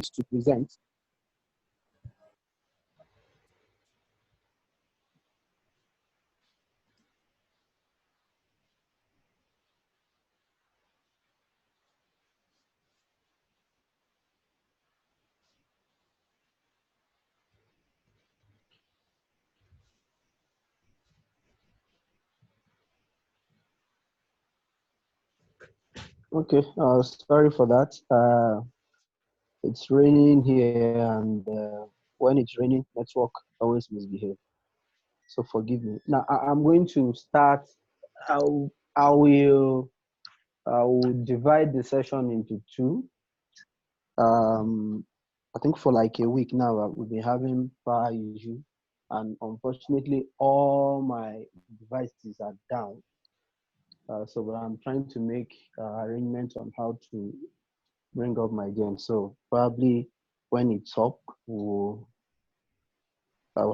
to present. Okay, sorry for that. It's raining here, and when it's raining, network always misbehave. So forgive me. Now I'm going to start. I will divide the session into two. I think for like a week now, we've been having power issue, and unfortunately, all my devices are down. So I'm trying to make arrangements on how to bring up my game. So probably when it's up, I'll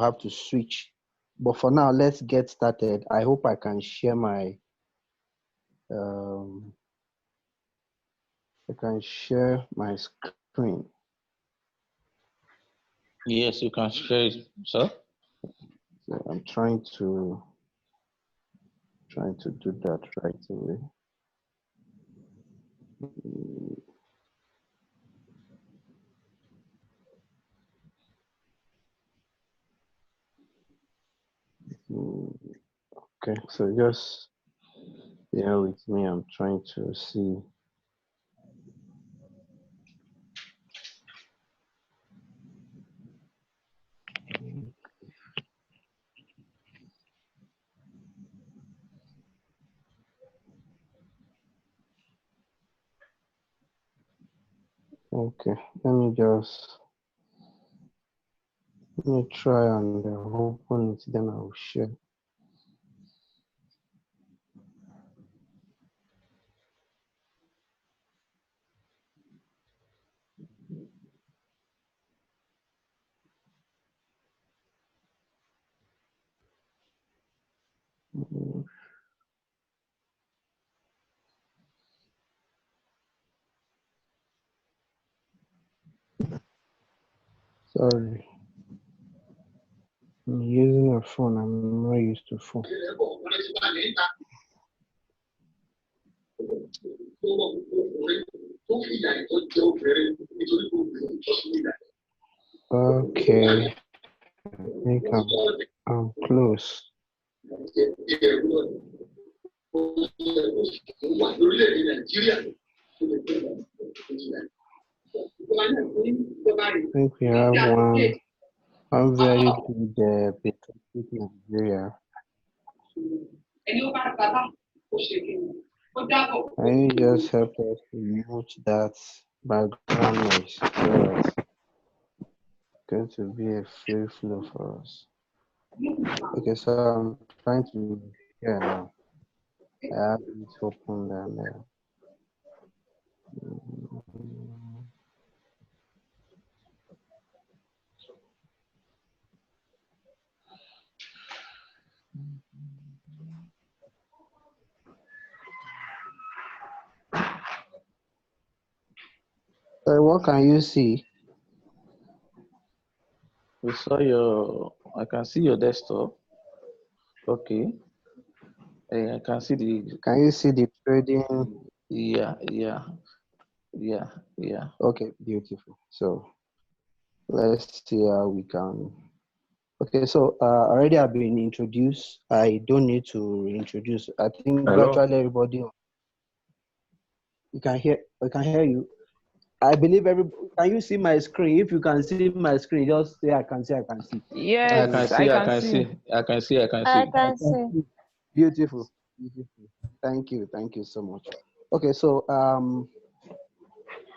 have to switch. But for now, let's get started. I hope I can share my screen. Yes, you can share it, sir. So I'm trying to do that right away. Okay, so just bear with me. I'm trying to see. Okay, let me try and open it, then I'll share. Sorry. I'm using a phone. I'm not used to phone. Okay. I think I'm close. I think we have one very good bit in Nigeria. Can you just help us to mute that background noise? So it's going to be a free flow for us. Okay, so I'm trying to share now. I have it open down there. What can you see? We saw your, I can see your desktop. Okay. I can see the. Can you see the trading? Yeah. Okay, beautiful. So let's see how we can. Okay, so already I've been introduced. I don't need to reintroduce. I think virtually everybody. You can hear you. I believe can you see my screen? If you can see my screen, just say I can see. Yes, I can see. Beautiful. Thank you so much. Okay, so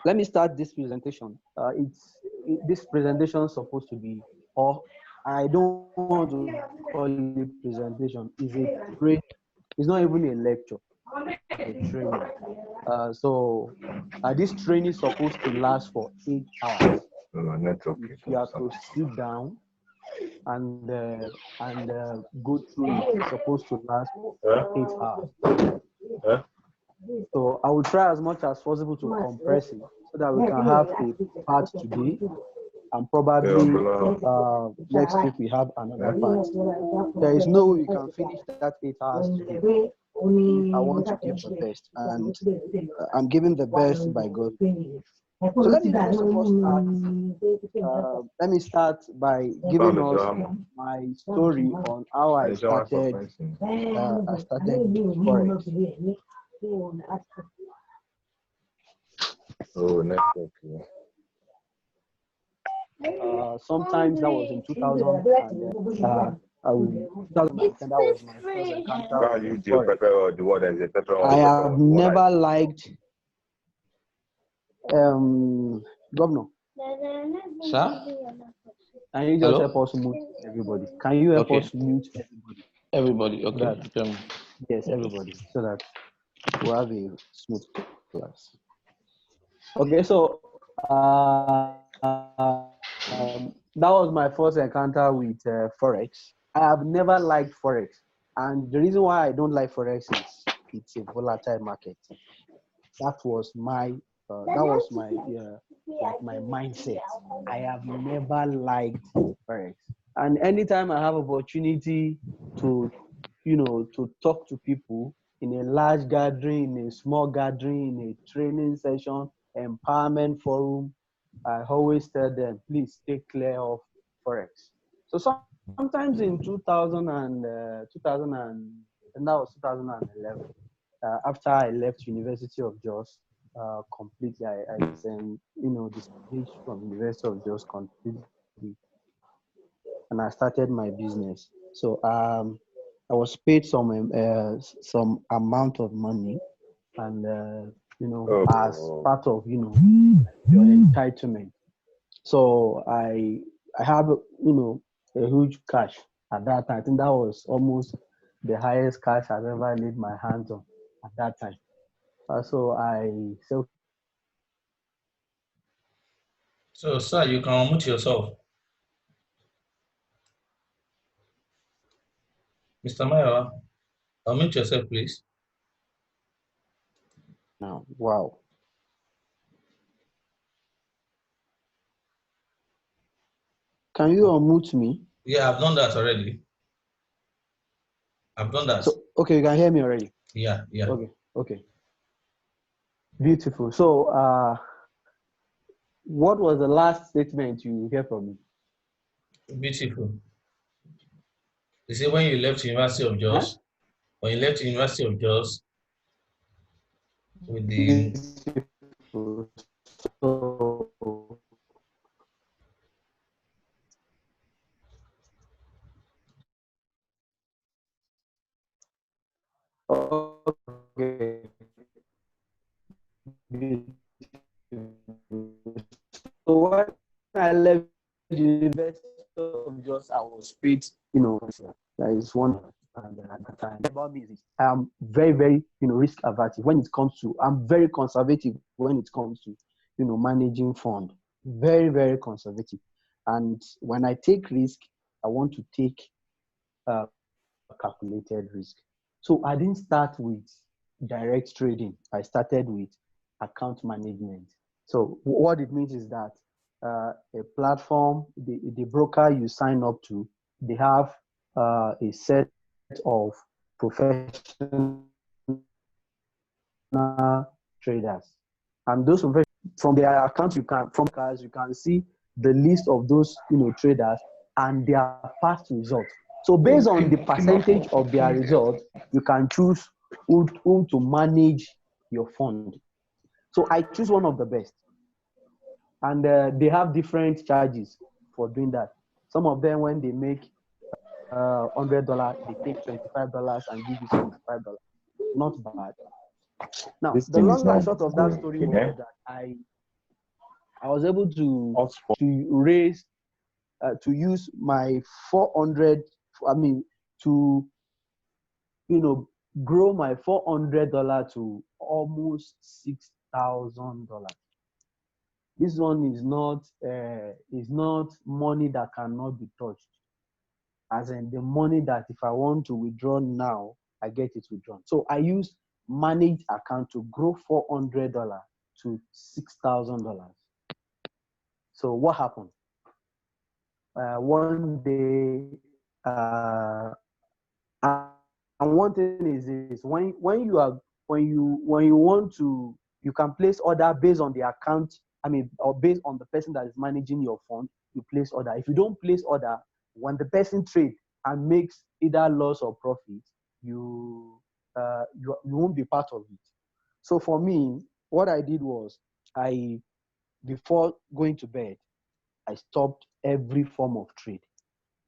let me start this presentation. This presentation is supposed to be, or I don't want to call it presentation. It's not even a lecture. It's a training. So this training is supposed to last for 8 hours. If you have to sit down and go through it, it's supposed to last for 8 hours. So I will try as much as possible to compress it so that we can have a part today, and probably next week we have another part. There is no way we can finish that 8 hours today. I want to give the best, and I'm giving the best by God. So let me first of all start. Let me start by giving us my story on how I started. I started Forex. Oh, network. Sometimes that was in 2000, and that was my first encounter with Forex. I have never liked Governor. Sir? Can you just help us mute everybody? Can you help us mute everybody? Everybody, okay. Yes, everybody, so that we'll have a smooth class. Okay, so that was my first encounter with Forex. I have never liked Forex, and the reason why I don't like Forex is it's a volatile market. That was my my mindset. I have never liked Forex, and anytime I have opportunity to to talk to people in a large gathering, in a small gathering, in a training session, empowerment forum, I always tell them, please stay clear of Forex. So sometimes in 2000 and that was 2011, after I left University of Jos completely, I disengaged from University of Jos completely, and I started my business. So I was paid some amount of money, and as part of your entitlement. So I have a huge cash at that time. I think that was almost the highest cash I've ever laid my hands on at that time. So I said. So, sir, you can unmute yourself. Mr. Maya, unmute yourself, please. Now, wow. Can you unmute me? Yeah, I've done that already. I've done that. So, okay, you can hear me already? Yeah. Okay. Beautiful. So, what was the last statement you hear from me? Beautiful. You see, when you left University of Jos, when you left University of Jos with the... Beautiful. So, okay. So when I left the University of Jos, I was paid, that is one. And at the time, about me is I'm very, very, risk averse when it comes to. I'm very conservative when it comes to, managing fund. Very, very conservative. And when I take risk, I want to take calculated risk. So I didn't start with direct trading. I started with account management. So what it means is that a platform, the broker you sign up to, they have a set of professional traders, and those from their account you can see the list of those traders and their past results. So based on the percentage of their results, you can choose who to manage your fund. So I choose one of the best, and they have different charges for doing that. Some of them, when they make $100, they take $25 and give you $75. Not bad. Now, the long and short of that story was that I was able to raise to use my 400. I mean, to grow my $400 to almost $6,000. This one is not money that cannot be touched. As in the money that if I want to withdraw now, I get it withdrawn. So I use managed account to grow $400 to $6,000. So what happened? One day, and one thing is this: when you want to, you can place order based on the account. I mean, or based on the person that is managing your fund. You place order. If you don't place order, when the person trades and makes either loss or profit, you won't be part of it. So for me, what I did was, before going to bed, I stopped every form of trade,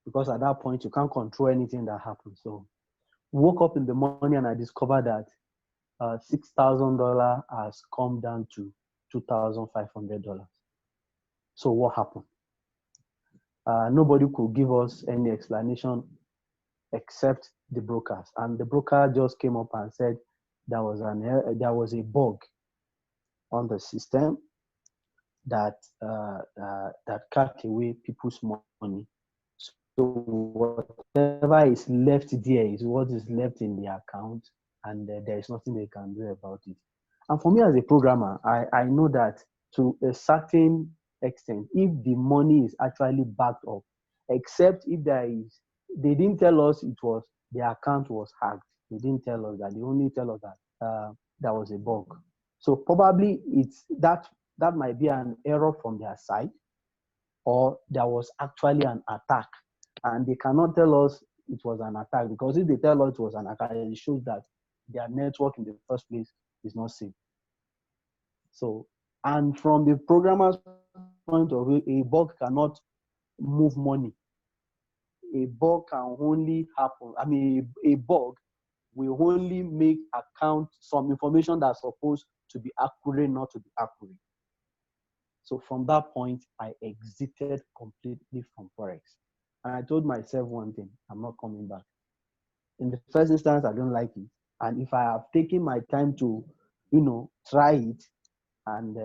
because at that point you can't control anything that happens. So woke up in the morning and I discovered that $6,000 has come down to $2,500. So what happened? Nobody could give us any explanation except the brokers, and the broker just came up and said there was a bug on the system that cut away people's money. So whatever is left there is what is left in the account, and there is nothing they can do about it. And for me as a programmer, I know that to a certain extent, if the money is actually backed up, except if they didn't tell us the account was hacked. They didn't tell us that. They only tell us that there was a bug. So probably that might be an error from their side, or there was actually an attack. And they cannot tell us it was an attack, because if they tell us it was an attack, it shows that their network in the first place is not safe. So, and from the programmer's point of view, a bug cannot move money. A bug can only happen. I mean, a bug will only make account some information that's supposed to be accurate not to be accurate. So from that point, I exited completely from Forex. And I told myself one thing: I'm not coming back. In the first instance, I don't like it. And if I have taken my time to, try it and,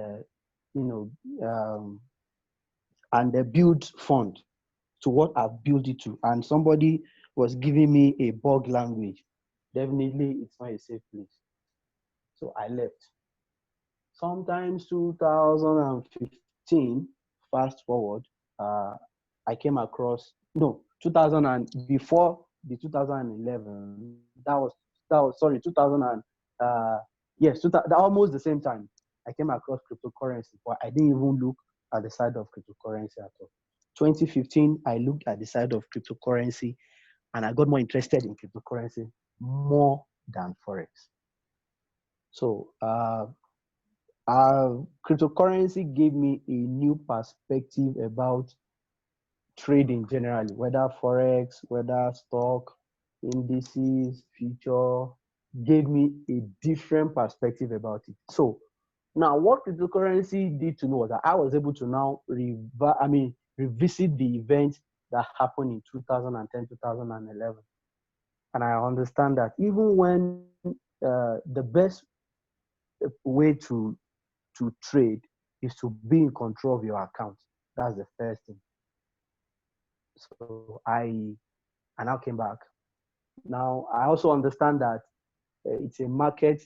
and build fund to what I've built it to, and somebody was giving me a bug language, definitely it's not a safe place. So I left. Sometimes 2015, fast forward, I came across, 2000 and before the 2011, that was sorry, 2000 and, almost the same time, I came across cryptocurrency, but I didn't even look at the side of cryptocurrency at all. 2015, I looked at the side of cryptocurrency, and I got more interested in cryptocurrency more than Forex. So cryptocurrency gave me a new perspective about trading generally, whether Forex, whether stock, indices, future, gave me a different perspective about it. So now what cryptocurrency did to me was that I was able to now revisit the events that happened in 2010, 2011. And I understand that even when the best way to trade is to be in control of your account. That's the first thing. So I now came back. Now I also understand that it's a market.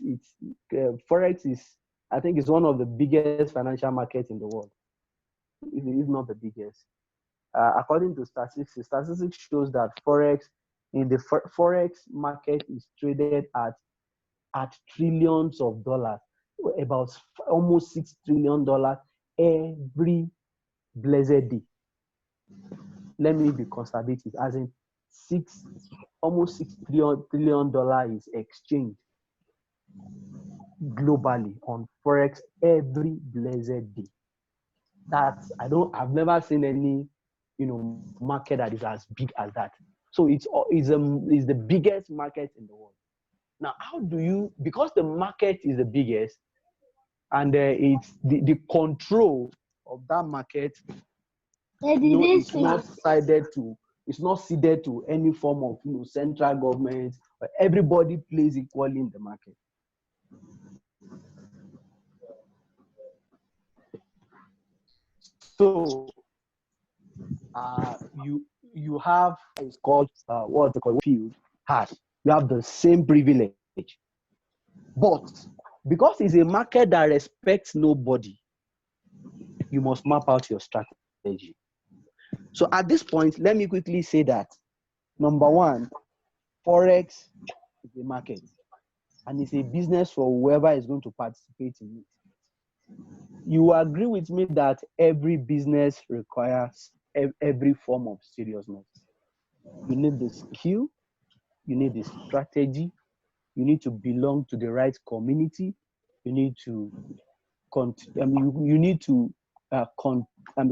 Forex is, I think, it's one of the biggest financial markets in the world, if not the biggest. According to statistics shows that Forex market is traded at trillions of dollars, about almost $6 trillion every blessed day. Let me be conservative, as in almost $6 trillion is exchanged globally on Forex every blessed day. I've never seen any, market that is as big as that. So it's the biggest market in the world. Now, because the market is the biggest, and it's the control of that market, it's not ceded to any form of central government, but everybody plays equally in the market. So you have, it's called what's it called, field hash. You have the same privilege, but Because it's a market that respects nobody, you must map out your strategy. So at this point, let me quickly say that, number one, Forex is a market and it's a business for whoever is going to participate in it. You agree with me that every business requires every form of seriousness. You need the skill, you need the strategy, you need to belong to the right community, you need to you need to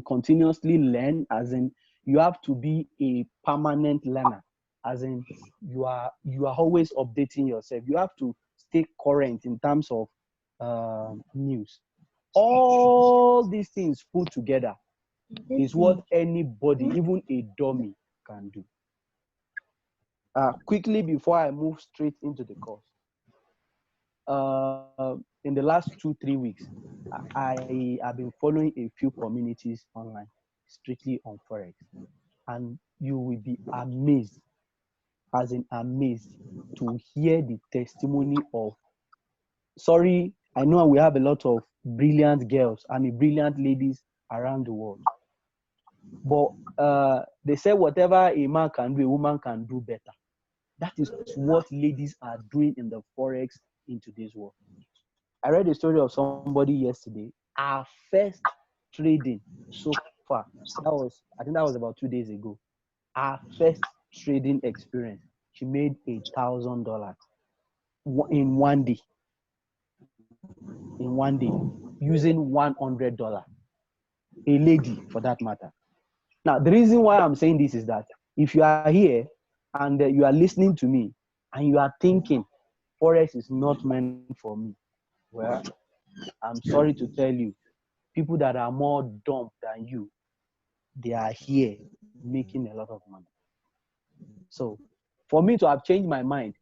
continuously learn, as in you have to be a permanent learner, as in you are always updating yourself. You have to stay current in terms of news. All these things put together is what anybody, even a dummy, can do. Quickly, before I move straight into the course, in the last 2-3 weeks, I have been following a few communities online, strictly on Forex, and you will be amazed, as in amazed, to hear the testimony of, sorry, I know we have a lot of brilliant girls, brilliant ladies around the world, but they say whatever a man can do, a woman can do better. That is what ladies are doing in the Forex in today's world. I read a story of somebody yesterday. Our first trading so far, I think that was about 2 days ago. Our first trading experience, she made $1,000 in 1 day. In 1 day, using $100. A lady, for that matter. Now, the reason why I'm saying this is that if you are here and you are listening to me and you are thinking Forex is not meant for me, well, I'm sorry to tell you, people that are more dumb than you, they are here making a lot of money. So for me to have changed my mind,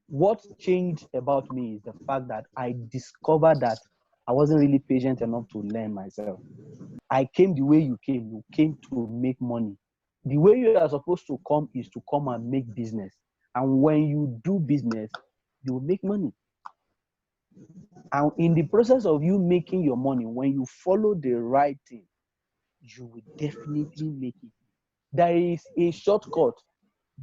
what changed about me is the fact that I discovered that I wasn't really patient enough to learn myself. I came the way you came. You came to make money. The way you are supposed to come is to come and make business. And when you do business, you will make money. And in the process of you making your money, when you follow the right thing, you will definitely make it. There is a shortcut,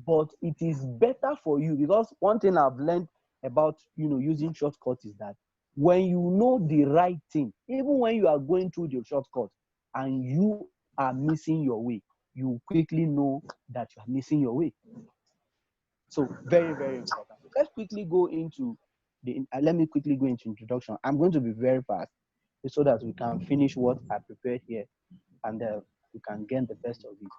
but it is better for you, because one thing I've learned about using shortcuts is that when you know the right thing, even when you are going through the shortcut and you are missing your way, you quickly know that you are missing your way. So very, very important. Let's quickly go into let me quickly go into introduction. I'm going to be very fast so that we can finish what I prepared here, and we can gain the best of it.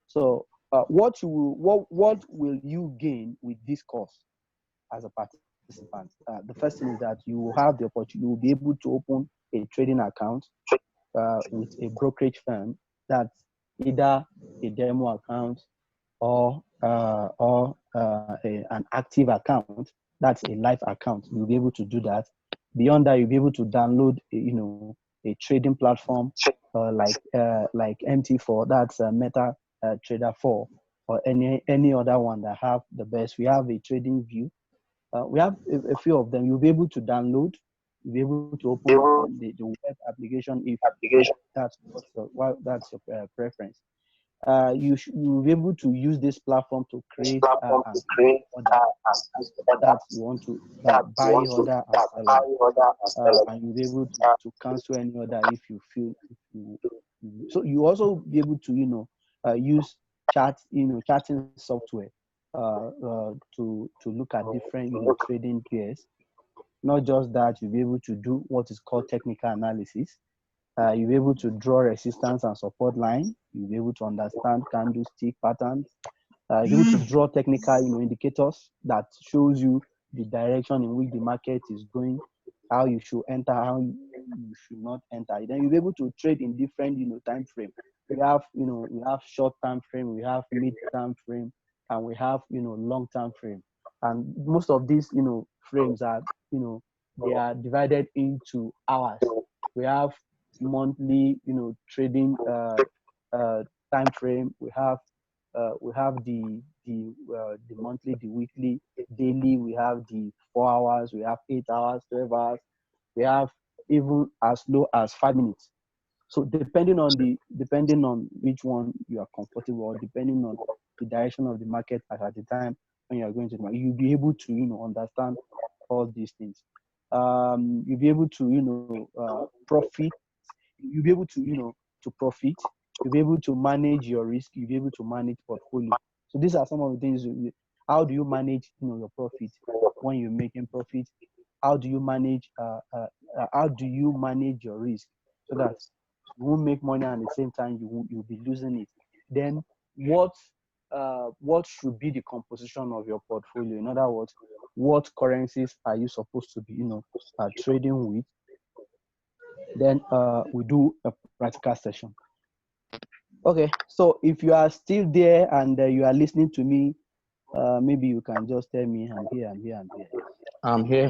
So what will you gain with this course as a participant? The first thing is that you will have the opportunity, you will be able to open a trading account with a brokerage firm. That's either a demo account or an active account. That's a live account. You'll be able to do that. Beyond that, you'll be able to download a trading platform like MT4. That's Meta Trader 4, or any other one that have the best. We have a trading view. We have a few of them. You'll be able to download. You'll be able to open the web application if that's your preference. You'll be able to use this platform to create order that you want to buy order and sell, and you'll be able to cancel any order if you feel. So you also be able to use chatting software to look at different trading pairs. Not just that, you'll be able to do what is called technical analysis. You'll be able to draw resistance and support line. You'll be able to understand candlestick patterns. You'll be able to draw technical indicators that shows you the direction in which the market is going, how you should enter, how you should not enter. Then you'll be able to trade in different time frame. We have short time frame, we have mid time frame, and we have long time frame. And most of these frames are they are divided into hours. We have monthly trading time frame. We have the monthly, the weekly, daily. We have the 4 hours. We have 8 hours, 12 hours, We have even as low as 5 minutes. So depending on which one you are comfortable, or depending on the direction of the market at the time when you are going to the market, you'll be able to understand all these things. You'll be able to profit. You'll be able to to profit. You'll be able to manage your risk. You'll be able to manage portfolio. So these are some of the things. How do you manage your profit when you're making profit? How do you manage your risk so that you won't make money and at the same time you'll be losing it? Then what should be the composition of your portfolio? In other words, what currencies are you supposed to be trading with? Then we do a practical session. Okay, so if you are still there and you are listening to me, maybe you can just tell me I'm here. I'm here.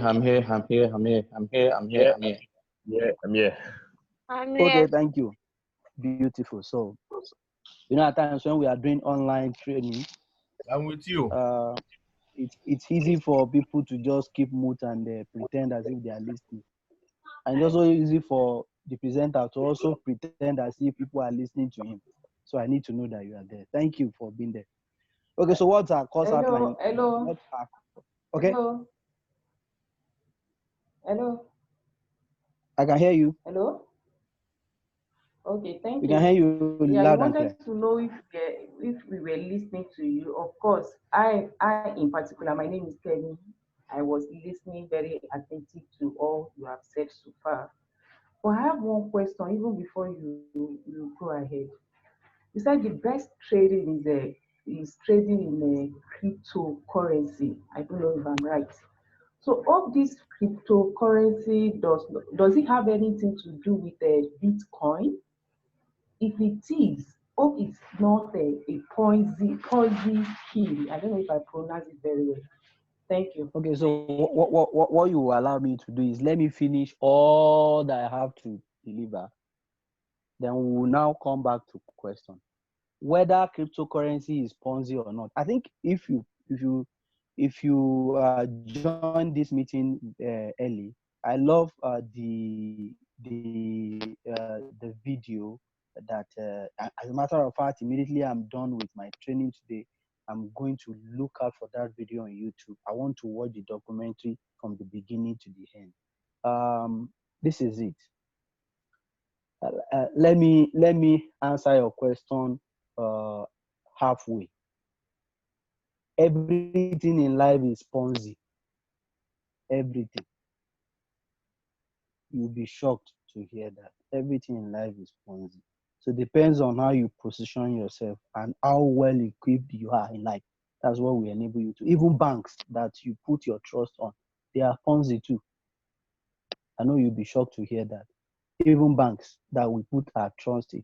Okay, thank you. Beautiful. So, at times when we are doing online training, I'm with you. It's easy for people to just keep mute and pretend as if they are listening. And it's also easy for the presenter to also pretend as if people are listening to him. So I need to know that you are there. Thank you for being there. Okay, so what's our course outline? Hello. Okay. Hello. I can hear you. Hello. Okay, thank you. We can hear you loud and clear. I wanted to know if we were listening to you. Of course, I in particular, my name is Kenny. I was listening very attentive to all you have said so far. But I have one question even before you go ahead. You said the best trading is trading in a cryptocurrency. I don't know if I'm right. So, of this cryptocurrency, does it have anything to do with Bitcoin? If it is, hope it's not a Ponzi scheme. I don't know if I pronounce it very well. Thank you. Okay, so what you allow me to do is let me finish all that I have to deliver. Then we will now come back to question whether cryptocurrency is Ponzi or not. I think if you join this meeting early, I love the video that as a matter of fact, immediately I'm done with my training today, I'm going to look out for that video on YouTube. I want to watch the documentary from the beginning to the end. This is it. Let me answer your question halfway. Everything in life is Ponzi. Everything. You'll be shocked to hear that. Everything in life is Ponzi. So it depends on how you position yourself and how well equipped you are in life. That's what will enable you to. Even banks that you put your trust on, they are Ponzi too. I know you'll be shocked to hear that. Even banks that we put our trust in.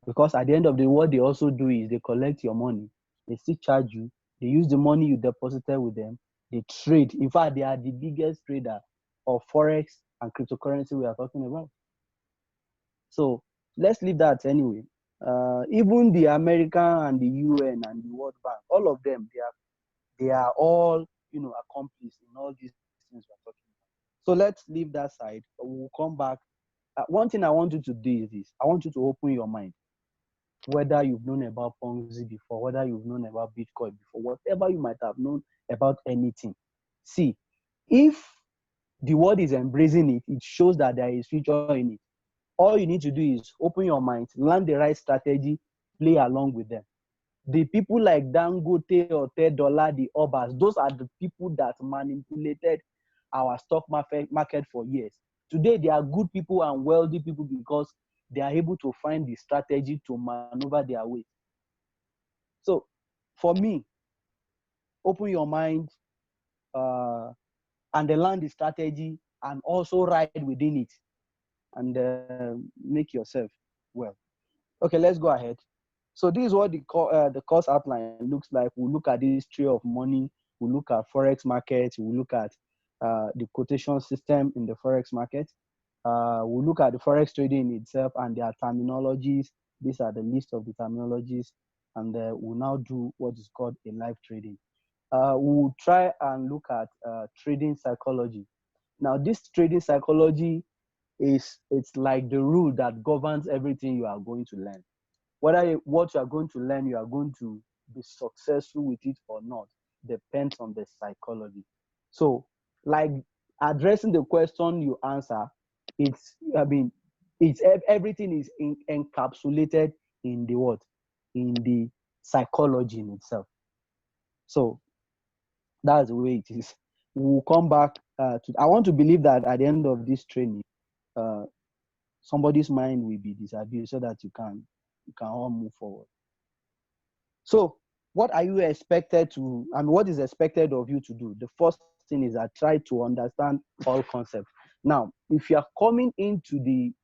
Because at the end of the day, what they also do is they collect your money. They still charge you. They use the money you deposited with them. They trade. In fact, they are the biggest trader of Forex and cryptocurrency we are talking about. So let's leave that anyway. Even the American and the UN and the World Bank, all of them, they are all accomplices in all these things we're talking about. So let's leave that side. We'll come back. One thing I want you to do is this. I want you to open your mind. Whether you've known about Ponzi before, whether you've known about Bitcoin before, whatever you might have known about anything. See, if the world is embracing it, it shows that there is future in it. All you need to do is open your mind, learn the right strategy, play along with them. The people like Dangote or $10, the Obas, those are the people that manipulated our stock market for years. Today, they are good people and wealthy people because they are able to find the strategy to maneuver their way. So, for me, open your mind and learn the strategy and also ride within it and make yourself well. Okay, let's go ahead. So this is what the course outline looks like. We'll look at the history of money. We'll look at Forex market. We'll look at the quotation system in the Forex market. We'll look at the Forex trading itself and their terminologies. These are the list of the terminologies. And we'll now do what is called a live trading. We'll try and look at trading psychology. Now, this trading psychology it's like the rule that governs everything you are going to learn. What you are going to learn, you are going to be successful with it or not, depends on the psychology. So, like addressing the question you answer, it's everything is encapsulated in the what? In the psychology in itself. So that's the way it is. We'll come back to. I want to believe that at the end of this training, uh, somebody's mind will be disabused so that you can all move forward. So what are you expected to, what is expected of you to do? The first thing is that try to understand all concepts. Now, if you are coming into the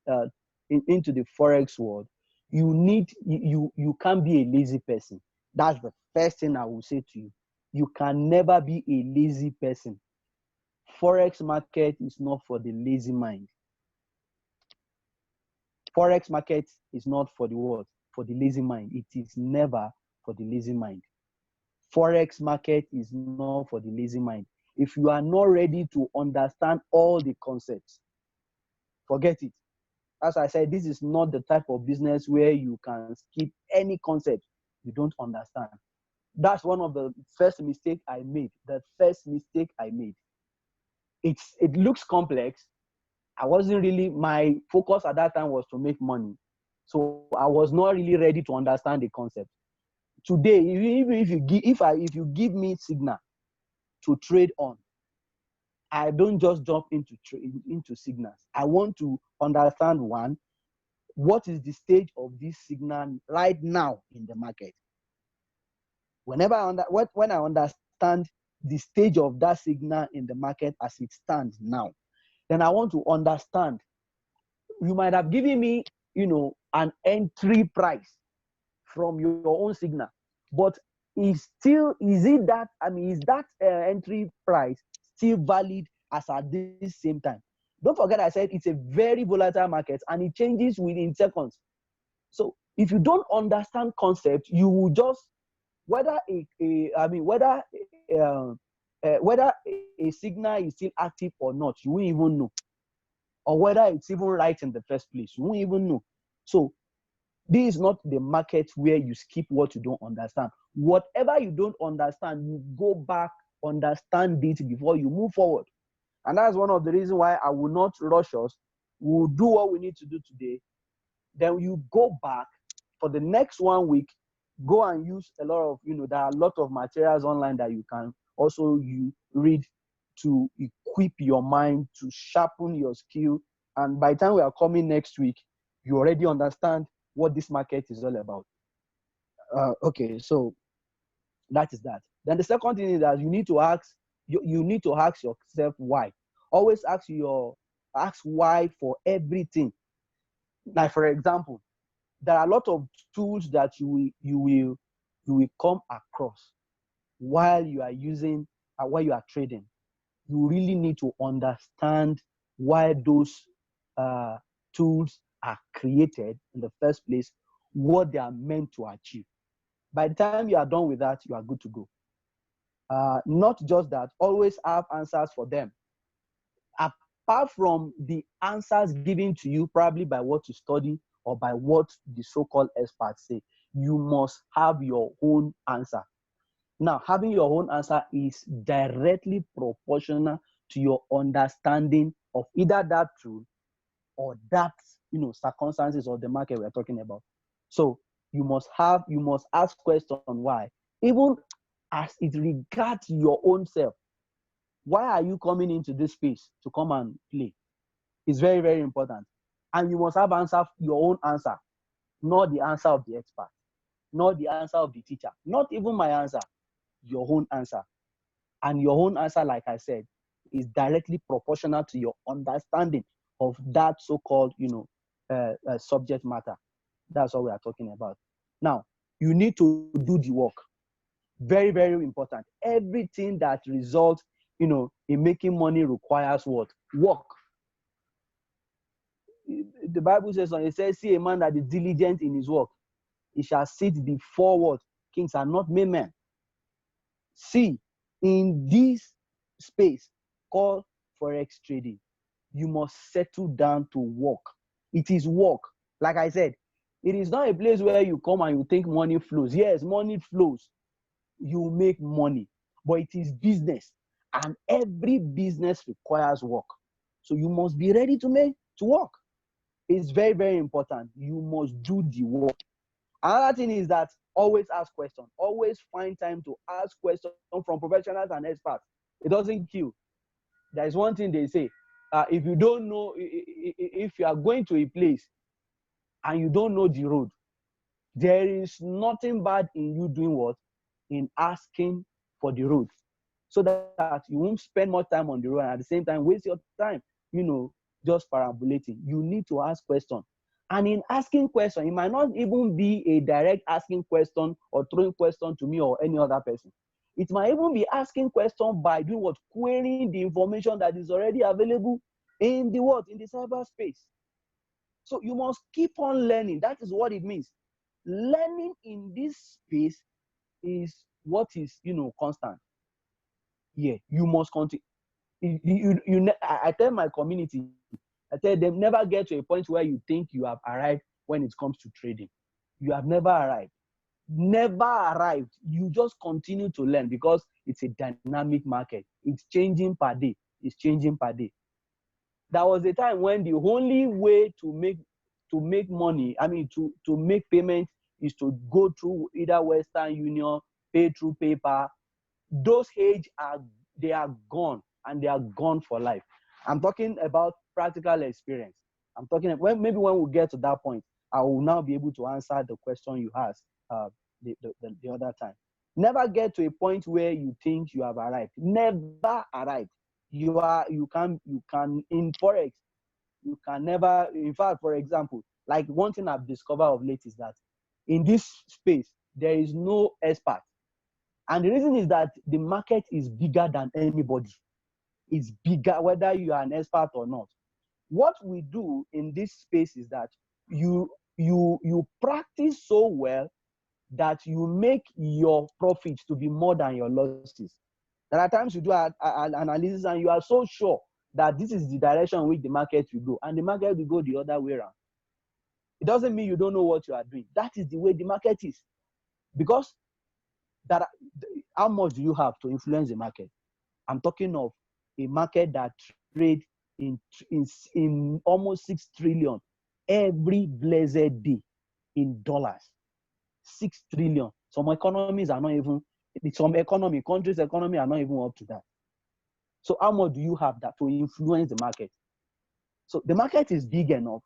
forex world, you can't be a lazy person. That's the first thing I will say to you. You can never be a lazy person. Forex market is not for the lazy mind. Forex market is not for the what? For the lazy mind. It is never for the lazy mind. Forex market is not for the lazy mind. If you are not ready to understand all the concepts, forget it. As I said, this is not the type of business where you can skip any concept you don't understand. That's one of the first mistake I made. The first mistake I made. It looks complex. I wasn't really, my focus at that time was to make money. So I was not really ready to understand the concept. Today, if you give me signal to trade on, I don't just jump into signals. I want to understand, one, what is the stage of this signal right now in the market. When I understand the stage of that signal in the market as it stands now, then I want to understand. You might have given me, an entry price from your own signal, but is that entry price still valid as at this same time? Don't forget I said it's a very volatile market and it changes within seconds. So if you don't understand concept, you will just, whether a signal is still active or not, you won't even know. Or whether it's even right in the first place, you won't even know. So this is not the market where you skip what you don't understand. Whatever you don't understand, you go back, understand it before you move forward. And that's one of the reasons why I will not rush us. We'll do what we need to do today. Then you go back for the next 1 week, go and use a lot of, there are a lot of materials online that you can also read to equip your mind, to sharpen your skill. And by the time we are coming next week, you already understand what this market is all about. Okay, so that is that. Then the second thing is that you need to ask yourself why. Always ask why for everything. Like, for example, there are a lot of tools that you will come across while you are trading. You really need to understand why those tools are created in the first place, what they are meant to achieve. By the time you are done with that, you are good to go. Not just that, always have answers for them. Apart from the answers given to you probably by what you study or by what the so-called experts say, you must have your own answer. Now, having your own answer is directly proportional to your understanding of either that tool or that, circumstances of the market we're talking about. So you must ask questions why, even as it regards your own self. Why are you coming into this space to come and play? It's very, very important. And you must have your own answer, not the answer of the expert, not the answer of the teacher, not even my answer, your own answer. And your own answer, like I said, is directly proportional to your understanding of that so-called, subject matter. That's what we are talking about. Now, you need to do the work. Very, very important. Everything that results, in making money requires what? Work. The Bible says, it says, see a man that is diligent in his work, he shall sit before what? Kings and not men. See, in this space called forex trading, you must settle down to work. It is work. Like I said, it is not a place where you come and you think money flows. Yes, money flows. You make money, but it is business, and every business requires work. So you must be ready to work. It's very, very important. You must do the work. Another thing is that always ask questions. Always find time to ask questions from professionals and experts. It doesn't kill. There is one thing they say. If you don't know, if you are going to a place and you don't know the road, there is nothing bad in you doing what? In asking for the road. So that you won't spend more time on the road and at the same time waste your time, just parabolating. You need to ask questions. And in asking questions, it might not even be a direct asking question or throwing question to me or any other person. It might even be asking questions by doing what? Querying the information that is already available in the what? In the cyberspace. So you must keep on learning. That is what it means. Learning in this space is what is, constant. Yeah, you must continue. I tell my community, I tell them, never get to a point where you think you have arrived when it comes to trading. You have never arrived. Never arrived. You just continue to learn because it's a dynamic market. It's changing per day. It's changing per day. There was a time when the only way to make money, to make payment, is to go through either Western Union, pay through paper. Those age they are gone, and they are gone for life. I'm talking about practical experience. I'm talking maybe when we get to that point, I will now be able to answer the question you asked the other time. Never get to a point where you think you have arrived. Never arrived. You can in forex, you can never. In fact, for example, like one thing I've discovered of late is that in this space there is no expert. And the reason is that the market is bigger than anybody. It's bigger whether you are an expert or not. What we do in this space is that you practice so well that you make your profits to be more than your losses. There are times you do an analysis and you are so sure that this is the direction in which the market will go, and the market will go the other way around. It doesn't mean you don't know what you are doing. That is the way the market is. Because how much do you have to influence the market? I'm talking of a market that trades in almost 6 trillion every blessed day in dollars. 6 trillion. Some economies are not even, countries' economy are not even up to that. So how much do you have that to influence the market? So the market is big enough,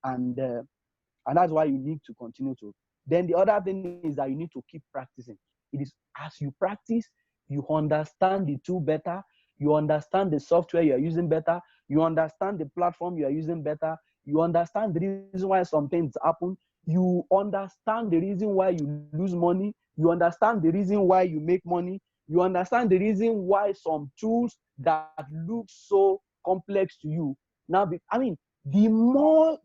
and that's why you need to continue to. Then the other thing is that you need to keep practicing. It is as you practice, you understand the tool better, you understand the software you are using better, you understand the platform you are using better, you understand the reason why some things happen, you understand the reason why you lose money, you understand the reason why you make money, you understand the reason why some tools that look so complex to you now the more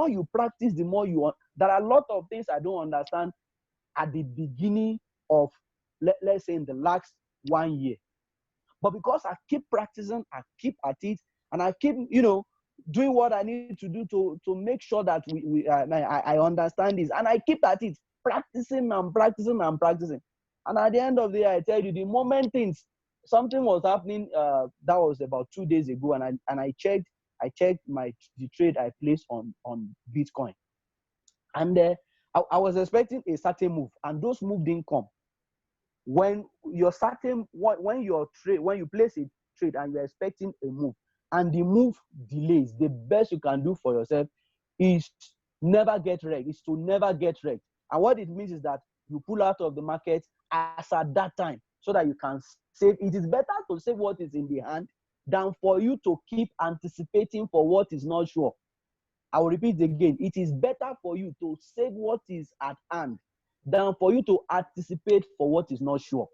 you practice, the more you want. There are a lot of things I don't understand at the beginning of, let's say, in the last 1 year. But because I keep practicing, I keep at it, and I keep, doing what I need to do to make sure that I understand this, and I keep at it, practicing and practicing and practicing. And at the end of the day, I tell you, the moment something was happening, that was about 2 days ago, and I checked the trade I placed on Bitcoin, and I was expecting a certain move, and those moves didn't come. When you place a trade and you're expecting a move, and the move delays, the best you can do for yourself is never get wrecked. Is to never get wrecked. And what it means is that you pull out of the market as at that time, so that you can save. It is better to save what is in the hand than for you to keep anticipating for what is not sure. I will repeat again. It is better for you to save what is at hand than for you to anticipate for what is not sure.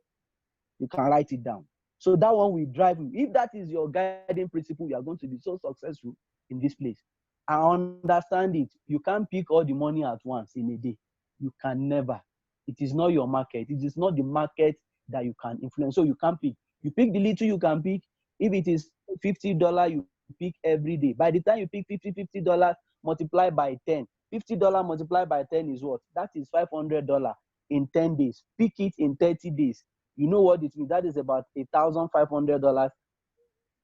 You can write it down. So that one will drive you. If that is your guiding principle, you are going to be so successful in this place. I understand it. You can't pick all the money at once in a day. You can never. It is not your market. It is not the market that you can influence. So you can't pick. You pick the little you can pick. If it is $50 you pick every day. By the time you pick $50 multiplied by 10, $50 multiplied by 10 is what? That is $500 in 10 days. Pick it in 30 days. You know what it means? That is about $1,500.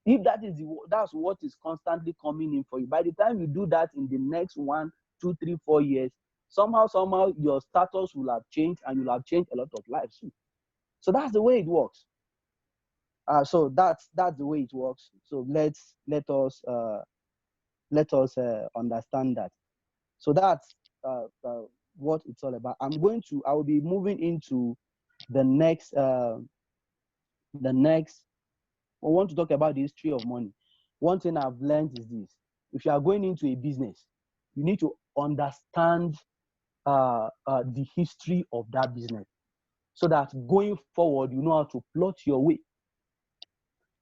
If that's what is constantly coming in for you, by the time you do that in the next 1, 2, 3, 4 years, somehow your status will have changed, and you'll have changed a lot of lives too. So that's the way it works. So that's the way it works. So let us understand that. So that's what it's all about. I will be moving into the next. I want to talk about the history of money. One thing I've learned is this: if you are going into a business, you need to understand the history of that business, so that going forward, you know how to plot your way.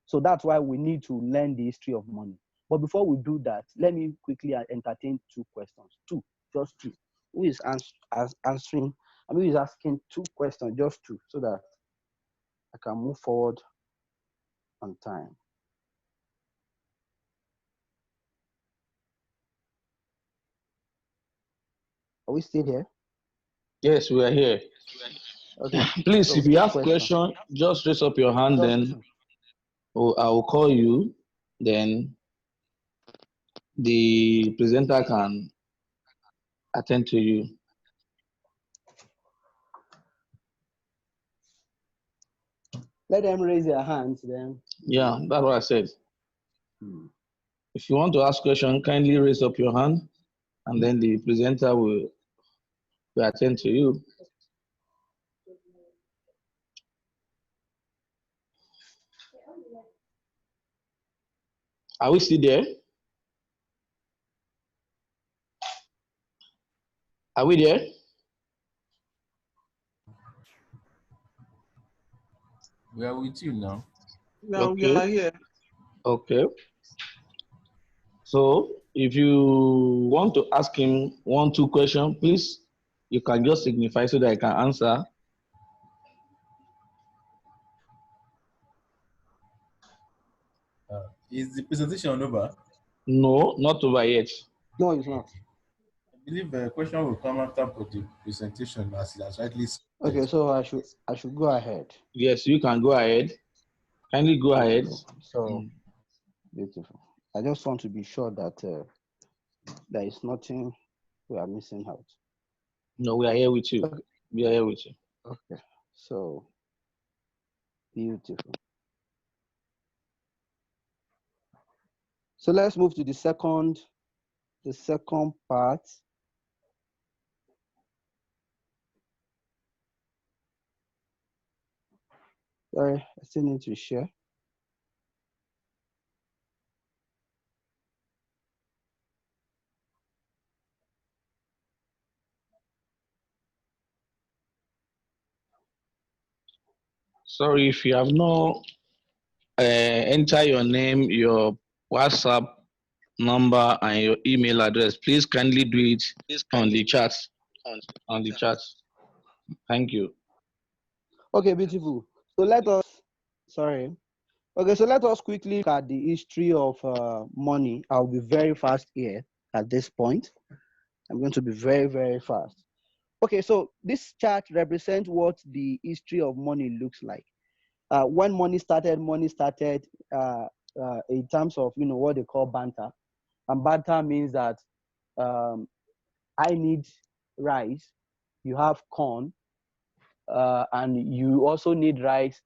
So that's why we need to learn the history of money. But before we do that, let me quickly entertain 2 questions. Just two. Who is answering? I mean, who is asking 2 questions? Just 2, so that I can move forward on time. Are we still here? Yes, we are here. Okay. Please, So if you have question. question, just raise up your hand, then I will call you. Then the presenter can attend to you. Let them raise their hands then. Yeah, that's what I said. If you want to ask question, kindly raise up your hand, and then the presenter will attend to you. Are we still there? Are we there? We are with you now. No, we are here. Okay. So if you want to ask him 1, 2 questions, please, you can just signify so that I can answer. Is the presentation over? No, not over yet. No, it's not. I believe a question will come after the presentation, as he has rightly said. Okay, so I should go ahead. Yes, you can go ahead. Kindly go ahead. So beautiful. I just want to be sure that there is nothing we are missing out. No, we are here with you. Okay. We are here with you. Okay, so beautiful. So let's move to the second part. Sorry, I still need to share. Sorry, if you have not enter your name, your WhatsApp number, and your email address, please kindly do it on the chat. On the chat. Thank you. Okay, beautiful. So let us quickly look at the history of money. I'll be very fast here at this point. I'm going to be very, very fast. Okay, so this chart represents what the history of money looks like. When money started in terms of, what they call banter. And banter means that I need rice, you have corn, and you also need rice.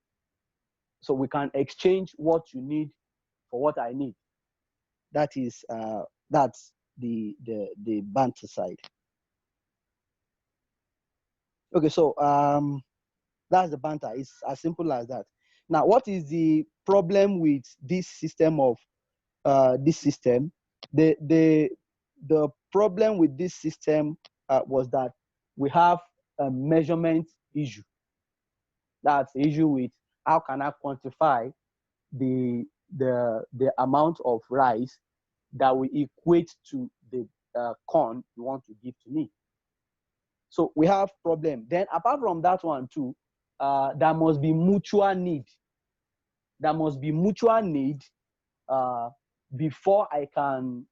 So we can exchange what you need for what I need. That's the banter side. Okay, so that's the banter. It's as simple as that. Now, what is the problem with this system of The problem with this system was that we have a measurement issue. That's the issue with how can I quantify the amount of rice that will equate to the corn you want to give to me. So we have problem. Then apart from that one too, there must be mutual need. There must be mutual need before I can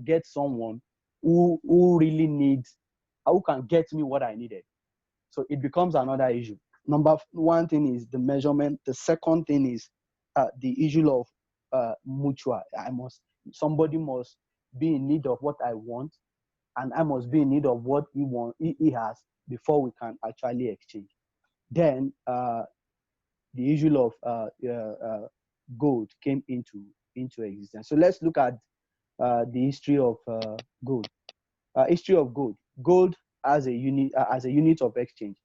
get someone who really needs, who can get me what I needed. So it becomes another issue. Number one thing is the measurement. The second thing is the issue of mutual. Somebody must be in need of what I want, and I must be in need of what he has before we can actually exchange. Then the issue of gold came into existence. So let's look at the history of gold. History of gold. Gold as a unit of exchange.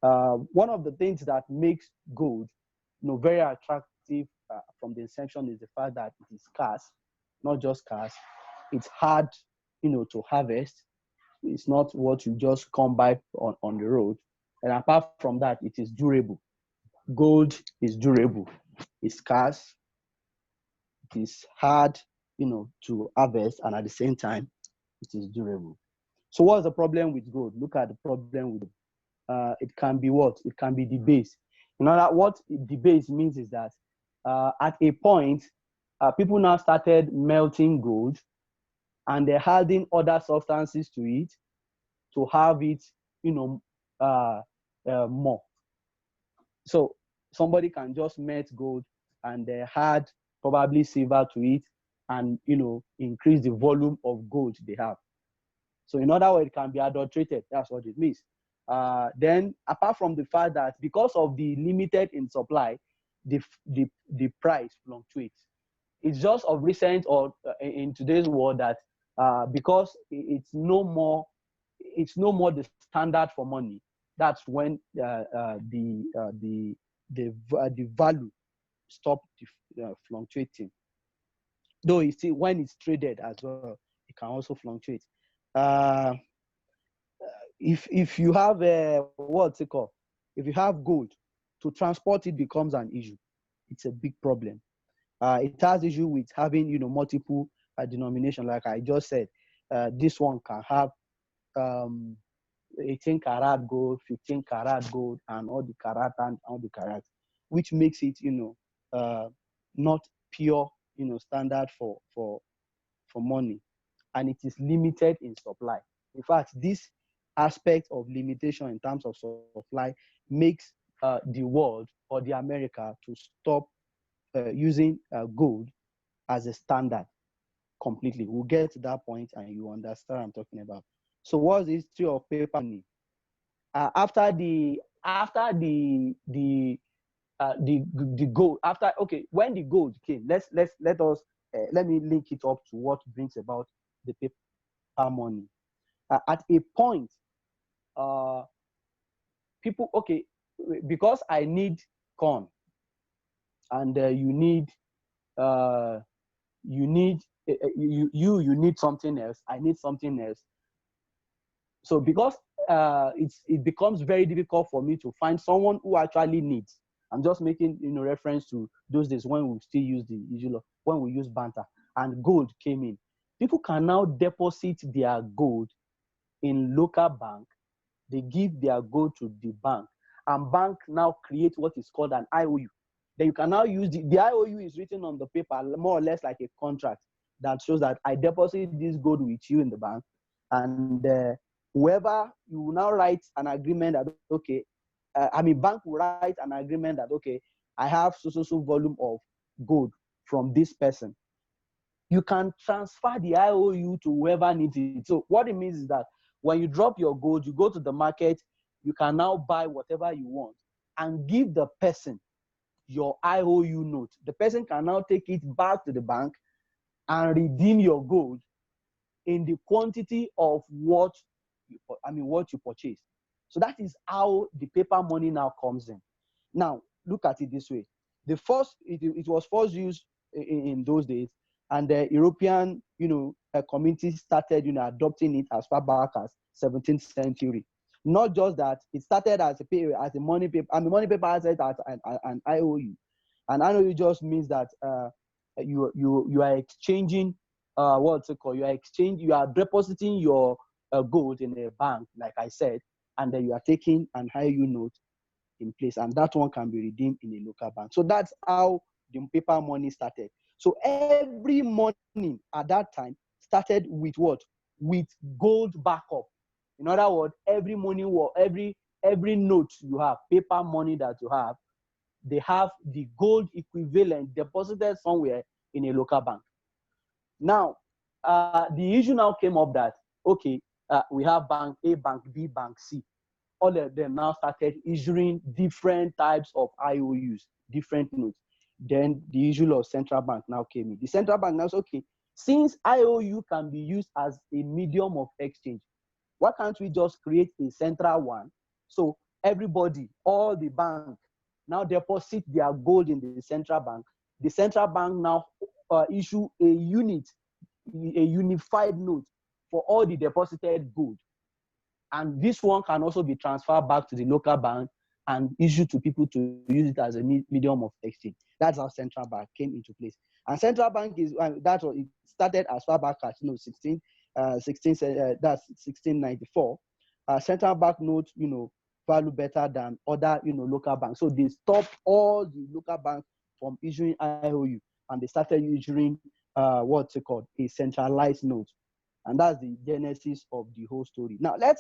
One of the things that makes gold, very attractive from the inception is the fact that it is scarce, not just scarce. It's hard, to harvest. It's not what you just come by on the road. And apart from that, it is durable. Gold is durable. It's scarce. It is hard, to harvest, and at the same time, it is durable. So what's the problem with gold? Look at the problem with it can be what? It can be debased. What debased means is that at a point, people now started melting gold, and they're adding other substances to it to have it, more. So somebody can just melt gold and they add probably silver to it, and increase the volume of gold they have. So in other words, it can be adulterated. That's what it means. Then apart from the fact that because of the limited in supply, the price fluctuates. It's just of recent, or in today's world, that because it's no more the standard for money. That's when the value stop fluctuating. Though it's still, when it's traded as well, it can also fluctuate. If you have what's it called? If you have gold, to transport it becomes an issue. It's a big problem. It has issue with having multiple denomination. Like I just said, this one can have 18 karat gold, 15 karat gold, and all the karat and all the karat, which makes it not pure standard for money, and it is limited in supply. In fact, this aspect of limitation in terms of supply makes the world, or the America, to stop using gold as a standard completely. We'll get to that point and you understand what I'm talking about. So what's the history of paper money? After the gold, when the gold came, let me link it up to what brings about the paper money. At a point, people, because I need corn, and you need something else, I need something else. So because it becomes very difficult for me to find someone who actually needs. I'm just making reference to those days when we still use the usual, when we use banter, and gold came in. People can now deposit their gold in local bank. They give their gold to the bank, and bank now create what is called an IOU. Then you can now use the IOU is written on the paper, more or less like a contract that shows that I deposit this gold with you in the bank, and whoever, you will now write an agreement that bank will write an agreement that I have so volume of gold from this person. You can transfer the IOU to whoever needs it. So what it means is that when you drop your gold, you go to the market, you can now buy whatever you want and give the person your IOU note. The person can now take it back to the bank and redeem your gold in the quantity of what you purchased. So that is how the paper money now comes in. Now, look at it this way. It was first used in those days, and the European, community started, adopting it as far back as 17th century. Not just that, it started as a money paper, and the money paper has it as an IOU. And IOU just means that you are exchanging you are depositing your gold in a bank, like I said, and then you are taking an IOU note in place, and that one can be redeemed in a local bank. So that's how the paper money started. So every morning at that time started with what? With gold backup. In other words, every morning, every note you have, paper money that you have, they have the gold equivalent deposited somewhere in a local bank. Now, the issue now came up that, okay, we have bank A, bank B, bank C. All of them now started issuing different types of IOUs, different notes. Then the issue of central bank now came in. The central bank now said, okay, since IOU can be used as a medium of exchange, why can't we just create a central one? So everybody, all the bank, now deposit their gold in the central bank. The central bank now issue a unified note for all the deposited gold. And this one can also be transferred back to the local bank and issued to people to use it as a medium of exchange. That's how central bank came into place. And central bank is that's what it started as far back as that's 1694. Central bank notes, value better than other local banks. So they stopped all the local banks from issuing IOU, and they started issuing what's it called, a centralized note. And that's the genesis of the whole story. Now I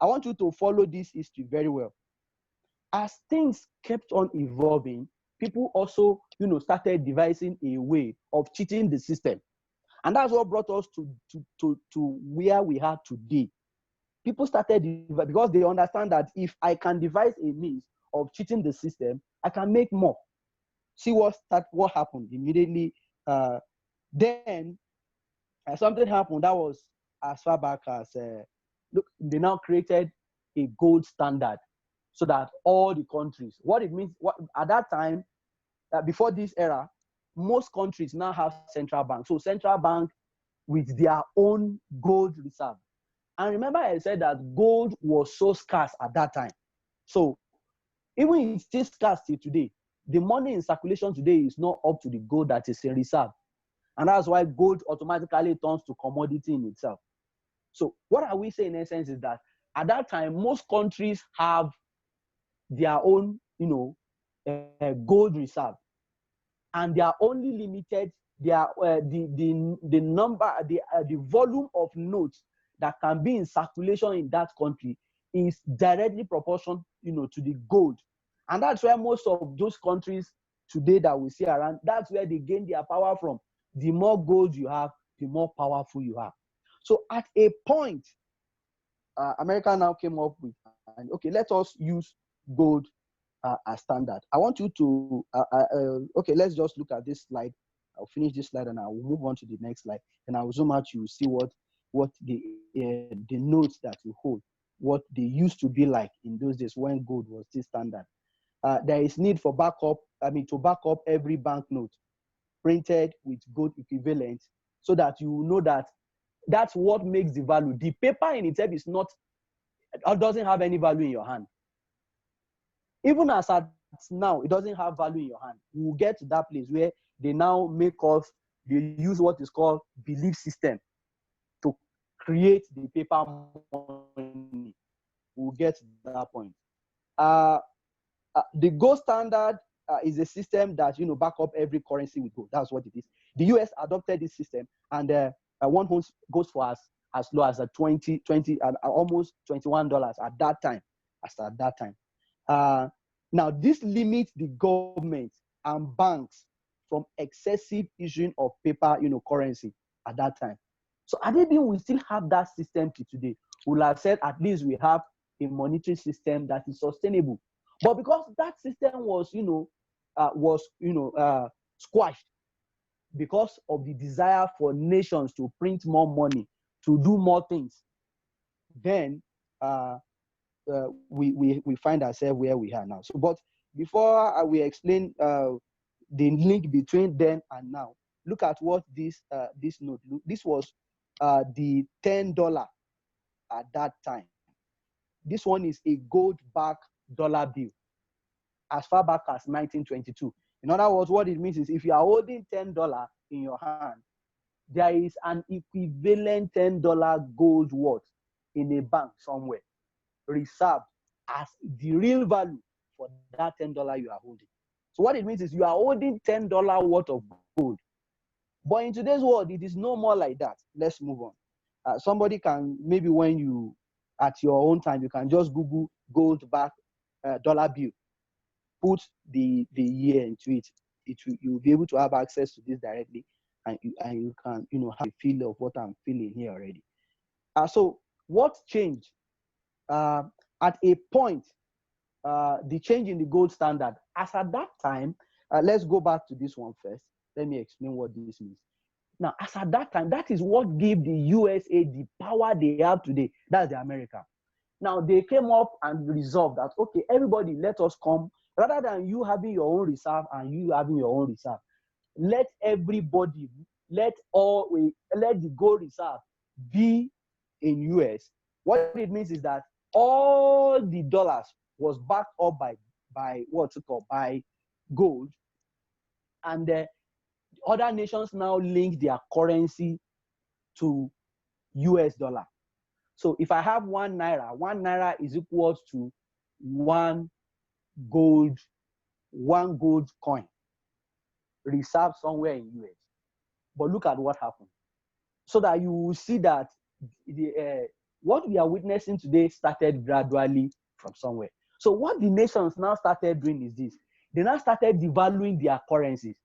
want you to follow this history very well. As things kept on evolving, people also started devising a way of cheating the system. And that's what brought us to where we are today. People started, because they understand that if I can devise a means of cheating the system, I can make more. See what happened immediately. Then something happened that was as far back as, look, they now created a gold standard so that all the countries, what it means, at that time, before this era, most countries now have central bank. So central bank with their own gold reserve. And remember I said that gold was so scarce at that time. So even it's still scarce till today, the money in circulation today is not up to the gold that is in reserve. And that's why gold automatically turns to commodity in itself. So what are we saying in essence is that at that time, most countries have their own, gold reserve. And they are only limited, the number, the volume of notes that can be in circulation in that country is directly proportional, to the gold. And that's where most of those countries today that we see around, that's where they gain their power from. The more gold you have, the more powerful you are. So at a point, America now came up with, okay, let us use gold as standard. I want you to, okay, let's just look at this slide. I'll finish this slide and I'll move on to the next slide. And I'll zoom out, you see what the notes that you hold, what they used to be like in those days when gold was still standard. There is need for to back up every banknote printed with gold equivalent, so that you know that that's what makes the value. The paper in itself doesn't have any value in your hand. Even as at now, it doesn't have value in your hand. We will get to that place where they now they use what is called belief system to create the paper money. We'll get to that point. The gold standard is a system that back up every currency with gold. That's what it is. The US adopted this system, and one goes for as low as $20 and almost $21 at that time. At that time. Now this limits the government and banks from excessive issuing of paper, currency at that time. So I think we still have that system to today. We'll have said at least we have a monetary system that is sustainable. But because that system was, squashed because of the desire for nations to print more money, to do more things, then we find ourselves where we are now. So, but before we explain the link between then and now, look at what this note. This was the $10 at that time. This one is a gold-backed dollar bill as far back as 1922. In other words, what it means is if you are holding $10 in your hand, there is an equivalent $10 gold worth in a bank somewhere, reserved as the real value for that $10 you are holding. So what it means is you are holding $10 worth of gold. But in today's world, it is no more like that. Let's move on. Somebody can, maybe when you, at your own time, you can just Google gold back dollar bill, put the year into it. You'll be able to have access to this directly, and you can, have a feel of what I'm feeling here already. So what changed? At a point, the change in the gold standard, as at that time, let's go back to this one first. Let me explain what this means. Now, as at that time, that is what gave the USA the power they have today. That's the America. Now, they came up and resolved that, okay, everybody, let us come. Rather than you having your own reserve and you having your own reserve, let everybody, let the gold reserve be in US. What it means is that all the dollars was backed up by what's it called, by gold, and other nations now link their currency to US dollar. So if I have 1 naira is equal to one gold coin reserved somewhere in US. But look at what happened. So that you will see that what we are witnessing today started gradually from somewhere. So what the nations now started doing is this. They now started devaluing their currencies,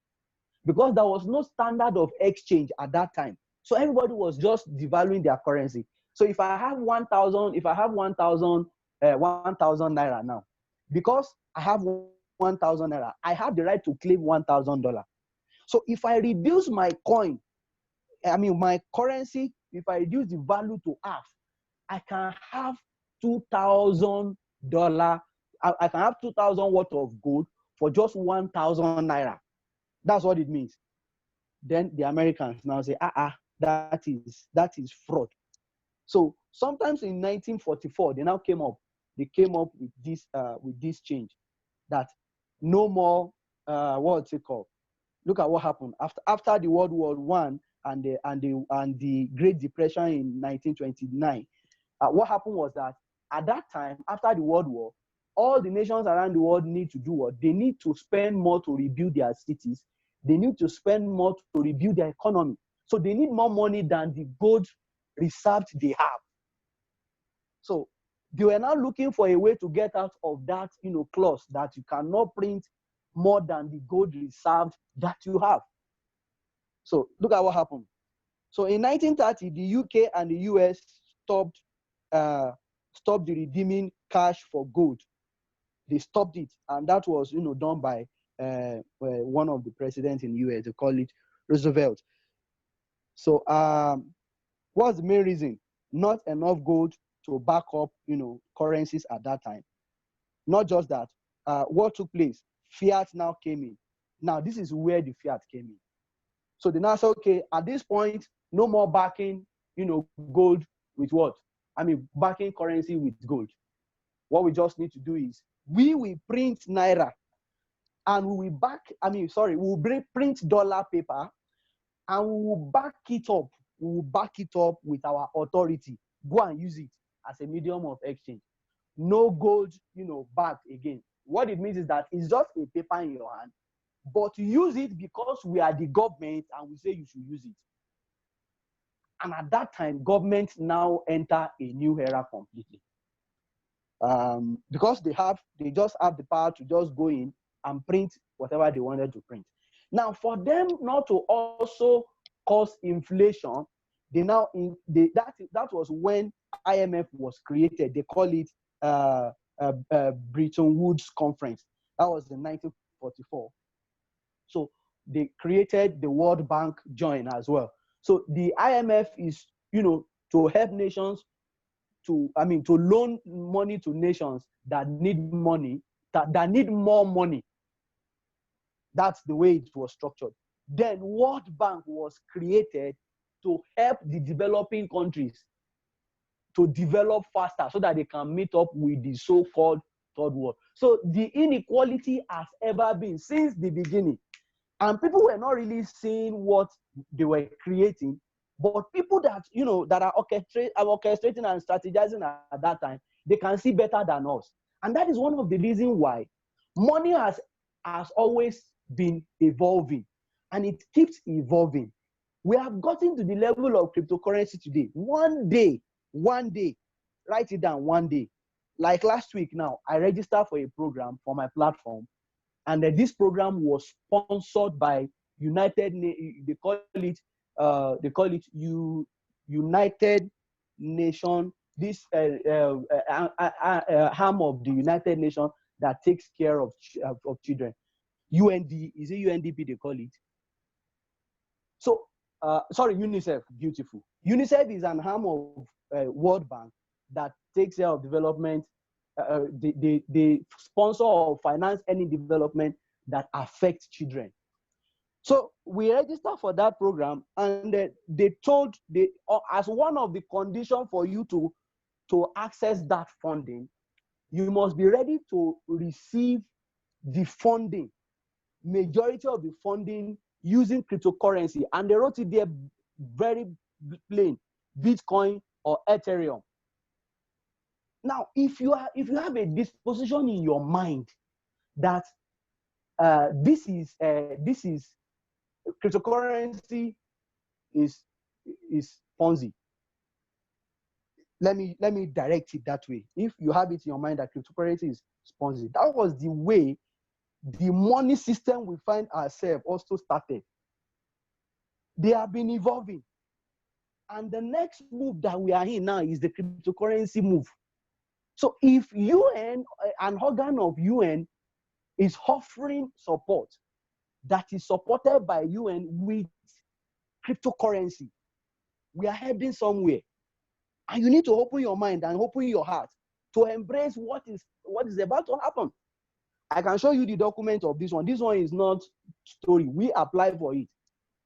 because there was no standard of exchange at that time. So everybody was just devaluing their currency. So if I have 1,000 naira now, because I have 1,000 naira, I have the right to claim $1,000. So if I reduce my my currency, if I reduce the value to half, I can have $2,000. I can have 2,000 worth of gold for just 1,000 naira. That's what it means. Then the Americans now say, that is fraud. So sometimes in 1944, they came up with this change, that no more what's it called? Look at what happened after the World War I and the Great Depression in 1929. What happened was that at that time, after the World War, all the nations around the world need to do what? They need to spend more to rebuild their cities. They need to spend more to rebuild their economy. So they need more money than the gold reserves they have. So they were now looking for a way to get out of that, clause that you cannot print more than the gold reserves that you have. So look at what happened. So in 1930, the UK and the US stopped the redeeming cash for gold. They stopped it, and that was, done by one of the presidents in the US. They call it Roosevelt. So what's the main reason? Not enough gold to back up, currencies at that time. Not just that. What took place? Fiat now came in. Now this is where the fiat came in. So they now say, okay, at this point, no more backing, gold with what? Backing currency with gold. What we just need to do is we will print naira, and we will print dollar paper, and we will back it up. We will back it up with our authority. Go and use it as a medium of exchange. No gold, back again. What it means is that it's just a paper in your hand, but use it because we are the government and we say you should use it. And at that time, government now enter a new era completely. Because they just have the power to just go in and print whatever they wanted to print. Now, for them not to also cause inflation, that was when IMF was created. They call it Bretton Woods Conference. That was in 1944. So they created the World Bank join as well. So the IMF is, to help nations to loan money to nations that need money, that need more money. That's the way it was structured. Then World Bank was created to help the developing countries to develop faster so that they can meet up with the so-called third world. So the inequality has ever been since the beginning. And people were not really seeing what they were creating, but people that, that are orchestrating and strategizing at that time, they can see better than us. And that is one of the reasons why money has has always been evolving, and it keeps evolving. We have gotten to the level of cryptocurrency today. One day, write it down, one day. Like last week now, I registered for a program for my platform, and this program was sponsored by they call it United Nation, this arm of the United Nations that takes care of children. UND, is it UNDP they call it? So, sorry, UNICEF, beautiful. UNICEF is an arm of World Bank that takes care of development. They sponsor or finance any development that affects children. So we registered for that program, and they told, as one of the conditions for you to access that funding, you must be ready to receive the funding, majority of the funding, using cryptocurrency. And they wrote it there very plain: Bitcoin or Ethereum. Now, if you have a disposition in your mind that this is cryptocurrency is Ponzi, let me direct it that way. If you have it in your mind that cryptocurrency is Ponzi, that was the way the money system we find ourselves also started. They have been evolving, and the next move that we are in now is the cryptocurrency move. So if UN, an organ of UN, is offering support that is supported by UN with cryptocurrency, we are heading somewhere. And you need to open your mind and open your heart to embrace what is about to happen. I can show you the document of this one. This one is not story. We apply for it.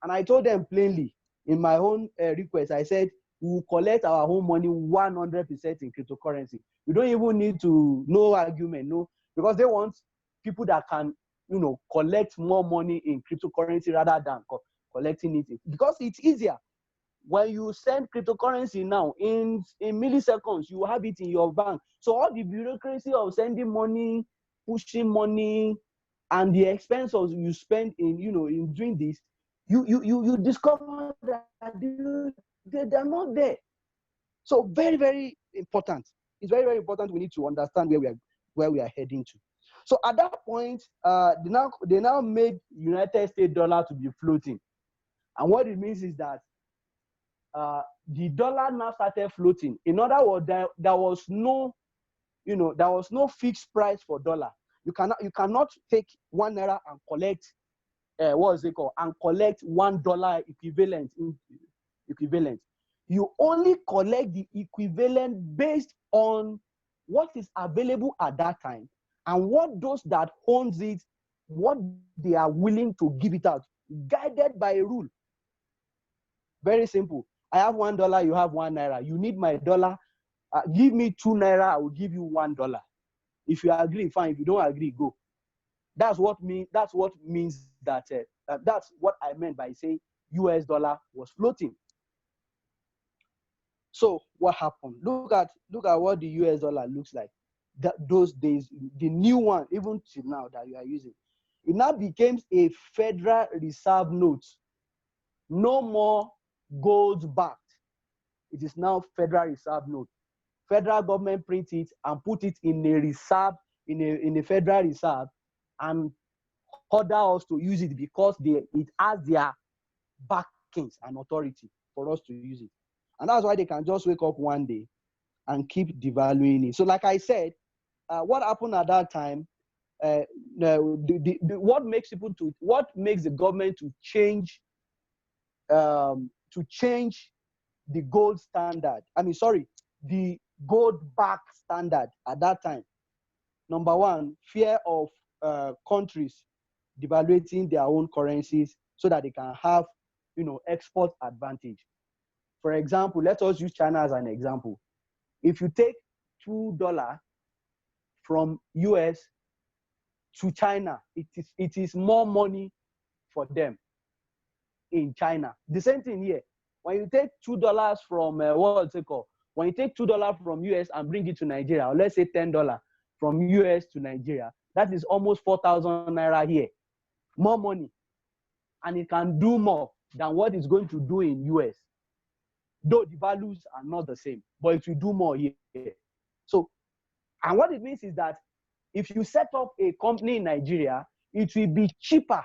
And I told them plainly in my own request, I said, we will collect our own money 100% in cryptocurrency. You don't even need to, no argument, no, because they want people that can, collect more money in cryptocurrency rather than collecting it, because it's easier. When you send cryptocurrency now, in milliseconds, you have it in your bank. So all the bureaucracy of sending money, pushing money, and the expenses you spend in doing this, you discover that they're not there. So very, very important. It's very, very important. We need to understand where we are heading to. So at that point, they now made United States dollar to be floating. And what it means is that the dollar now started floating. In other words, there was no fixed price for dollar. You cannot take 1 naira and collect and collect $1 equivalent. You only collect the equivalent based on what is available at that time and what those that owns it, what they are willing to give it out, guided by a rule. Very simple. I have $1, you have 1 naira. You need my dollar. Give me 2 naira, I will give you $1. If you agree, fine. If you don't agree, go. That's what means that that's what I meant by saying US dollar was floating. So what happened? Look at what the US dollar looks like. Those days, the new one, even till now that you are using, it now became a Federal Reserve note. No more gold backed. It is now Federal Reserve note. Federal government print it and put it in a reserve, in a Federal Reserve, and order us to use it because it has their backings and authority for us to use it. And that's why they can just wake up one day and keep devaluing it. So like I said, what happened at that time, what makes the government to change the gold standard? The gold back standard at that time. Number one, fear of countries devaluating their own currencies so that they can have, export advantage. For example, let us use China as an example. If you take $2 from US to China, it is more money for them in China. The same thing here. When you take $2 from when you take $2 from US and bring it to Nigeria, or let's say $10 from US to Nigeria, That is almost 4,000 naira here. More money. And it can do more than what it's going to do in US. Though the values are not the same, but it will do more here. So, and what it means is that if you set up a company in Nigeria, it will be cheaper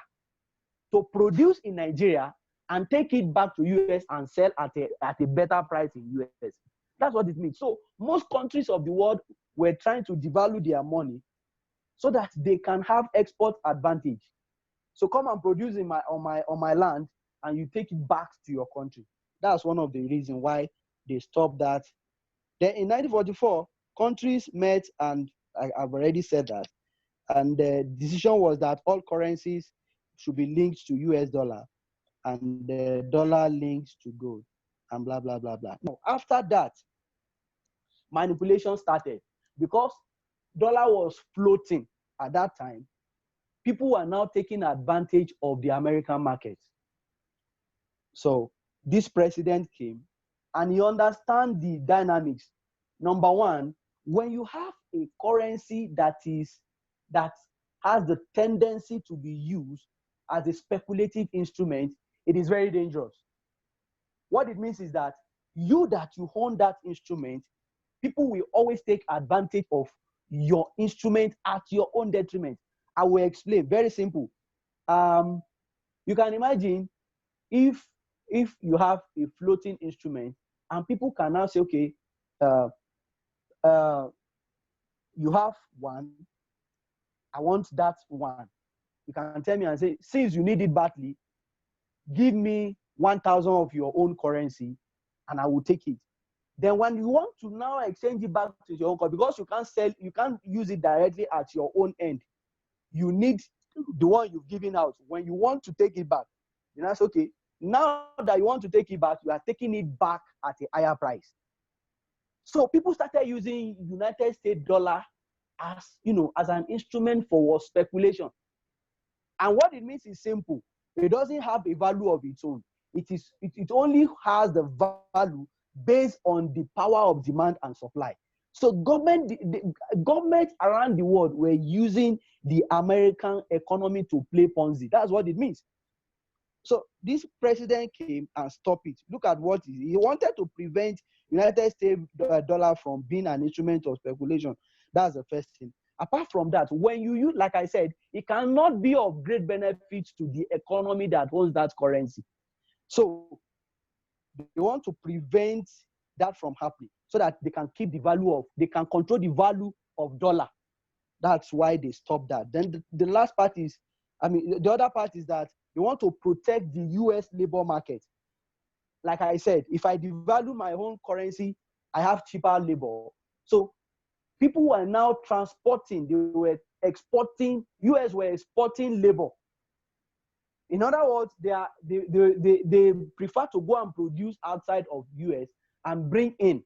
to produce in Nigeria and take it back to US and sell at a better price in US. That's what it means. So most countries of the world were trying to devalue their money so that they can have export advantage. So come and produce on my land, and you take it back to your country. That's one of the reasons why they stopped that. Then in 1944, countries met, and I've already said that. And the decision was that all currencies should be linked to US dollar, and the dollar linked to gold, and blah, blah, blah, blah. Now, after that, manipulation started because dollar was floating at that time. People were now taking advantage of the American market. So this president came and he understands the dynamics. Number one, when you have a currency that has the tendency to be used as a speculative instrument, it is very dangerous. What it means is that you own that instrument, people will always take advantage of your instrument at your own detriment. I will explain. Very simple. You can imagine if you have a floating instrument and people can now say, okay, you have one, I want that one. You can tell me and say, since you need it badly, give me 1,000 of your own currency and I will take it. Then when you want to now exchange it back to your own currency, because you can't use it directly at your own end. You need the one you've given out. When you want to take it back, then that's okay. Now that you want to take it back, you are taking it back at a higher price. So people started using United States dollar as an instrument for speculation. And what it means is simple. It doesn't have a value of its own. It only has the value based on the power of demand and supply. So government around the world were using the American economy to play Ponzi. That's what it means. So this president came and stopped it. Look at what he wanted to prevent United States dollar from being an instrument of speculation. That's the first thing. Apart from that, when you use, like I said, it cannot be of great benefit to the economy that owns that currency. So they want to prevent that from happening so that they can they can control the value of dollar. That's why they stopped that. Then the last part is, the other part is that they want to protect the US labor market. Like I said, if I devalue my own currency, I have cheaper labor. So people were now transporting, they were exporting, US were exporting labor. In other words, they prefer to go and produce outside of US and bring in.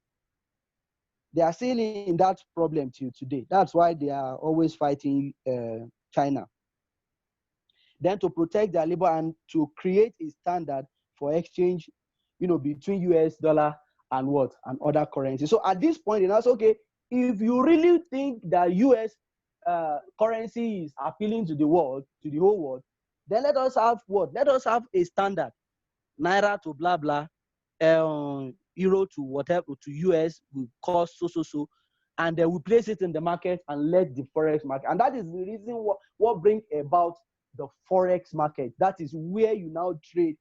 They are still in that problem till today. That's why they are always fighting China. Then to protect their labor and to create a standard for exchange, between US dollar and other currencies. So at this point, that's okay. If you really think that US currency is appealing to the world, to the whole world, then let us have what? Let us have a standard. Naira to blah, blah, euro to whatever, to US will cost so. And then we place it in the market and let the forex market. And that is the reason what brings about the forex market. That is where you now trade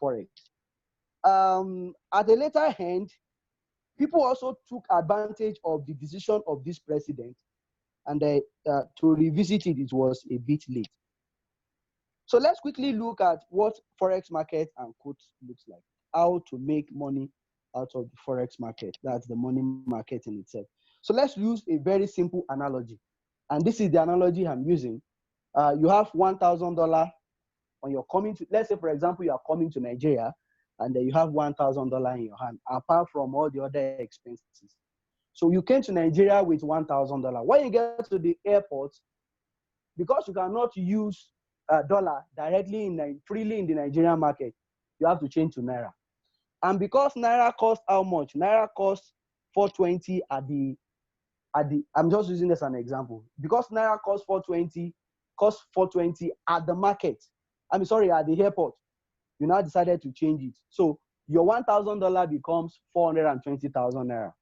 forex. At the later end, people also took advantage of the decision of this president, and to revisit it, it was a bit late. So let's quickly look at what forex market and quotes looks like. How to make money out of the forex market. That's the money market in itself. So let's use a very simple analogy, and this is the analogy I'm using. You have $1,000 when you're coming to. Let's say, for example, you are coming to Nigeria, and you have $1,000 in your hand, apart from all the other expenses. So you came to Nigeria with $1,000. When you get to the airport, because you cannot use dollar directly freely in the Nigerian market, you have to change to Naira. And because Naira costs how much? Naira costs 420 at the I'm just using this as an example, because naira costs 420 at the market. At the airport. You now decided to change it. So your $1,000 becomes 420,000 naira.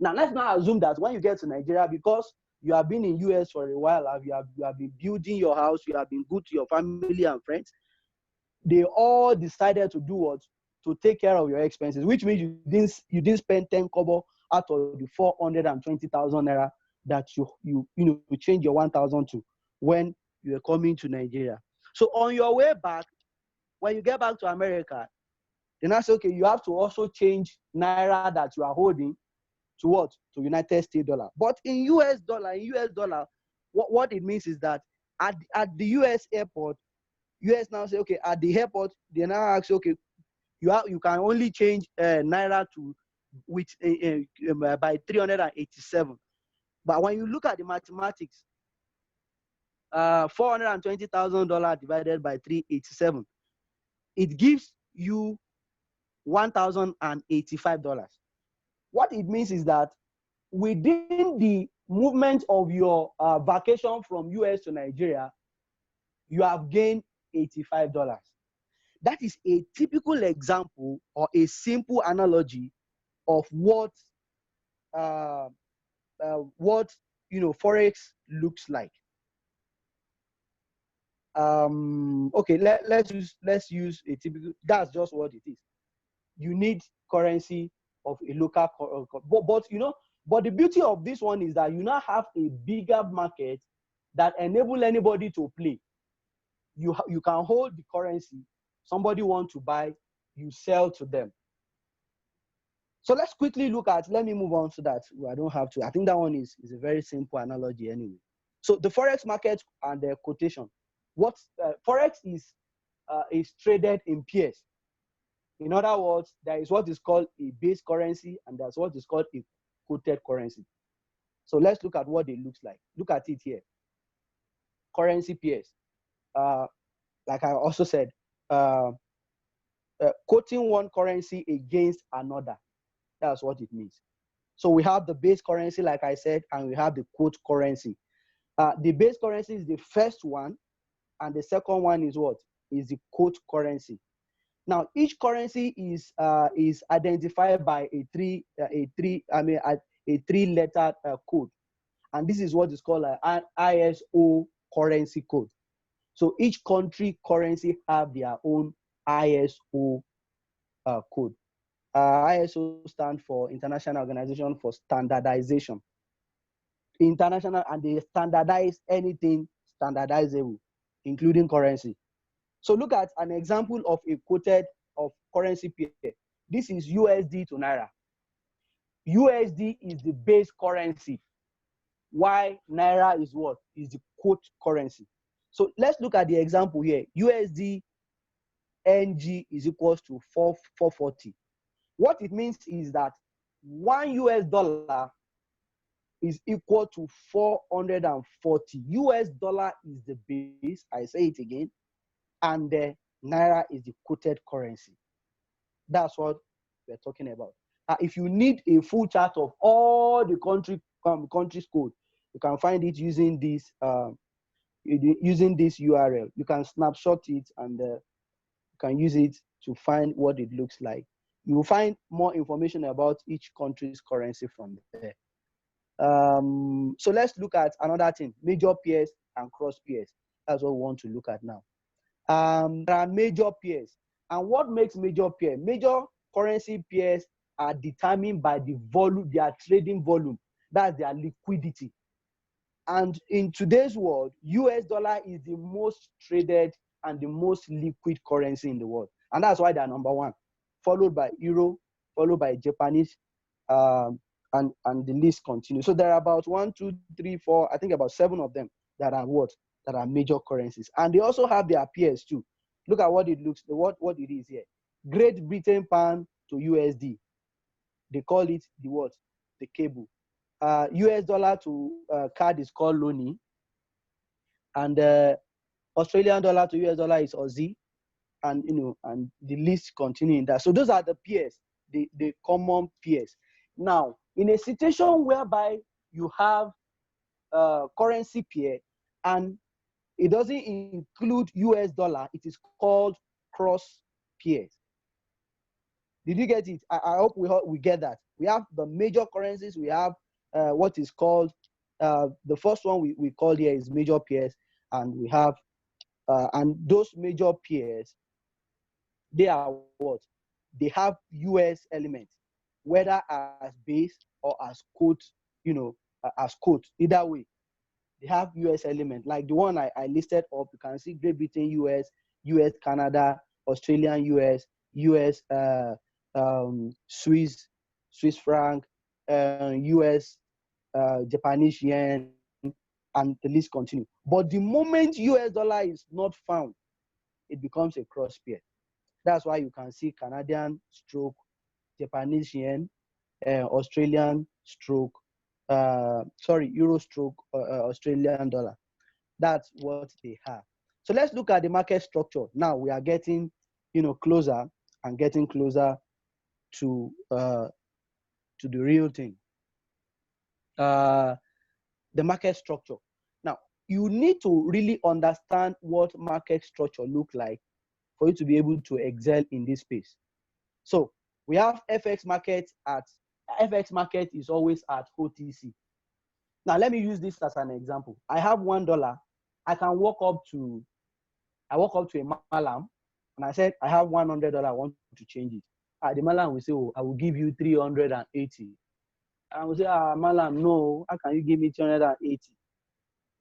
Now let's not assume that when you get to Nigeria, because you have been in US for a while, you have been building your house, you have been good to your family and friends, they all decided to do what? To take care of your expenses, which means you didn't spend 10 kobo out of the 420,000 naira that you change your 1,000 to when you are coming to Nigeria. So on your way back, when you get back to America, then I say, okay, you have to also change naira that you are holding to what? To United States dollar. But in US dollar, what it means is that at the US airport, US now say, okay, at the airport, they now ask, okay, you can only change naira to by 387. But when you look at the mathematics, $420,000 divided by 387, it gives you $1,085. What it means is that within the movement of your vacation from US to Nigeria, you have gained $85. That is a typical example or a simple analogy of what forex looks like. Okay, let's use a typical. That's just what it is. You need currency of a local, but the beauty of this one is that you now have a bigger market that enable anybody to play. You can hold the currency. Somebody wants to buy, you sell to them. So let's quickly look at. Let me move on to that. I don't have to. I think that one is a very simple analogy anyway. So the forex market and the quotation. What forex is traded in pairs. In other words, there is what is called a base currency and there's what is called a quoted currency. So let's look at what it looks like. Look at it here. Currency pairs. Like I also said, quoting one currency against another. That's what it means. So we have the base currency, like I said, and we have the quote currency. The base currency is the first one, and the second one is what? Is the quote currency. Now, each currency is identified by a three-letter code, and this is what is called an ISO currency code. So each country currency have their own ISO code. ISO stands for International Organization for Standardization. International, and they standardize anything standardizable, including currency. So look at an example of a quoted of currency pair. This is USD to Naira. USD is the base currency. While Naira is what? Is the quote currency. So let's look at the example here. USD NG is equals to 440. What it means is that $1 is equal to 440. US dollar is the base, I say it again, and the Naira is the quoted currency. That's what we're talking about. If you need a full chart of all the countries code, you can find it using this URL. You can snapshot it and you can use it to find what it looks like. You will find more information about each country's currency from there. So let's look at another thing, major pairs and cross pairs. That's what we want to look at now. There are major pairs. And what makes major pair? Major currency pairs are determined by the volume, their trading volume. That's their liquidity. And in today's world, US dollar is the most traded and the most liquid currency in the world. And that's why they're number one, followed by Euro, followed by Japanese, and the list continues. So there are about 1, 2, 3, 4, I think about 7 of them that are what? That are major currencies. And they also have their pairs too. Look at what it looks, what it is here. Great Britain pound to USD. They call it the what? The cable. US dollar to card is called Loni. And Australian dollar to US dollar is Aussie. And and the list continuing that. So those are the pairs, the common pairs. Now, in a situation whereby you have currency pair and it doesn't include US dollar, it is called cross pairs. Did you get it? I hope we get that. We have the major currencies. We have what is called, the first one we call here is major pairs, and we have, and those major pairs, they are what? They have US elements, whether as base or as quote, as quote, either way. They have US element, like the one I listed up. You can see Great Britain, US, Canada, Australian, US, Swiss franc, US, Japanese yen, and the list continue. But the moment US dollar is not found, it becomes a cross pair. That's why you can see Canadian stroke Japanese yen, Australian stroke, Euro stroke Australian dollar. That's what they have. So let's look at the market structure. Now we are getting, closer and getting closer to the real thing. The market structure. Now you need to really understand what market structure look like for you to be able to excel in this space. So we have FX market is always at OTC. Now let me use this as an example. I have $1. I can walk up to a malam and I said I have $100. I want to change it. The malam will say, oh, I will give you 380. I will say, malam, no, how can you give me 380?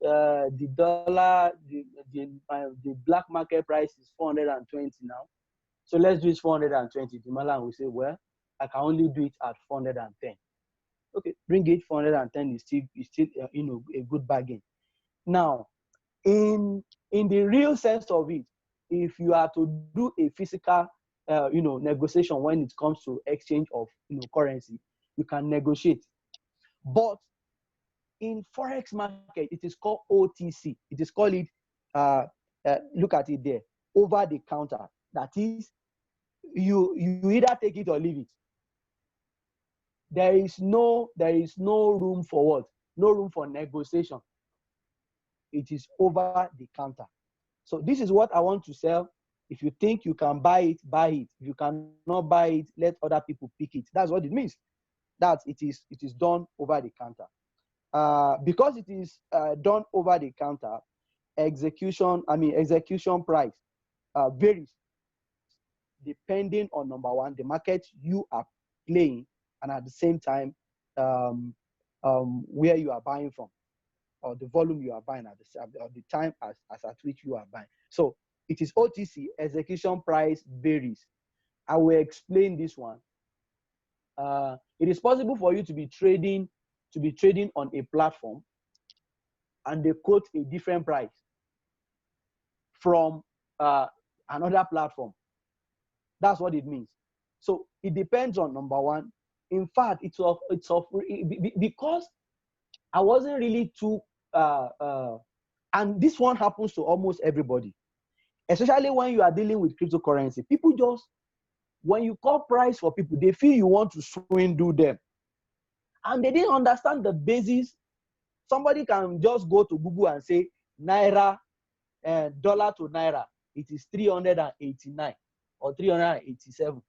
The dollar, the black market price is 420 now. So let's do it 420. The malam will say, well, I can only do it at 410. Okay, bring it 410 is still a good bargain. Now, in the real sense of it, if you are to do a physical negotiation when it comes to exchange of currency, you can negotiate. But in forex market, it is called OTC. It is called look at it there, over the counter. That is, you either take it or leave it. There is no room for what? No room for negotiation. It is over the counter. So this is what I want to sell. If you think you can buy it, buy it. If you cannot buy it, let other people pick it. That's what it means. That it is done over the counter. Because it is done over the counter, execution price varies depending on, number one, the market you are playing, and at the same time where you are buying from, or the volume you are buying at the time as at which you are buying. So it is OTC, execution price varies. I will explain this one. It is possible for you to be trading on a platform and they quote a different price from another platform. That's what it means. So it depends on, number one. In fact, because I wasn't really too and this one happens to almost everybody, especially when you are dealing with cryptocurrency. People just, when you call price for people, they feel you want to swindle them, and they didn't understand the basis. Somebody can just go to Google and say naira, dollar to naira, it is 389 or 387.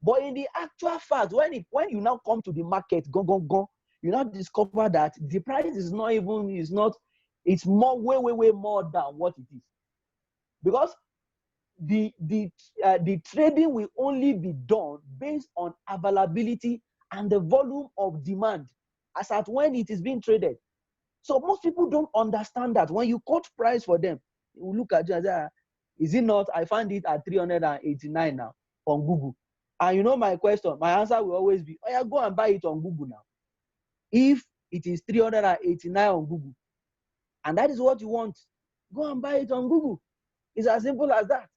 But in the actual fact, when you now come to the market, go, you now discover that the price is not, it's more, way more than what it is. Because the trading will only be done based on availability and the volume of demand as at when it is being traded. So most people don't understand that. When you quote price for them, they will look at you and say, is it not? I find it at 389 now on Google. And my answer will always be, oh yeah, go and buy it on Google now. If it is 389 on Google, and that is what you want, go and buy it on Google. It's as simple as that.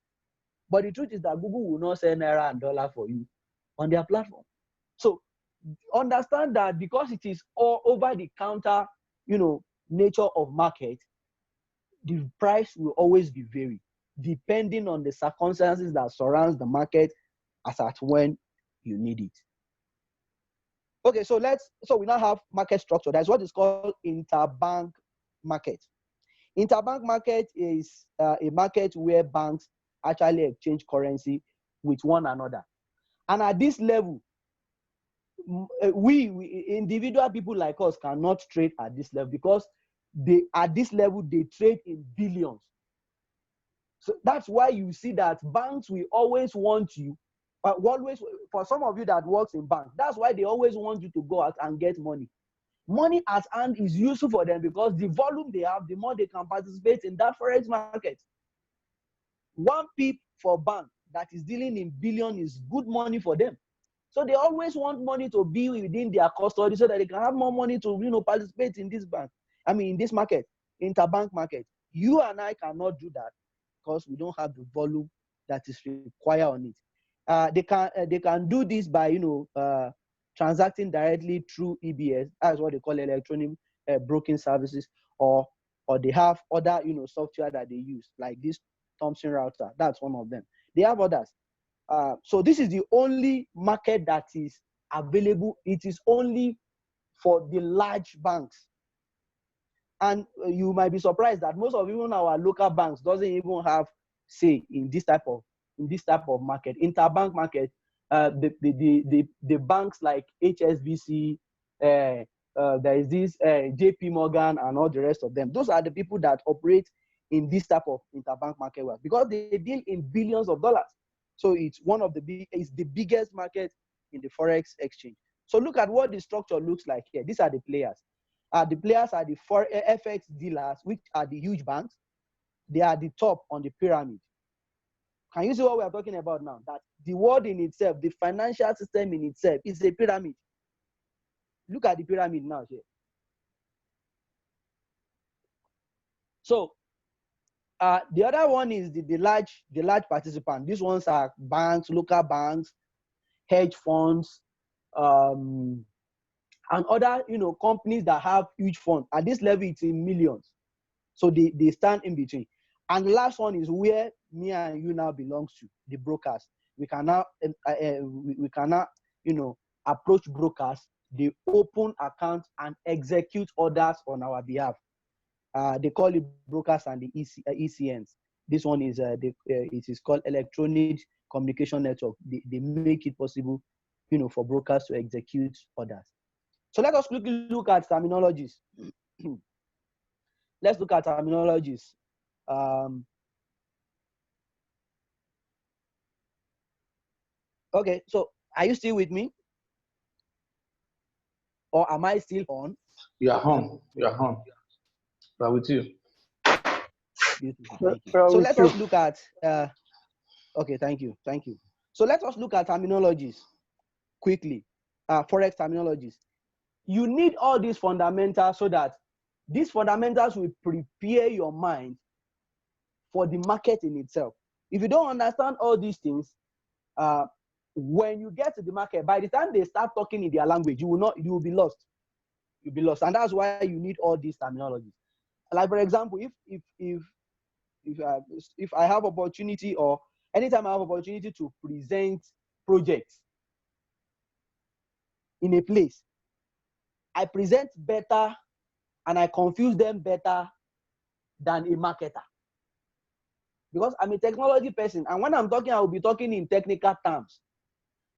But the truth is that Google will not sell naira and dollar for you on their platform. So understand that because it is all over the counter, nature of market, the price will always be varied depending on the circumstances that surrounds the market as at when you need it. Okay, so we now have market structure. That's what is called interbank market. Interbank market is a market where banks actually exchange currency with one another. And at this level, we individual people like us cannot trade at this level because at this level they trade in billions. So that's why you see that banks will always want you, but always for some of you that works in bank, that's why they always want you to go out and get money. Money at hand is useful for them because the volume they have, the more they can participate in that forex market. 1 pip for bank that is dealing in billion is good money for them. So they always want money to be within their custody so that they can have more money to participate in this bank. I mean, in this market, interbank market. You and I cannot do that because we don't have the volume that is required on it. They can do this by transacting directly through EBS. That's what they call electronic broking services, or they have other software that they use like this Thomson router. That's one of them. They have others. So this is the only market that is available. It is only for the large banks. And you might be surprised that most of even our local banks doesn't even have say in this type of market, interbank market. The banks like HSBC, there is this JP Morgan and all the rest of them. Those are the people that operate in this type of interbank market because they deal in billions of dollars. So it's the biggest market in the forex exchange. So look at what the structure looks like here. These are the players. The players are the FX dealers, which are the huge banks. They are the top on the pyramid. Can you see what we are talking about now? That the world in itself, the financial system in itself, is a pyramid. Look at the pyramid now here. So the other one is the large participant. These ones are banks, local banks, hedge funds, and other companies that have huge funds. At this level, it's in millions. So they stand in between. And the last one is where me and you now belongs to, the brokers. We can now approach brokers. They open accounts and execute orders on our behalf. They call it brokers and the ECNs. This one is it is called electronic communication network. They make it possible, for brokers to execute orders. So let us quickly look at terminologies. Let's look at terminologies. Okay, so are you still with me? Or am I still on? You are on. You are on. We're with you. Beautiful. Thank you. So let us look at okay, thank you. So let us look at terminologies quickly. Forex terminologies. You need all these fundamentals so that these fundamentals will prepare your mind for the market in itself. If you don't understand all these things, when you get to the market, by the time they start talking in their language, you will be lost. You'll be lost. And that's why you need all these terminologies. Like, for example, if I have opportunity, or anytime I have opportunity to present projects in a place, I present better and I confuse them better than a marketer. Because I'm a technology person, and when I'm talking, I will be talking in technical terms.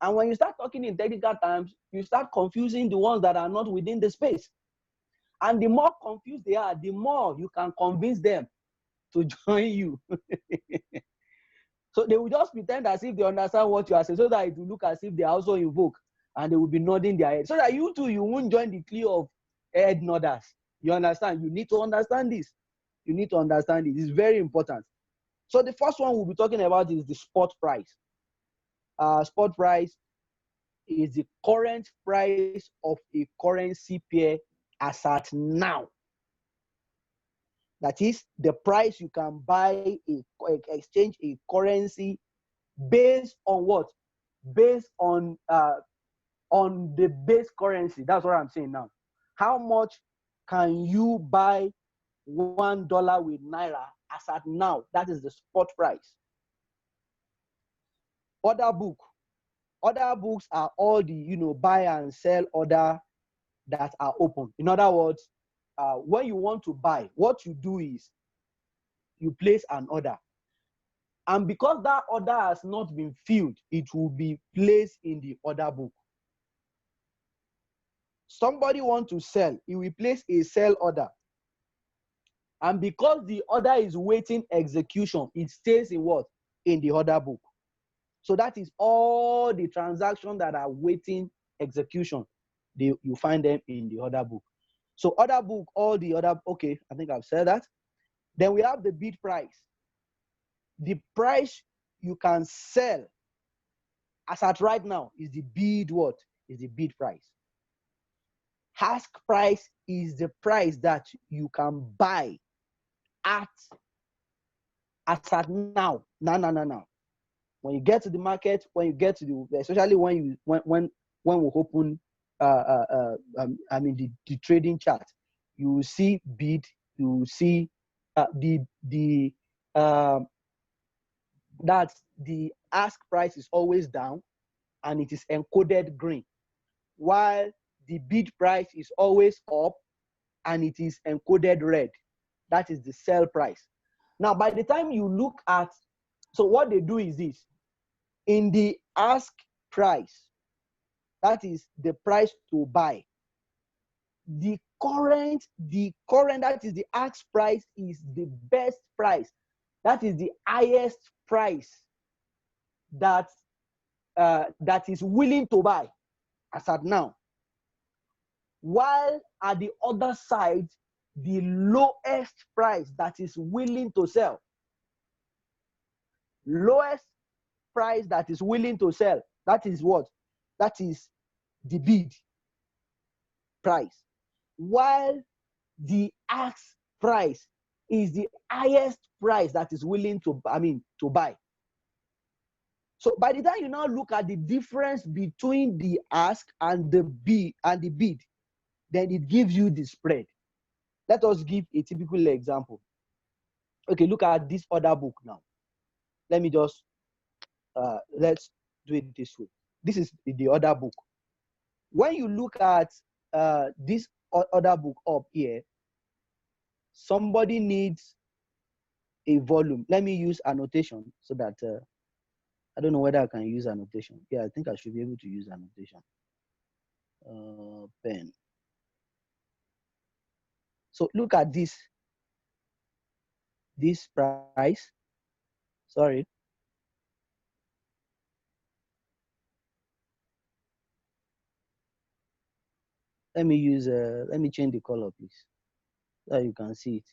And when you start talking in technical terms, you start confusing the ones that are not within the space. And the more confused they are, the more you can convince them to join you. So they will just pretend as if they understand what you are saying, so that it will look as if they are also invoke, and they will be nodding their head. So that you too, you won't join the clear of head nodders. You understand? You need to understand this. You need to understand it. It's very important. So the first one we'll be talking about is the spot price. Spot price is the current price of a currency pair as at now. That is the price you can buy exchange a currency based on what? Based on the base currency. That's what I'm saying now. How much can you buy $1 with Naira as at now? That is the spot price. Order book. Order books are all the, you know, buy and sell order that are open. In other words, when you want to buy, what you do is you place an order. And because that order has not been filled, it will be placed in the order book. Somebody wants to sell, he will place a sell order. And because the order is waiting execution, it stays in what? In the order book. So that is all the transactions that are waiting execution. You find them in the order book. So order book, all the other, okay, I think I've said that. Then we have the bid price. The price you can sell as at right now is the bid what? Is the bid price. Ask price is the price that you can buy at as at now. Now. When you get to the market, when you get to the, especially when we open, I mean the trading chart, you will see bid, you will see that the ask price is always down and it is encoded green, while the bid price is always up and it is encoded red. That is the sell price. Now, by the time you look at, so what they do is this. In the ask price, that is the price to buy. The current, that is the ask price, is the best price. That is the highest price that is willing to buy as at now. While at the other side, the lowest price that is willing to sell. Lowest price that is willing to sell. That is what? That is the bid price. While the ask price is the highest price that is willing to, to buy. So by the time you now look at the difference between the ask and the bid, then it gives you the spread. Let us give a typical example. Okay, look at this order book now. Let me just, let's do it this way. This is the order book. When you look at this order book up here, somebody needs a volume. Let me use annotation so that, I don't know whether I can use annotation. Yeah, I think I should be able to use annotation. Pen. So look at this price. Sorry. Let me use, let me change the color, please, so you can see it.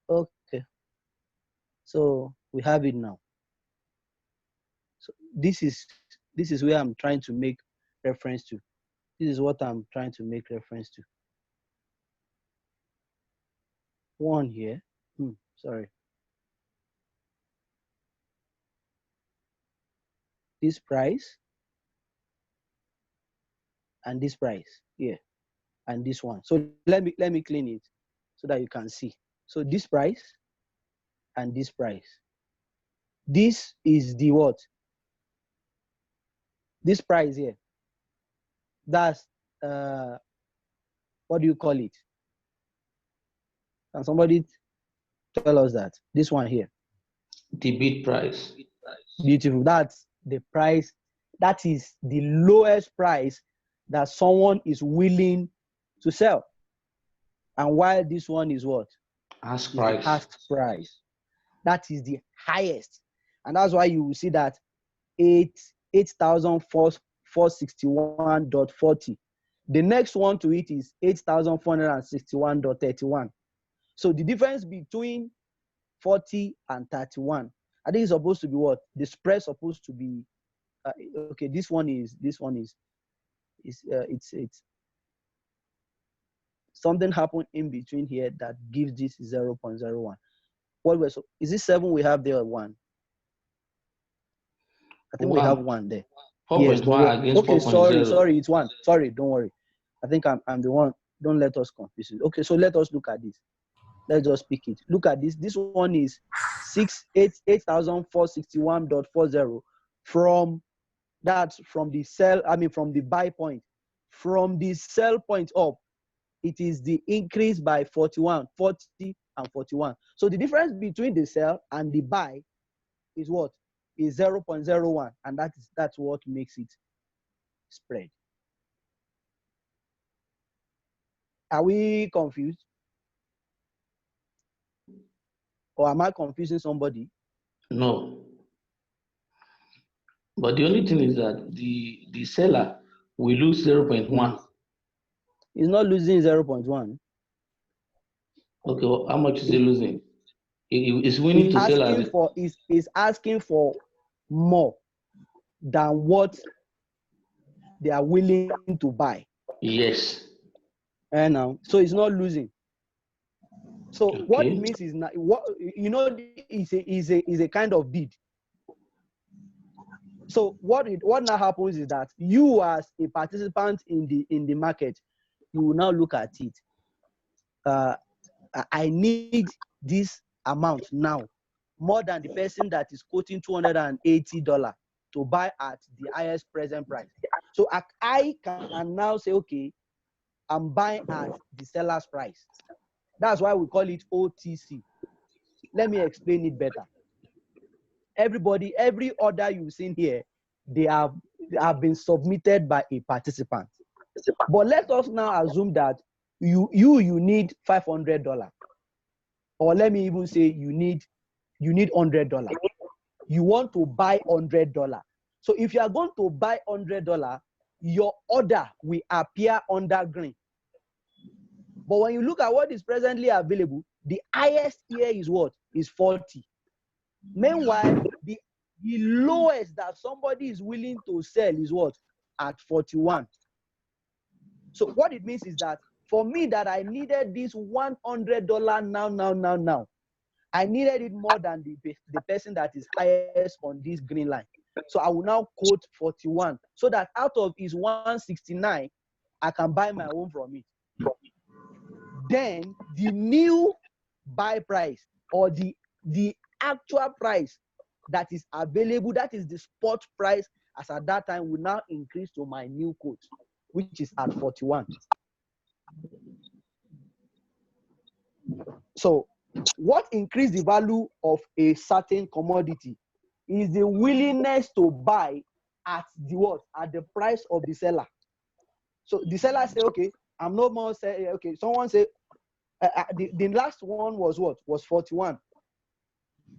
Okay. So we have it now. So this is where I'm trying to make reference to. This is what I'm trying to make reference to. One here. Sorry. This price and this price here and this one. So let me clean it so that you can see. So this price and this price. This is the what? This price here. That's what do you call it? Can somebody tell us that? This one here. The bid price. Beautiful. That's the price. That is the lowest price that someone is willing to sell. And while this one is what? Ask is price. The ask price. That is the highest. And that's why you will see that 8,461.40. The next one to it is 8,461.31. So the difference between 40 and 31, I think it's supposed to be what? The spread supposed to be, okay, this one is something happened in between here that gives this 0.01. Is this 7 we have there or 1? I think we have 1 there. Yes, 4.1 but against okay, 4.0. sorry, it's one. Sorry, don't worry. I think I'm the one. Don't let us confuse it. Okay, so let us look at this. Let's just pick it. Look at this. This one is 8,461.40 from from the sell, from the buy point. From the sell point up, it is the increase by 41, 40, and 41. So the difference between the sell and the buy is what? Is 0.01, and that's what makes it spread. Are we confused? Or am I confusing somebody? No. But the only thing is that the seller will lose 0.1. He's not losing 0.1. Okay, well, how much is he losing? He's willing to sell at Is asking for more than what they are willing to buy. yes. And now, so it's not losing. So what it Okay. means is not what is a kind of bid. So what now happens is that you, as a participant in the market, you will now look at it. I need this amount now, more than the person that is quoting $280 to buy at the highest present price. So I can now say, okay, I'm buying at the seller's price. That's why we call it OTC. Let me explain it better. Every order you've seen here, they have been submitted by a participant. But let us now assume that you need $500, or let me even say you need $100. You want to buy $100. So if you are going to buy $100, your order will appear under green. But when you look at what is presently available, the highest here is what? Is 40. Meanwhile, the lowest that somebody is willing to sell is what? At 41. So what it means is that for me, that I needed this $100 now, I needed it more than the person that is highest on this green line. So I will now quote 41, so that out of his 169, I can buy my own from it. Then the new buy price, or the actual price that is available, that is the spot price as at that time, will now increase to my new quote, which is at 41. So what increased the value of a certain commodity is the willingness to buy at the what? At the price of the seller. So the seller say, okay, I'm no more say, okay, someone say the last one was what? Was 41.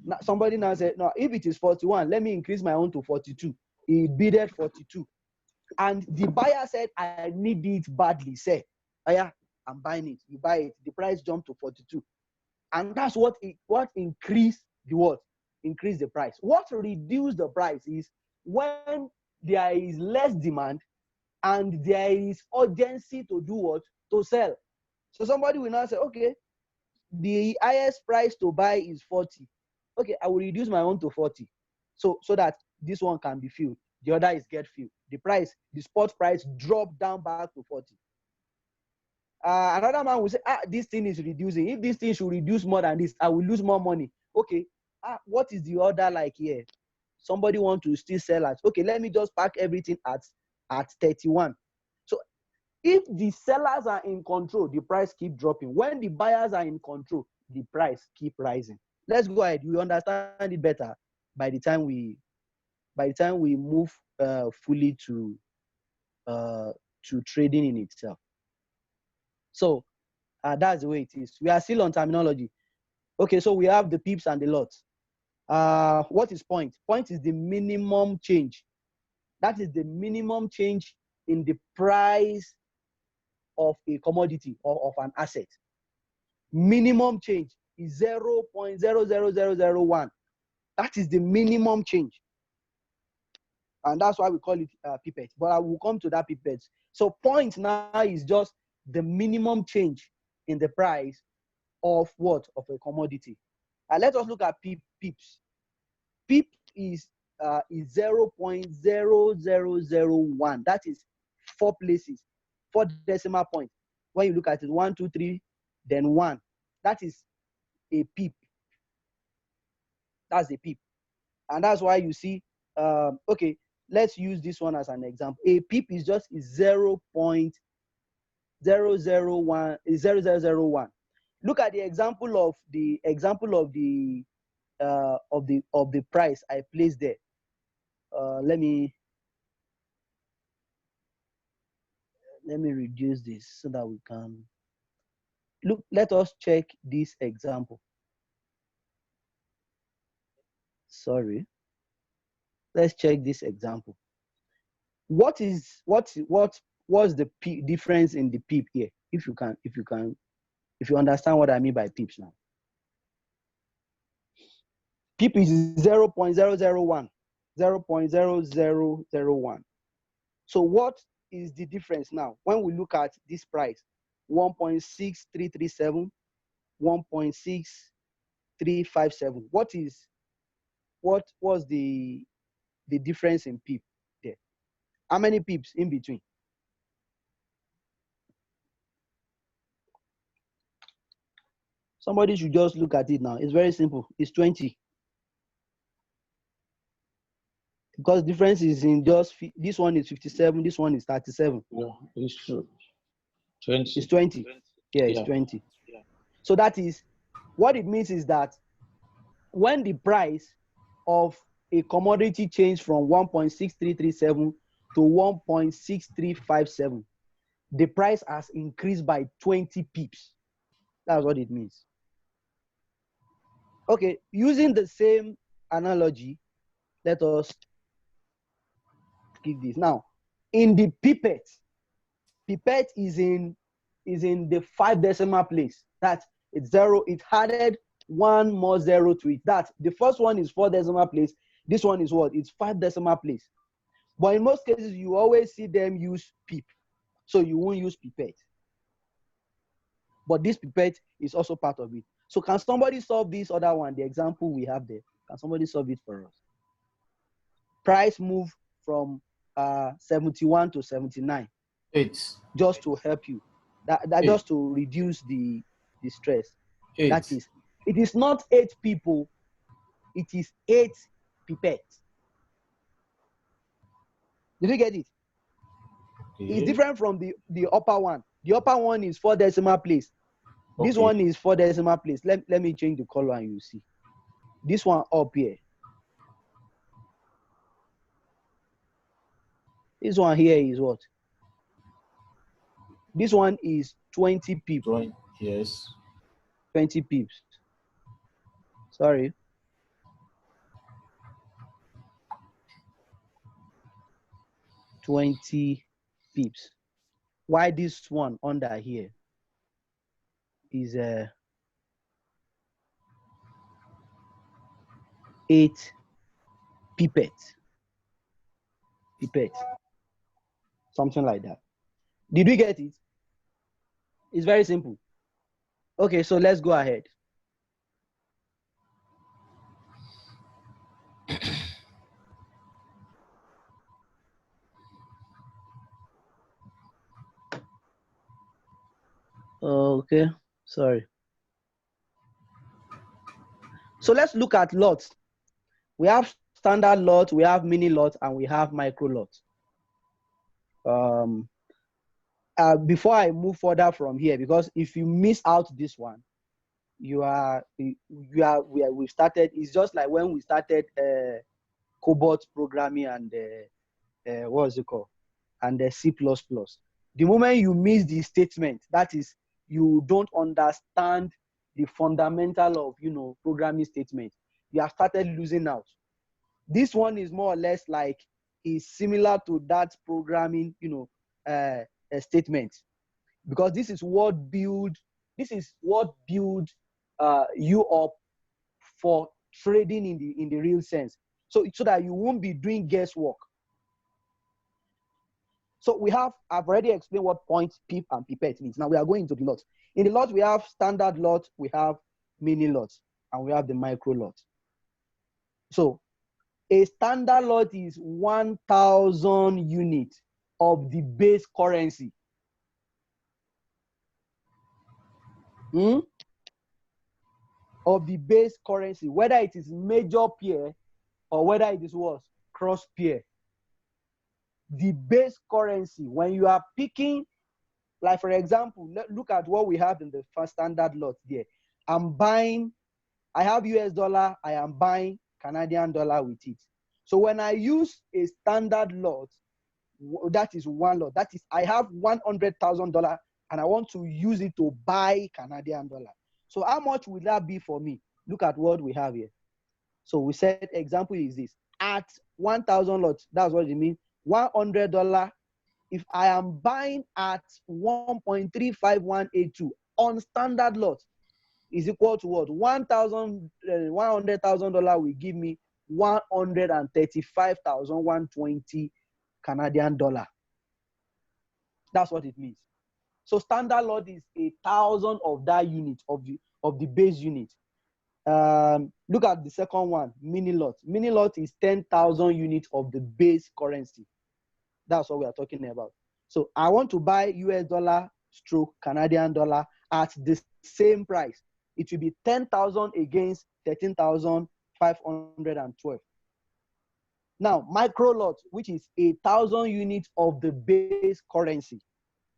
Now, somebody now said, no, if it is 41, let me increase my own to 42. He bidded 42. And the buyer said, I need it badly. Say, oh yeah, I'm buying it. You buy it. The price jumped to 42. And that's what increased the what? Increased the price. What reduced the price is when there is less demand and there is urgency to do what? To sell. So somebody will now say, okay, the highest price to buy is 40. Okay, I will reduce my own to 40. So that this one can be filled. The other is get filled. The spot price drop down back to 40. Another man will say, this thing is reducing. If this thing should reduce more than this, I will lose more money. Okay, what is the order like here? Somebody want to still sell at, okay, let me just pack everything at 31. So if the sellers are in control, the price keep dropping. When the buyers are in control, the price keep rising. Let's go ahead. We understand it better by the time we move fully to trading in itself. So that's the way it is. We are still on terminology. Okay, so we have the pips and the lots. What is point? Point is the minimum change. That is the minimum change in the price of a commodity or of an asset. Minimum change is 0.00001. That is the minimum change. And that's why we call it pipette. But I will come to that pipette. So point now is just the minimum change in the price of what? Of a commodity. Let us look at pips. Pip is is 0.0001. That is 4 places, 4 decimal points. When you look at it, 1, 2, 3, then 1. That is a pip. That's a pip. And that's why you see, okay, let's use this one as an example. A pip is just 0.001, is 0001. Look at the example of the price I placed there. Let me reduce this so that we can look. Let us check this example. Sorry. Let's check this example. What's the difference in the pip here? If you understand what I mean by pips now. Pip is 0.001, 0.0001. So what is the difference now? When we look at this price, 1.6337, 1.6357. What was the difference in pip there? How many pips in between? Somebody should just look at it now. It's very simple. It's 20. Because difference is in just, this one is 57, this one is 37. Yeah, it's true. 20. It's 20. Yeah, it's 20. Yeah. So that is, what it means is that when the price of a commodity change from 1.6337 to 1.6357, the price has increased by 20 pips. That's what it means. Okay, using the same analogy, let us keep this. Now, in the pipette is in the 5 decimal place. That's it's 0. It added 1 more 0 to it. That the first one is 4 decimal place. This one is what? It's 5 decimal place. But in most cases, you always see them use pip, so you won't use pipette. But this pipette is also part of it. So can somebody solve this other one? The example we have there. Can somebody solve it for us? Price move from 71 to 79. 8. Just to help you. That just to reduce the stress. 8. That is, it is not 8 people, it is 8 pipettes. Did you get it? Okay. It's different from the upper one. The upper one is 4 decimal place. This Okay. one is 4 decimal place. Let me change the color and you see. This one up here. This one here is what? This one is 20 pips. Yes. 20 pips. Sorry. $20 pips. Why this one under here is 8 pipettes. Something like that. Did we get it? It's very simple. Okay, so let's go ahead. Okay, sorry. So let's look at lots. We have standard lot, we have mini lot, and we have micro lot. Before I move further from here, because if you miss out this one, we started. It's just like when we started cobalt programming and what was it called, and C++. The moment you miss the statement, that is, you don't understand the fundamental of programming statement, you have started losing out. This one is more or less like is similar to that programming statement, because this is what build you up for trading in the real sense, so that you won't be doing guesswork. So I've already explained what point, pip, and pipette means. Now we are going into the lot. In the lot, we have standard lot, we have mini lot, and we have the micro lot. So A standard lot is 1,000 units of the base currency. Of the base currency, whether it is major pair or whether it is what? Cross pair. The base currency, when you are picking, like for example, look at what we have in the first standard lot there. I'm buying, I have US dollar, I am buying Canadian dollar with it. So when I use a standard lot, that is one lot. That is, I have $100,000 and I want to use it to buy Canadian dollar. So how much will that be for me? Look at what we have here. So we said example is this. At 1,000 lots, that's what it means. $100. If I am buying at 1.35182 on standard lot, is equal to what? $100,000 will give me 135,120 Canadian dollar. That's what it means. So standard lot is 1,000 of that unit of the base unit. Look at the second one, mini lot. Mini lot is 10,000 units of the base currency. That's what we are talking about. So I want to buy US dollar stroke Canadian dollar at the same price. It will be 10,000 against 13,512. Now, micro lot, which is 1,000 units of the base currency.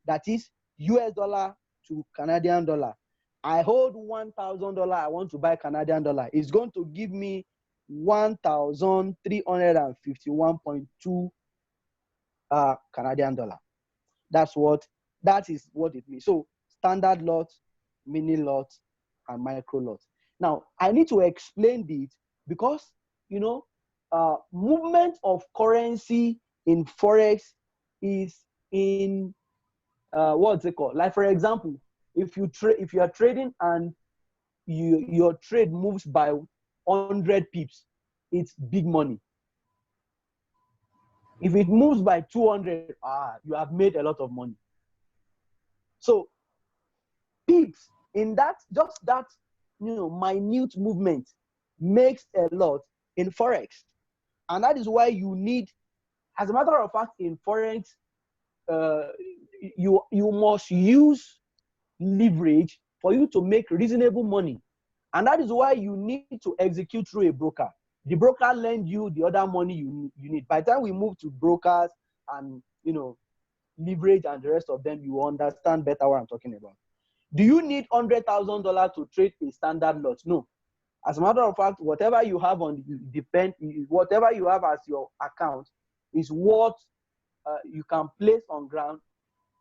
That is US dollar to Canadian dollar. I hold $1,000. I want to buy Canadian dollar. It's going to give me 1,351.2 Canadian dollar. That is what it means. So standard lot, mini lot, and micro lot. Now I need to explain this because movement of currency in forex is in what's it called? Like for example, if you are trading and your trade moves by 100 pips, it's big money. If it moves by 200, you have made a lot of money. So pips in that, just that minute movement makes a lot in forex, and that is why you need, as a matter of fact, in forex, you must use leverage for you to make reasonable money, and that is why you need to execute through a broker. The broker lend you the other money you need. By the time we move to brokers and leverage and the rest of them, you understand better what I'm talking about. Do you need $100,000 to trade a standard lot? No. As a matter of fact, whatever you have whatever you have as your account is what you can place on ground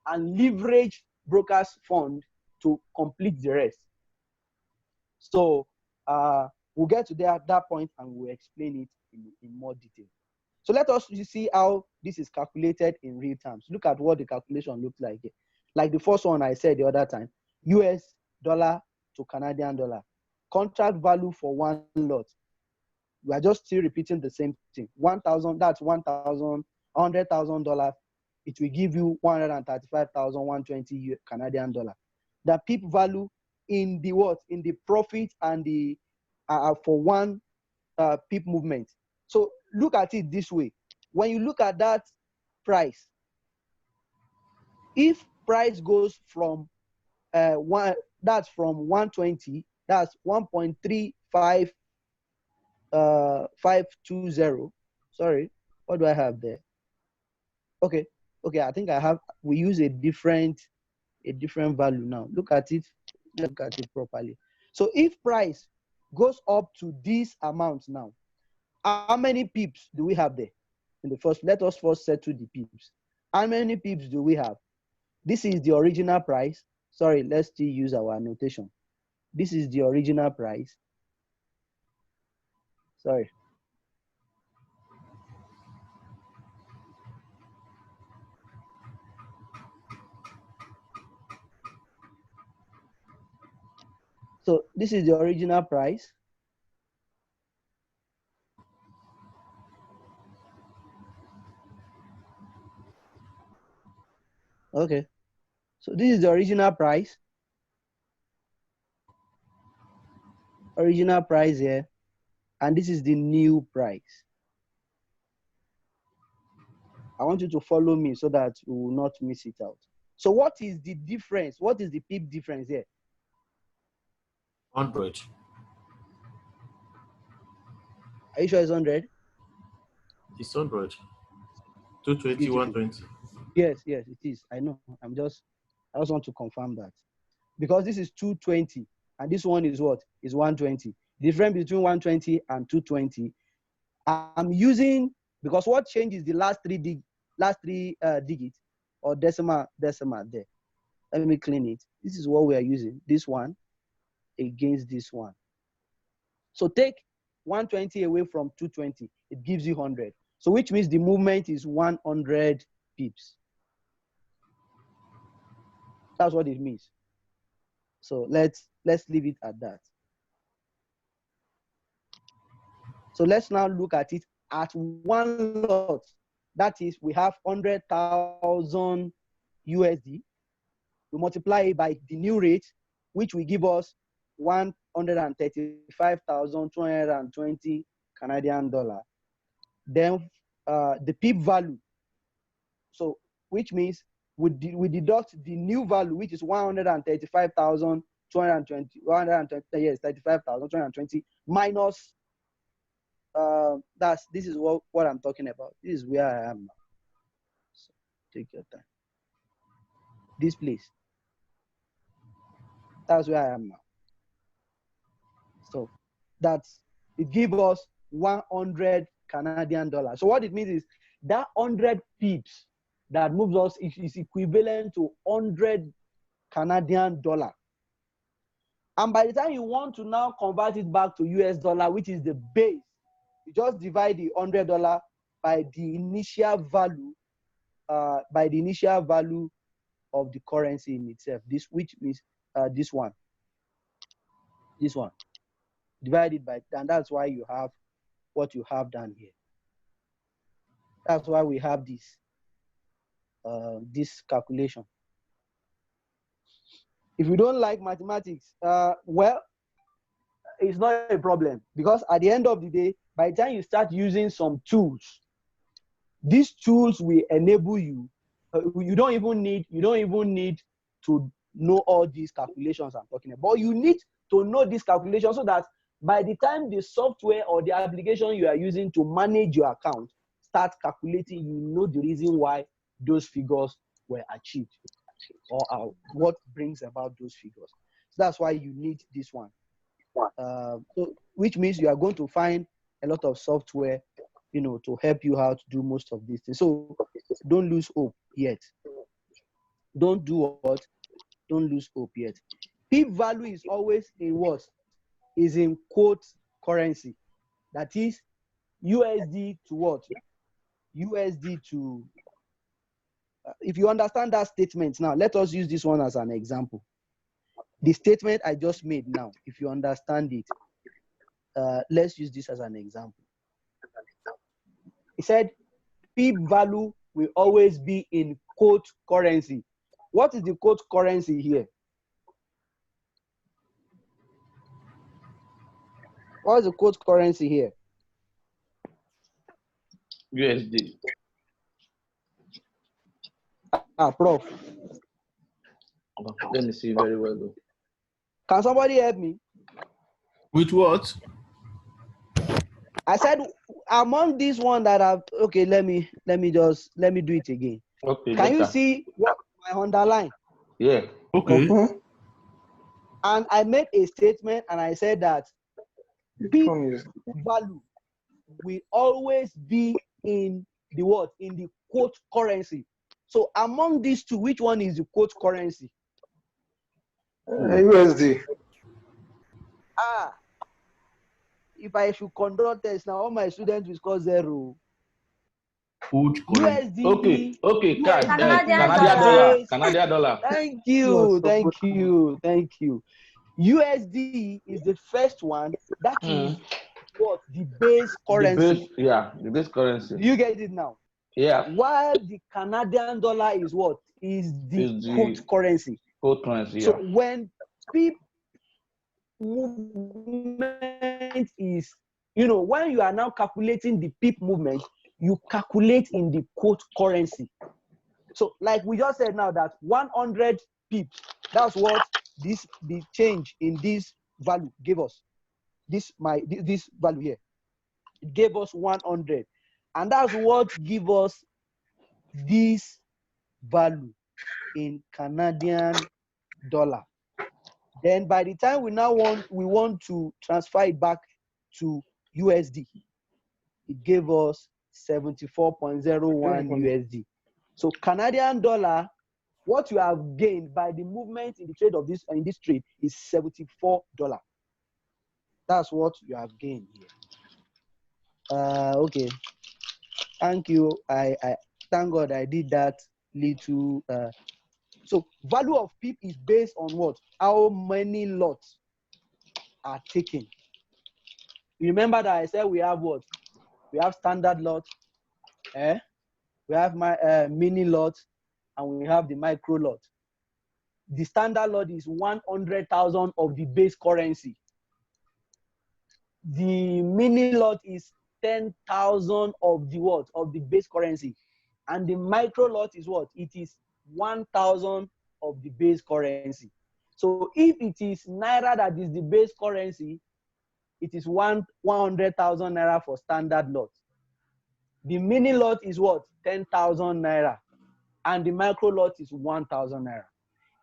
and leverage brokers' fund to complete the rest. So we'll get to that point and we'll explain it in more detail. So let us see how this is calculated in real terms. Look at what the calculation looks like here. Like the first one I said the other time, US dollar to Canadian dollar. Contract value for one lot. We are just still repeating the same thing. 1,000, that's $100,000. It will give you 135,120 Canadian dollar. The pip value in the what? In the profit and the for one pip movement. So look at it this way. When you look at that price, if price goes from that's from 120, that's 1.35520. Sorry, what do I have there? Okay, I think we use a different value now. Look at it properly. So if price goes up to this amount now, how many pips do we have there? Let us first settle the pips. How many pips do we have? This is the original price. Sorry, let's still use our notation. This is the original price. Sorry. So this is the original price. Okay. So this is the original price. Original price here. And this is the new price. I want you to follow me so that we will not miss it out. So what is the difference? What is the PIP difference here? 100. Are you sure it's 100? It's 100. 220, Beautiful. 120. Yes, it is. I know. I just want to confirm that. Because this is 220 and this one is what? Is 120. Difference between 120 and 220. I'm using, because what changes the last three digits or decimal there. Let me clean it. This is what we are using. This one against this one. So take 120 away from 220. It gives you 100. So which means the movement is 100 pips. That's what it means. So let's leave it at that. So let's now look at it at one lot. That is, we have 100,000 USD. We multiply it by the new rate, which will give us 135,220 Canadian dollar. Then the PIP value. So which means we deduct the new value, which is 135,220, 35,220 minus, this is what I'm talking about. This is where I am now. So take your time. This place. That's where I am now. So it gives us 100 Canadian dollars. So what it means is that 100 pips that moves us is equivalent to 100 Canadian dollar. And by the time you want to now convert it back to US dollar, which is the base, you just divide the $100 by the initial value, of the currency in itself. Which means this one. Divided by, and that's why you have what you have down here. That's why we have this calculation. If you don't like mathematics, well, it's not a problem, because at the end of the day, by the time you start using some tools, these tools will enable you. You don't even need to know all these calculations I'm talking about. But you need to know these calculations so that by the time the software or the application you are using to manage your account start calculating, you know the reason why those figures were achieved, or what brings about those figures. So that's why you need this one. Which means you are going to find a lot of software, to help you how to do most of these things. So don't lose hope yet. Don't do what? Don't lose hope yet. PIP value is always in what? Is in quote currency. That is USD to what? USD to, if you understand that statement now, let us use this one as an example. The statement I just made now, if you understand it, let's use this as an example. He said PIP value will always be in quote currency. What is the quote currency here? What is the quote currency here? USD. Prof. Let me see very well though. Can somebody help me? With what? I said among this one that I've, okay, let me do it again. Okay. Can you see what I underline? Yeah. Okay. And I made a statement and I said that PIP value will always be in the what? In the quote currency. So among these two, which one is the quote currency? USD. If I should conduct test now, all my students will score 0. Quote currency. USD. Okay. USD Canadian dollar. Thank you. USD is the first one. That is what? The base currency. The base currency. You get it now? Yeah. While the Canadian dollar is what? Is the quote currency. Quote currency, yeah. So when PIP movement is, when you are now calculating the PIP movement, you calculate in the quote currency. So like we just said now that 100 pips, that's what the change in this value gave us. This value here, it gave us 100, and that's what give us this value in Canadian dollar. Then by the time we want to transfer it back to USD, it gave us 74.01 USD. So Canadian dollar, what you have gained by the movement in the trade of this in this trade is $74. That's what you have gained here. Okay. Thank you. I thank God I did that little. So value of PIP is based on what? How many lots are taken. You remember that I said we have what? We have standard lot, we have my mini lot, and we have the micro lot. The standard lot is 100,000 of the base currency. The mini lot is 10,000 of the what? Of the base currency. And the micro lot is what? It is 1,000 of the base currency. So if it is Naira that is the base currency, it is 100,000 Naira for standard lot. The mini lot is what? 10,000 Naira. And the micro lot is 1,000 Naira.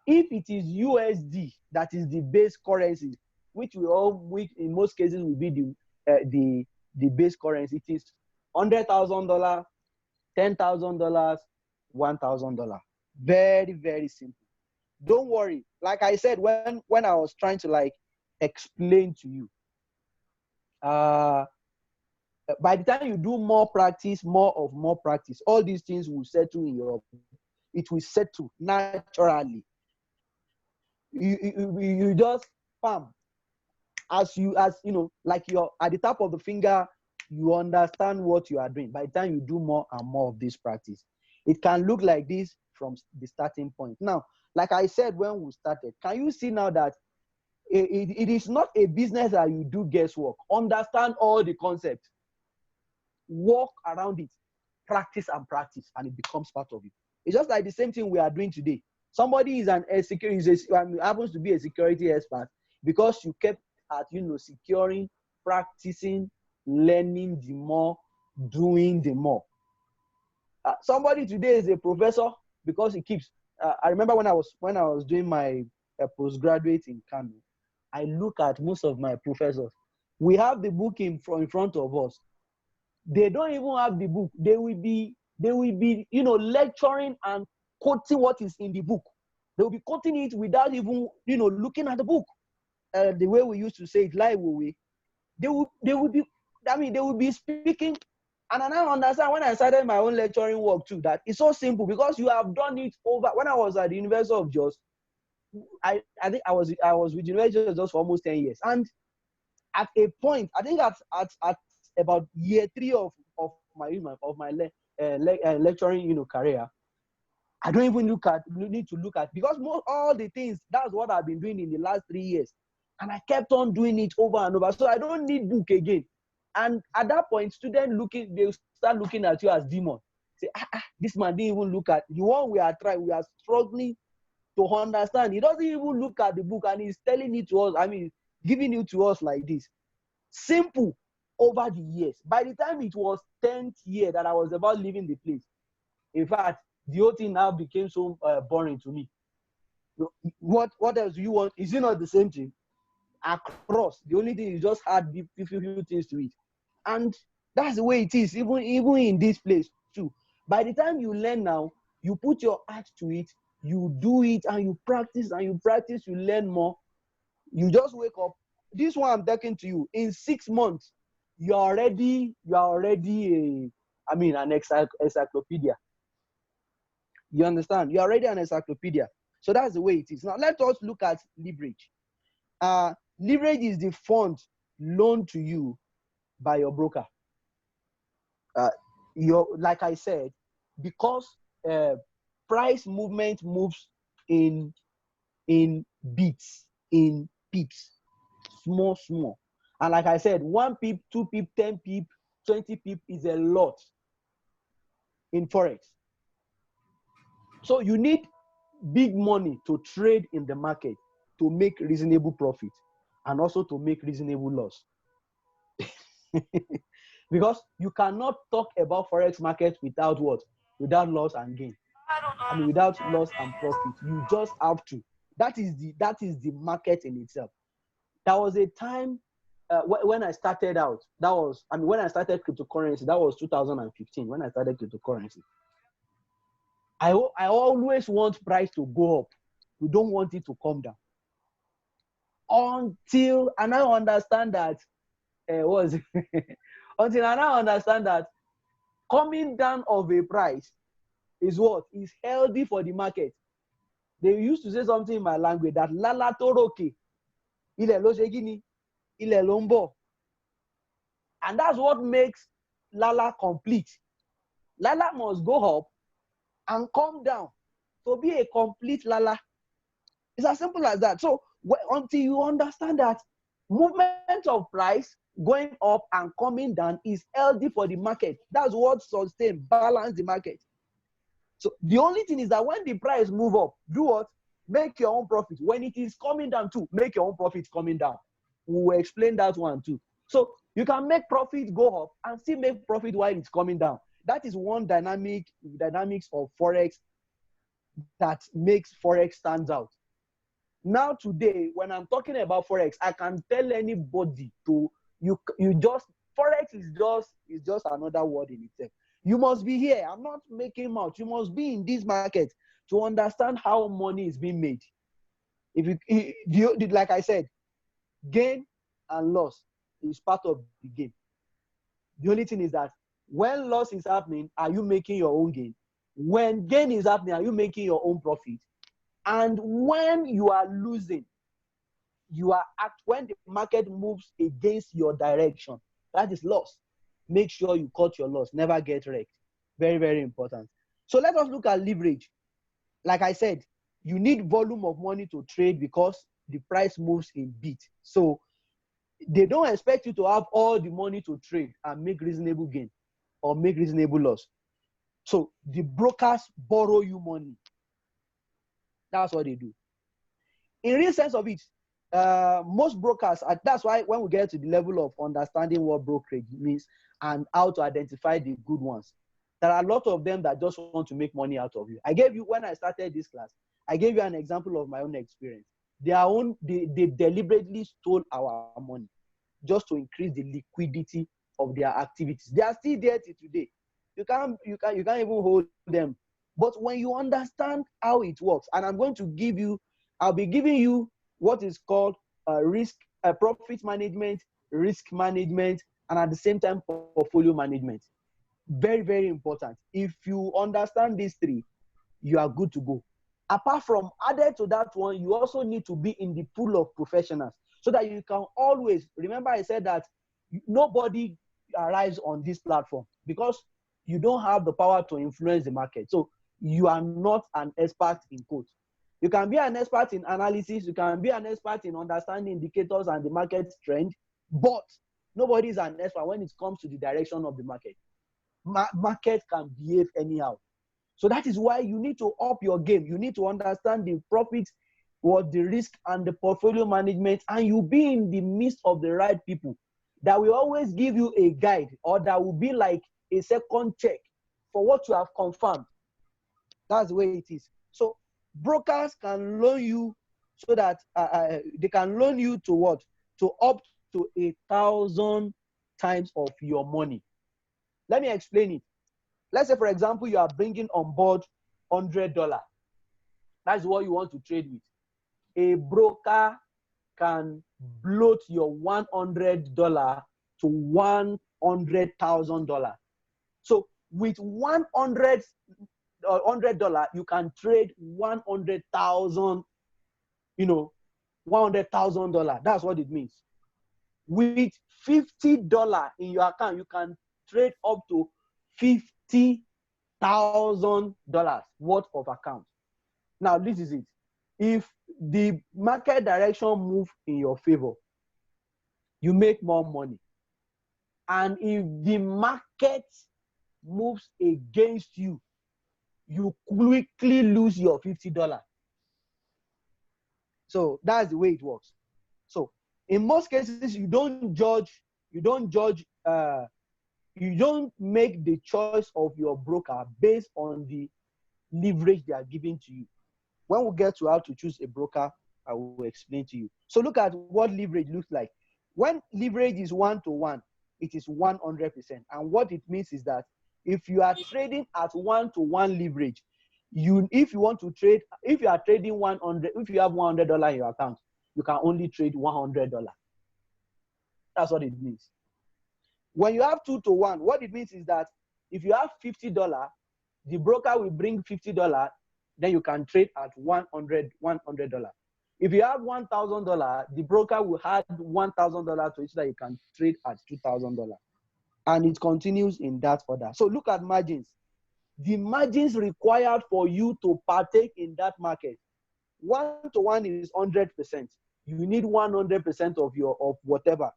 If it is USD that is the base currency, which in most cases will be the base currency, it is $100,000, $10,000, $1,000. Very, very simple. Don't worry. Like I said, when I was trying to like explain to you, by the time you do more practice, more practice, all these things will settle in your, it will settle naturally. You just palm as you know, like you're at the top of the finger, you understand what you are doing. By the time you do more and more of this practice, it can look like this from the starting point. Now, like I said when we started, can you see now that it is not a business that you do guesswork? Understand all the concepts, walk around it, practice, and it becomes part of it. It's just like the same thing we are doing today. Somebody is happens to be a security expert because you kept at securing, practicing, learning the more, doing the more. Somebody today is a professor because he keeps. I remember when I was doing my postgraduate in Kano, I look at most of my professors. We have the book in front of us. They don't even have the book. They will be lecturing and quoting what is in the book. They will be quoting it without even looking at the book. The way we used to say it, live way. They will be speaking. And I now understand when I started my own lecturing work too, that it's so simple because you have done it over. When I was at the University of Jos, I think I was with the University of Jos for almost 10 years. And at a point, I think at about year 3 of my lecturing career, I don't even need to look at because all the things, that's what I've been doing in the last 3 years. And I kept on doing it over and over. So I don't need book again. And at that point, students they start looking at you as demon. Say, this man didn't even look at the one we are struggling to understand. He doesn't even look at the book and he's telling it to us, giving it to us like this. Simple over the years. By the time it was 10th year that I was about leaving the place, in fact, the whole thing now became so boring to me. What else do you want? Is it not the same thing? Across, the only thing is just add a few things to it. And that's the way it is, even in this place too. By the time you learn now, you put your heart to it, you do it, and you practice, you learn more. You just wake up. This one I'm talking to you, in 6 months, you're already an encyclopedia. You understand? You're already an encyclopedia. So that's the way it is. Now let us look at leverage. Leverage is the fund loaned to you by your broker. Like I said, because price movement moves in bits, in pips, small. And like I said, 1 pip, 2 pip, 10 pip, 20 pip is a lot. in Forex. So you need big money to trade in the market to make reasonable profit and also to make reasonable loss. Because you cannot talk about Forex market without what? Without loss and gain. I mean, without loss and profit. You just have to. That is the market in itself. There was a time when I started out. When I started cryptocurrency, that was 2015. When I started cryptocurrency, I always want price to go up. We don't want it to come down. Until I now understand that until I now understand that coming down of a price is what is healthy for the market. They used to say something in my language that lala toroke, ilẹ̀ ló ṣe kíni, ilẹ̀ ló ń bọ̀. And that's what makes lala complete. Lala must go up and come down to be a complete lala. It's as simple as that. So until you understand that movement of price going up and coming down is healthy for the market, that's what sustains, balance the market. So the only thing is that when the price move up, do what? Make your own profit. When it is coming down too, make your own profit coming down. We will explain that one too. So you can make profit go up and still make profit while it's coming down. That is one dynamics of Forex that makes Forex stands out. Now today, when I'm talking about Forex, I can tell anybody to Forex is just another word in itself. You must be here. I'm not making much. You must be in this market to understand how money is being made. If you like I said, gain and loss is part of the game. The only thing is that when loss is happening, are you making your own gain? When gain is happening, are you making your own profit? And when you are losing, when the market moves against your direction, that is loss. Make sure you cut your loss. Never get wrecked. Very, very important. So let us look at leverage. Like I said, you need volume of money to trade because the price moves in beat. So they don't expect you to have all the money to trade and make reasonable gain or make reasonable loss. So the brokers borrow you money. That's what they do. In real sense of it, most brokers, that's why when we get to the level of understanding what brokerage means and how to identify the good ones, there are a lot of them that just want to make money out of you. I gave you, when I started this class, I gave you an example of my own experience. They deliberately stole our money just to increase the liquidity of their activities. They are still there till today. You can't even hold them. But when you understand how it works, and I'll be giving you what is called profit management, risk management, and at the same time, portfolio management. Very, very important. If you understand these three, you are good to go. Apart from added to that one, you also need to be in the pool of professionals so that you can always, remember I said that nobody arrives on this platform because you don't have the power to influence the market. So you are not an expert in code. You can be an expert in analysis. You can be an expert in understanding indicators and the market trend, but nobody is an expert when it comes to the direction of the market. Market can behave anyhow. So that is why you need to up your game. You need to understand the profits, what the risk and the portfolio management, and you be in the midst of the right people that will always give you a guide, or that will be like a second check for what you have confirmed. That's the way it is. So brokers can loan you so that they can loan you to what? To up to 1,000 times of your money. Let me explain it. Let's say, for example, you are bringing on board $100. That's what you want to trade with. A broker can bloat your $100 to $100,000. So with $100, you can trade 100,000. $100,000. That's what it means. With $50 in your account, you can trade up to $50,000 worth of account. Now, this is it. If the market direction moves in your favor, you make more money. And if the market moves against you, you quickly lose your $50. So that's the way it works. So in most cases, you don't make the choice of your broker based on the leverage they are giving to you. When we get to how to choose a broker, I will explain to you. So look at what leverage looks like. When leverage is 1-to-1, it is 100%. And what it means is that if you are trading at 1-to-1 leverage, if you are trading 100, if you have $100 in your account, you can only trade $100. That's what it means. When you have 2-to-1, what it means is that if you have $50, the broker will bring $50, then you can trade at $100. If you have $1,000, the broker will add $1,000 to it so that you can trade at $2,000. And it continues in that order. So look at margins. The margins required for you to partake in that market. 1-to-1 is 100%. You need 100% of whatever.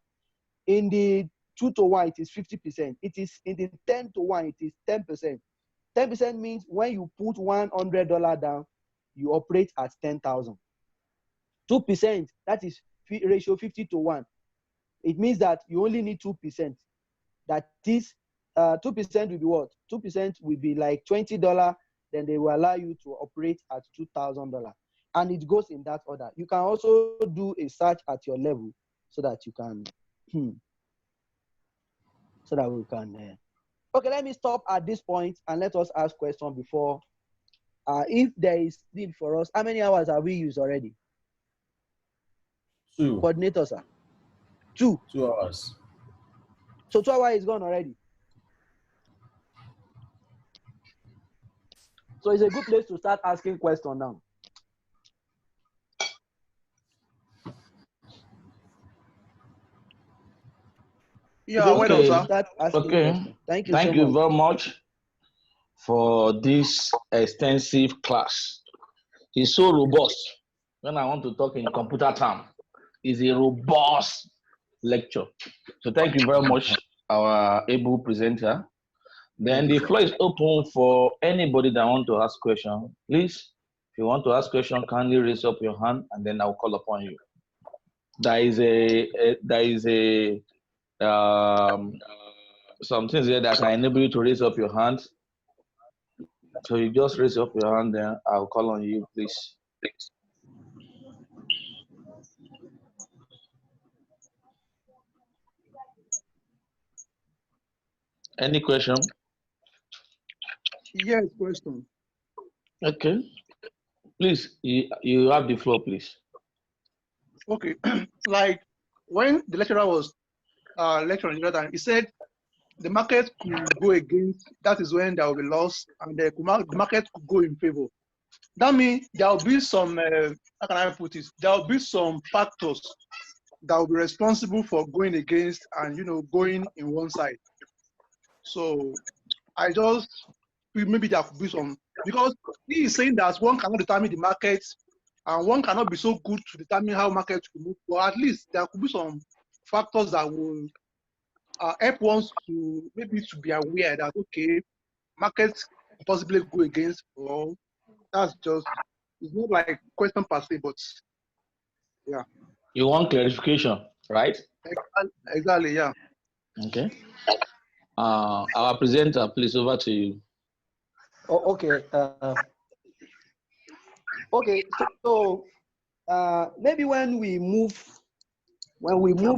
In the 2-to-1, it is 50%. It is in the 10-to-1, it is 10%. 10% means when you put $100 down, you operate at 10,000. 2%, that is ratio 50-to-1. It means that you only need 2%. That is, 2% will be what? 2% will be like $20. Then they will allow you to operate at $2,000. And it goes in that order. You can also do a search at your level so that you can, so that we can. Okay, let me stop at this point and let us ask questions before. If there is need for us, how many hours have we used already? 2. Coordinator, sir. 2. 2 hours. So 2 hours is gone already. So it's a good place to start asking questions now. Yeah, well done, sir. Start asking questions. Thank you so Thank you much. very much for this extensive class. It's so robust. When I want to talk in computer term, it's a robust lecture. So thank you very much, our able presenter. Then the floor is open for anybody that want to ask question. Please, if you want to ask question, kindly raise up your hand, and then I'll call upon you. There is some things here that can enable you to raise up your hand. So you just raise up your hand, then I'll call on you, please. Any question? Yes, question. Okay. Please, you have the floor, please. Okay. Like when the lecturer was lecturing the other time, he said the market could go against, that is when there will be loss, and the market could go in favor. That means there will be some, how can I put it? There will be some factors that will be responsible for going against and, going in one side. So I just feel maybe there could be some, because he is saying that one cannot determine the market and one cannot be so good to determine how market will move, but at least there could be some factors that will help one to maybe to be aware that, okay, markets possibly go against, or that's just, it's not like question per se, but yeah. You want clarification, right? Exactly, yeah. Okay. Our presenter, please, over to you. Oh, okay. Okay. So maybe when we move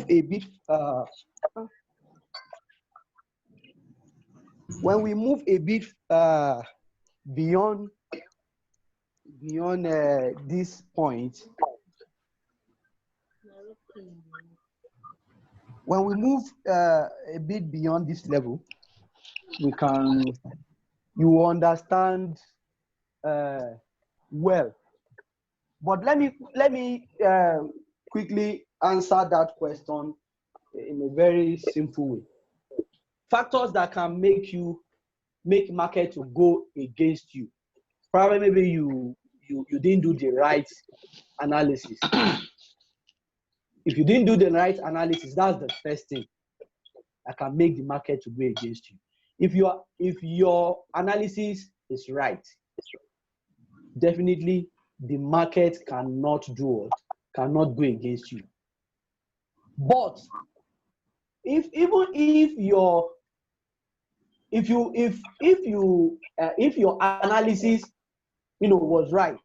a bit, beyond this point, when we move a bit beyond this level, you understand well. But let me quickly answer that question in a very simple way. Factors that can make market to go against you. Probably maybe you didn't do the right analysis. If you didn't do the right analysis, that's the first thing that can make the market to go against you. if your analysis is right, definitely the market cannot do what? Cannot go against you. But if your analysis, was right,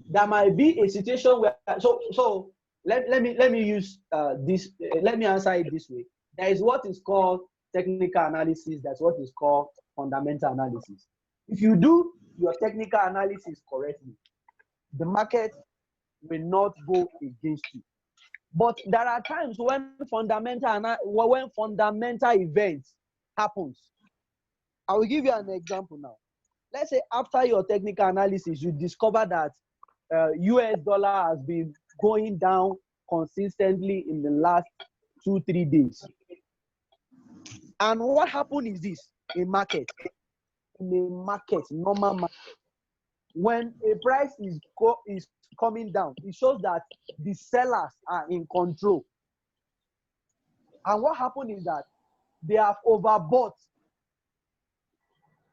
there might be a situation where let me use this. Let me answer it this way. There is what is called technical analysis. That's what is called fundamental analysis. If you do your technical analysis correctly, the market will not go against you. But there are times when fundamental events happens. I will give you an example now. Let's say after your technical analysis, you discover that US dollar has been going down consistently in the last 2-3 days. And what happened is this: normal market, when a price is coming down, it shows that the sellers are in control. And what happened is that they have overbought.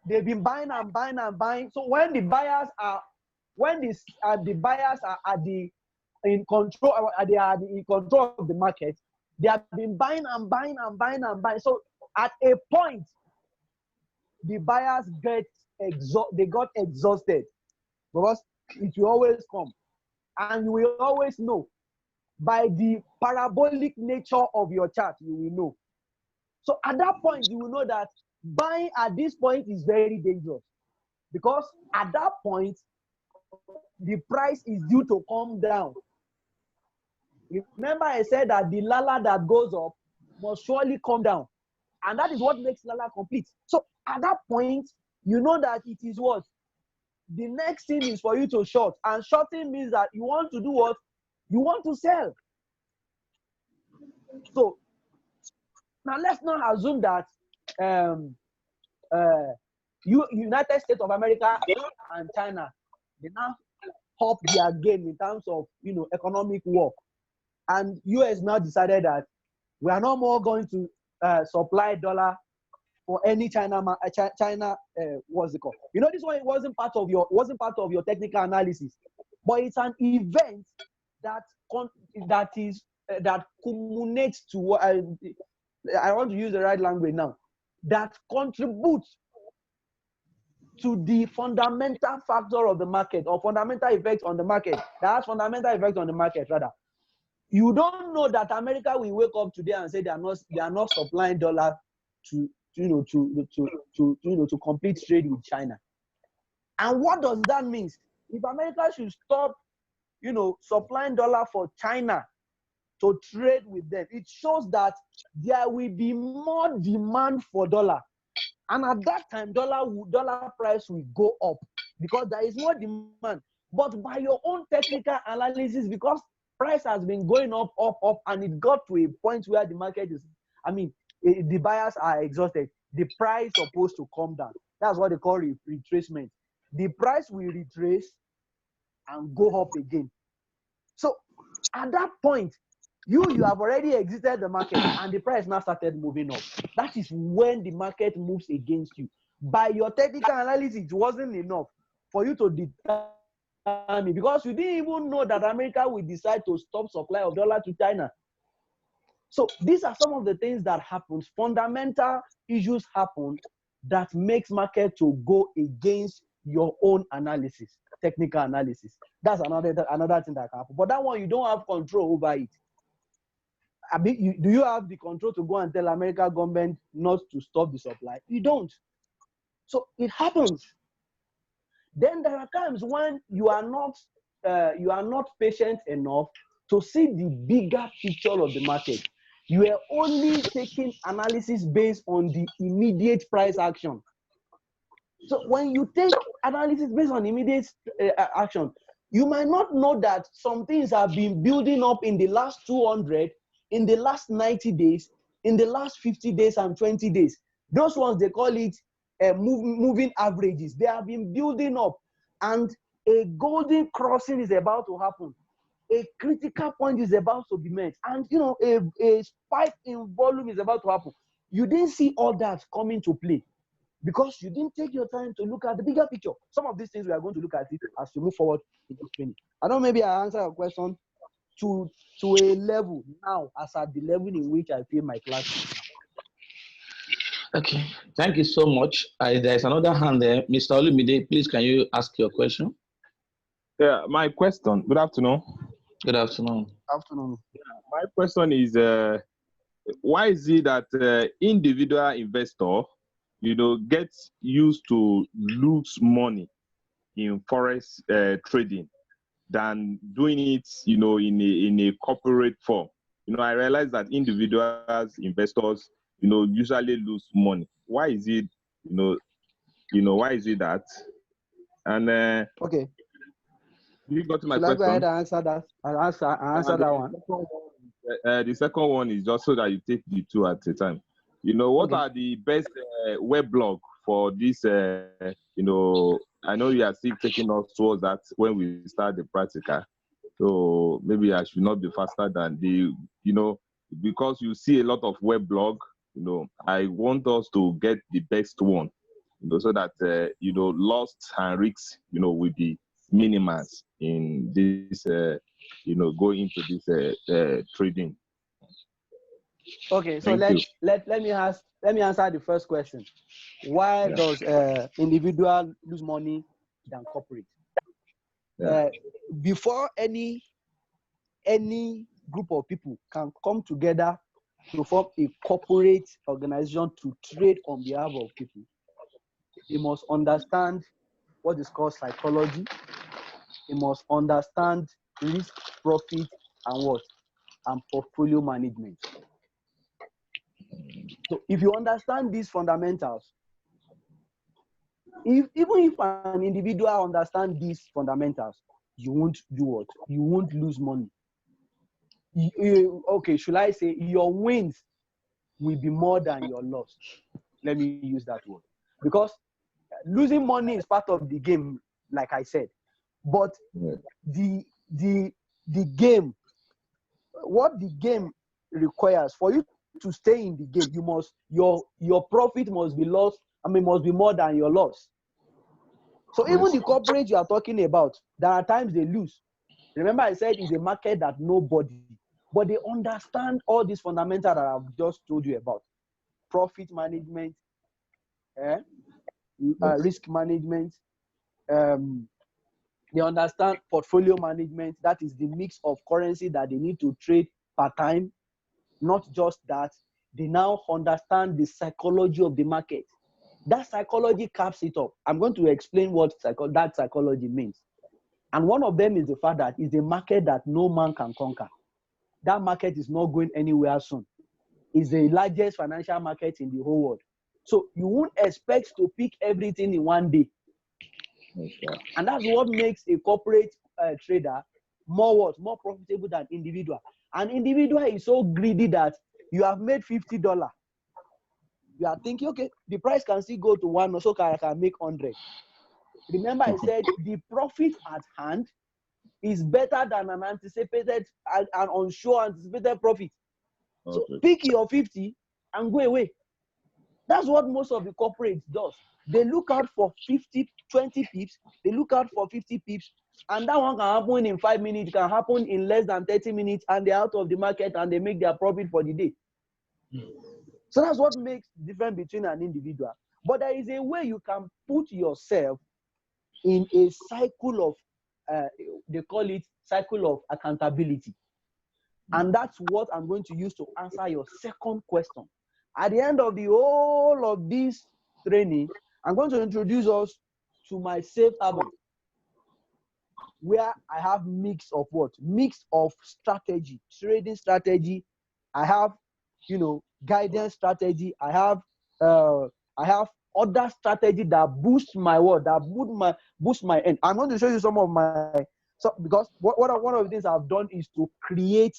They've been buying and buying and buying. So when the buyers are in control, they are in control of the market, they have been buying and buying and buying and buying. So at a point, the buyers got exhausted, because it will always come. And you will always know by the parabolic nature of your chart, you will know. So at that point, you will know that buying at this point is very dangerous, because at that point, the price is due to come down. Remember, I said that the lala that goes up must surely come down. And that is what makes lala complete. So at that point, you know that it is what? The next thing is for you to short. And shorting means that you want to do what? You want to sell. So now let's not assume that United States of America and China, they now up their game in terms of economic war. And US now decided that we are no more going to supply dollar for any China. What's it called? This one wasn't part of your technical analysis, but it's an event that culminates to. I want to use the right language now. That contributes to the fundamental factor of the market, or fundamental effect on the market. That has fundamental effect on the market, rather. You don't know that America will wake up today and say they are not supplying dollar to complete trade with China. And what does that mean? If America should stop, supplying dollar for China to trade with them, it shows that there will be more demand for dollar. And at that time, dollar price will go up because there is more demand. But by your own technical analysis, because price has been going up, and it got to a point where the market is, the buyers are exhausted, the price is supposed to come down. That's what they call retracement. The price will retrace and go up again. So at that point, you have already exited the market, and the price now started moving up. That is when the market moves against you. By your technical analysis, it wasn't enough for you to determine, because you didn't even know that America will decide to stop supply of dollar to China. So these are some of the things that happen. Fundamental issues happen that makes market to go against your own analysis, technical analysis. That's another thing that can happen. But that one, you don't have control over it. Do you have the control to go and tell American government not to stop the supply? You don't. So it happens. Then there are times when you are not patient enough to see the bigger picture of the market. You are only taking analysis based on the immediate price action. So when you take analysis based on immediate action, you might not know that some things have been building up in the last 200, in the last 90 days, in the last 50 days and 20 days. Those ones, they call it moving averages. They have been building up, and a golden crossing is about to happen. A critical point is about to be met, and a spike in volume is about to happen. you didn't see all that come into play because you didn't take your time to look at the bigger picture. Some of these things we are going to look at it as we move forward in this training. I don't know, maybe I answer your question to a level now as at the level in which I feel my class. Okay, thank you so much. There's another hand there. Mr. Olumide, please can you ask your question? Yeah, my question. Good afternoon. Good afternoon. Afternoon. My question is, why is it that individual investor, gets used to lose money in forex trading than doing it, in a corporate form? I realize that individuals, investors, usually lose money. Why is it, why is it that? And Okay. you got to my Should question. I go ahead and answer that? I'll answer that one. The second one is just so that you take the two at a time. What are the best web blog for this? I know you are still taking us towards that when we start the practical. So maybe I should not be faster than the, because you see a lot of web blog. I want us to get the best one, so that loss and risks, will be minimized in this, going into this trading. Okay, so let me answer the first question. Why does individual lose money than corporate? Before any group of people can come together to form a corporate organization to trade on behalf of people, they must understand what is called psychology. They must understand risk, profit, and portfolio management. So if you understand these fundamentals, even if an individual understands these fundamentals, you won't do what? You won't lose money. Okay, should I say your wins will be more than your loss? Let me use that word. Because losing money is part of the game, like I said. But the game, what the game requires for you to stay in the game, you must your profit must be must be more than your loss. So even the corporate you are talking about, there are times they lose. Remember, I said it's a market that nobody, but they understand all these fundamentals that I've just told you about: profit management, risk management. They understand portfolio management. That is the mix of currency that they need to trade per time. Not just that, they now understand the psychology of the market. That psychology caps it up. I'm going to explain what that psychology means. And one of them is the fact that it's a market that no man can conquer. That market is not going anywhere soon. It's the largest financial market in the whole world. So you won't expect to pick everything in one day. And that's what makes a corporate trader more profitable than individual. An individual is so greedy that you have made $50. You are thinking, okay, the price can still go to one, so I can make 100. Remember, I said the profit at hand is better than an anticipated, an unsure anticipated profit. So pick your 50 and go away. That's what most of the corporates does. They look out for 20 pips. They look out for 50 pips. And that one can happen in 5 minutes. It can happen in less than 30 minutes. And they're out of the market and they make their profit for the day. So that's what makes the difference between an individual. But there is a way you can put yourself in a cycle of, they call it cycle of accountability. And that's what I'm going to use to answer your second question. At the end of the whole of this training, I'm going to introduce us to my safe haven, where I have mix of what? Mix of strategy, trading strategy. I have, guidance strategy. I have other strategy that boost my word, that boost my end. I'm going to show you some of my, because one of the things I've done is to create.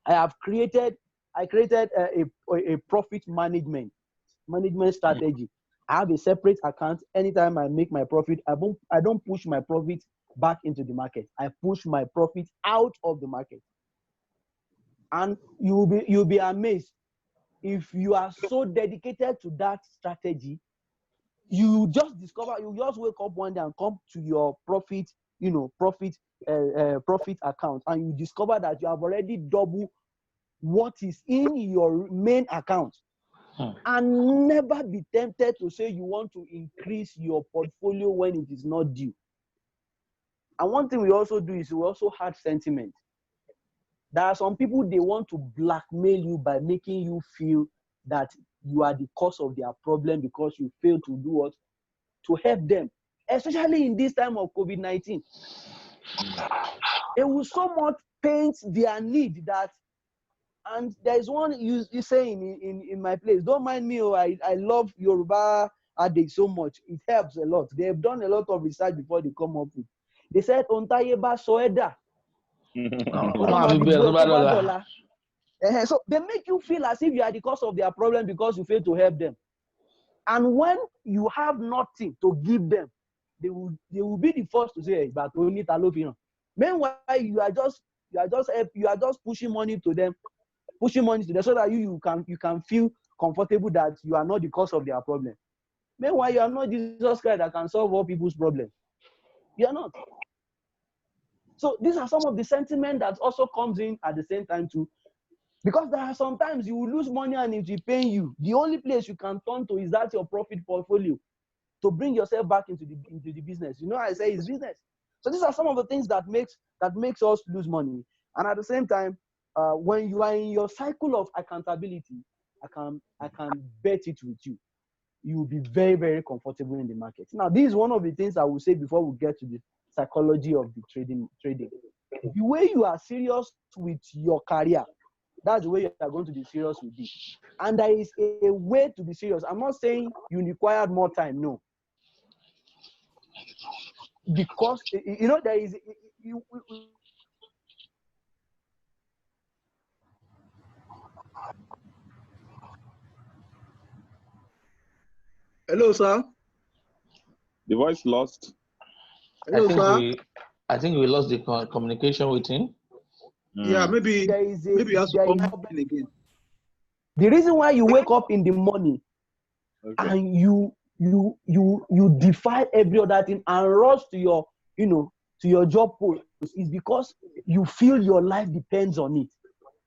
I created a profit management strategy. I have a separate account. Anytime I make my profit, I don't push my profit back into the market. I push my profit out of the market. And you'll be amazed. if you are so dedicated to that strategy, you just discover, you just wake up one day and come to your profit, profit account, and you discover that you have already doubled what is in your main account. And never be tempted to say you want to increase your portfolio when it is not due. And one thing we also do is we also have sentiment. There are some people, they want to blackmail you by making you feel that you are the cause of their problem because you fail to do what? To help them, especially in this time of COVID-19. They will so much paint their need that, and there is one you say in my place, don't mind me, I love Yoruba adage so much. It helps a lot. They have done a lot of research before they come up with. They said, Ontayeba Soeda. So they make you feel as if you are the cause of their problem because you fail to help them. And when you have nothing to give them, they will be the first to say, but only Talofino. Meanwhile, you are just pushing money to them so that you can feel comfortable that you are not the cause of their problem. Meanwhile, you are not Jesus Christ that can solve all people's problems. You are not. So these are some of the sentiment that also comes in at the same time too. Because there are sometimes you will lose money and it will pain you. The only place you can turn to is that your profit portfolio to bring yourself back into the business. You know, I say it's business. So these are some of the things that makes us lose money. And at the same time, when you are in your cycle of accountability, I can bet it with you. You will be very, very comfortable in the market. Now, this is one of the things I will say before we get to the psychology of the trading. The way you are serious with your career, that's the way you are going to be serious with it. And there is a way to be serious. I'm not saying you required more time, no. Because, there is... Hello, sir. The voice lost. Hello, sir. I think we lost the communication with him. Yeah, maybe he has to come in again. The reason why you wake up in the morning and you defy every other thing and rush to your job post is because you feel your life depends on it.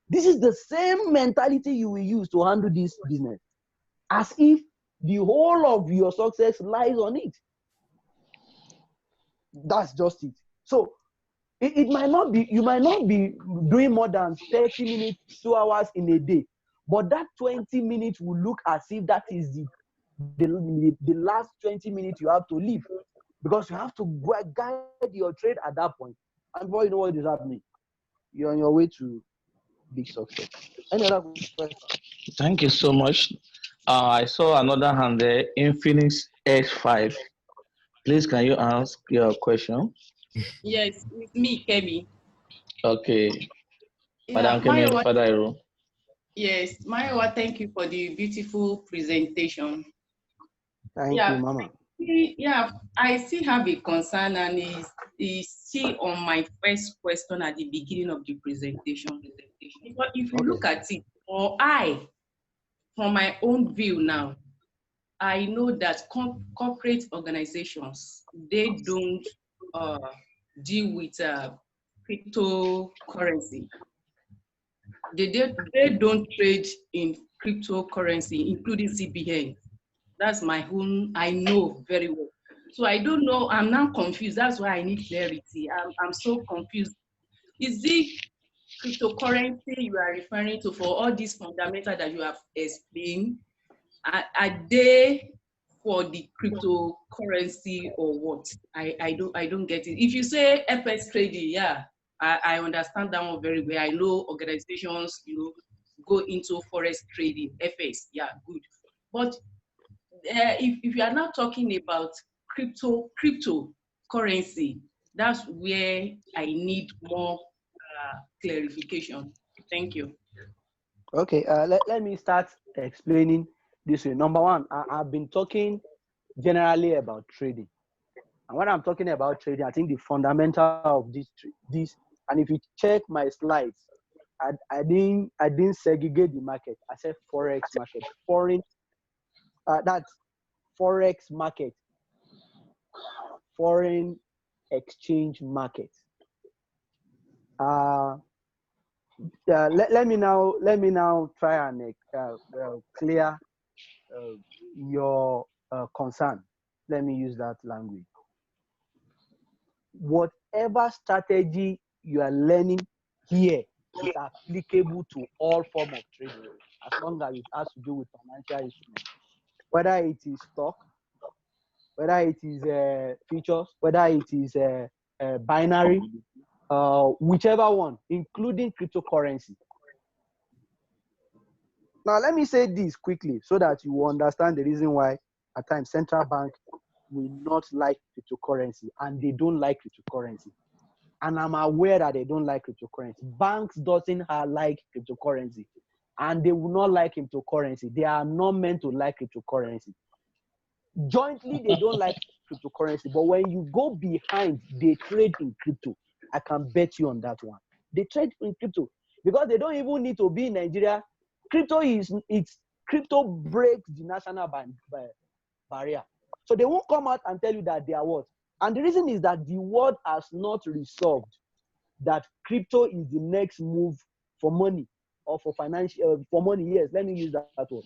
This is the same mentality you will use to handle this business, as if the whole of your success lies on it. That's just it. So it might not be, you might not be doing more than 30 minutes, 2 hours in a day, but that 20 minutes will look as if that is the last 20 minutes you have to live, because you have to guide your trade at that point. And before you know what is happening, you're on your way to big success. Any other question? Thank you so much. I saw another hand there, Infinix H5. Please, can you ask your question? Yes, it's me, Kemi. Okay. Yeah, Madam Kemi, Father Ero. Yes, Mayowa, thank you for the beautiful presentation. Thank you, Mama. I still have a concern, and it's still on my first question at the beginning of the presentation. But if you look at it, from my own view now, I know that corporate organizations, they don't deal with cryptocurrency. They don't trade in cryptocurrency, including CBN. That's my own, I know very well. So I don't know, I'm now confused. That's why I need clarity. I'm so confused. Is the cryptocurrency you are referring to, for all these fundamentals that you have explained, are they for the cryptocurrency or what? I don't get it. If you say FX trading, yeah, I understand that one very well. I know organizations, go into forex trading, FX, yeah, good. But if you are not talking about cryptocurrency, that's where I need more clarification. Thank you. Okay, let me start explaining this way. Number one, I've been talking generally about trading. And when I'm talking about trading, I think the fundamental of this, and if you check my slides, I didn't segregate the market. I said forex market, foreign. That's forex market, foreign exchange market. Let me now try and clear your concern. Let me use that language. Whatever strategy you are learning here is applicable to all forms of trading, as long as it has to do with financial instruments. Whether it is stock, whether it is futures, whether it is binary, whichever one, including cryptocurrency. Now, let me say this quickly so that you will understand the reason why at times central bank will not like cryptocurrency, and they don't like cryptocurrency. And I'm aware that they don't like cryptocurrency. Banks doesn't like cryptocurrency, and they will not like cryptocurrency. They are not meant to like cryptocurrency. Jointly, they don't like cryptocurrency, but when you go behind, they trade in crypto. I can bet you on that one. They trade in crypto because they don't even need to be in Nigeria. Crypto breaks the national barrier. So they won't come out and tell you that they are what. And the reason is that the world has not resolved that crypto is the next move for money or for financial, for money. Yes, let me use that word.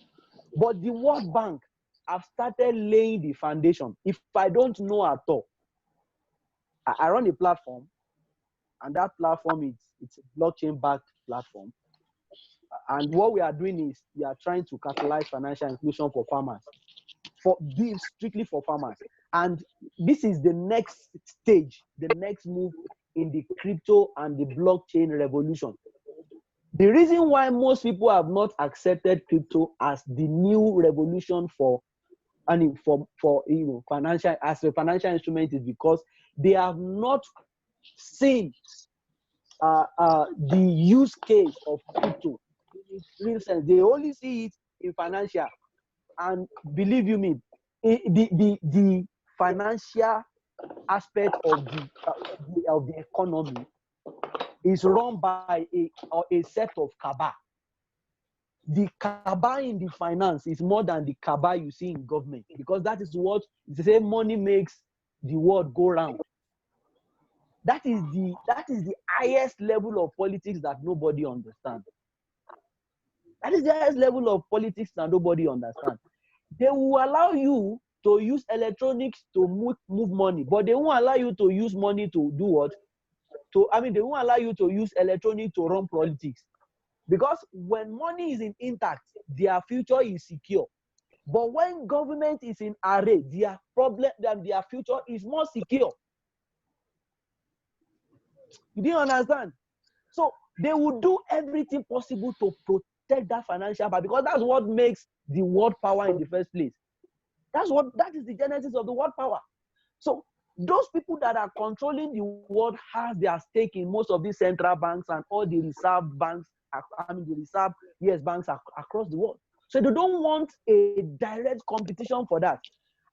But the World Bank have started laying the foundation. If I don't know at all, I run a platform, and that platform it's a blockchain-backed platform. And what we are doing is we are trying to catalyze financial inclusion for farmers, strictly for farmers. And this is the next stage, the next move in the crypto and the blockchain revolution. The reason why most people have not accepted crypto as the new revolution for financial as a financial instrument is because they have not seen the use case of crypto in its real sense. They only see it in financial, and believe you me, the financial aspect of the economy is run by a set of cabal. The cabal in the finance is more than the cabal you see in government, because that is what they say money makes the world go round. That is the highest level of politics that nobody understands. That is the highest level of politics that nobody understands. They will allow you to use electronics to move money, but they won't allow you to use money to do what? They won't allow you to use electronics to run politics. Because when money is intact, their future is secure. But when government is in array, their future is more secure. You didn't understand? So they will do everything possible to protect that financial power, because that's what makes the world power in the first place. That is the genesis of the world power. So those people that are controlling the world have their stake in most of these central banks and all the reserve banks, the reserve US banks across the world. So they don't want a direct competition for that.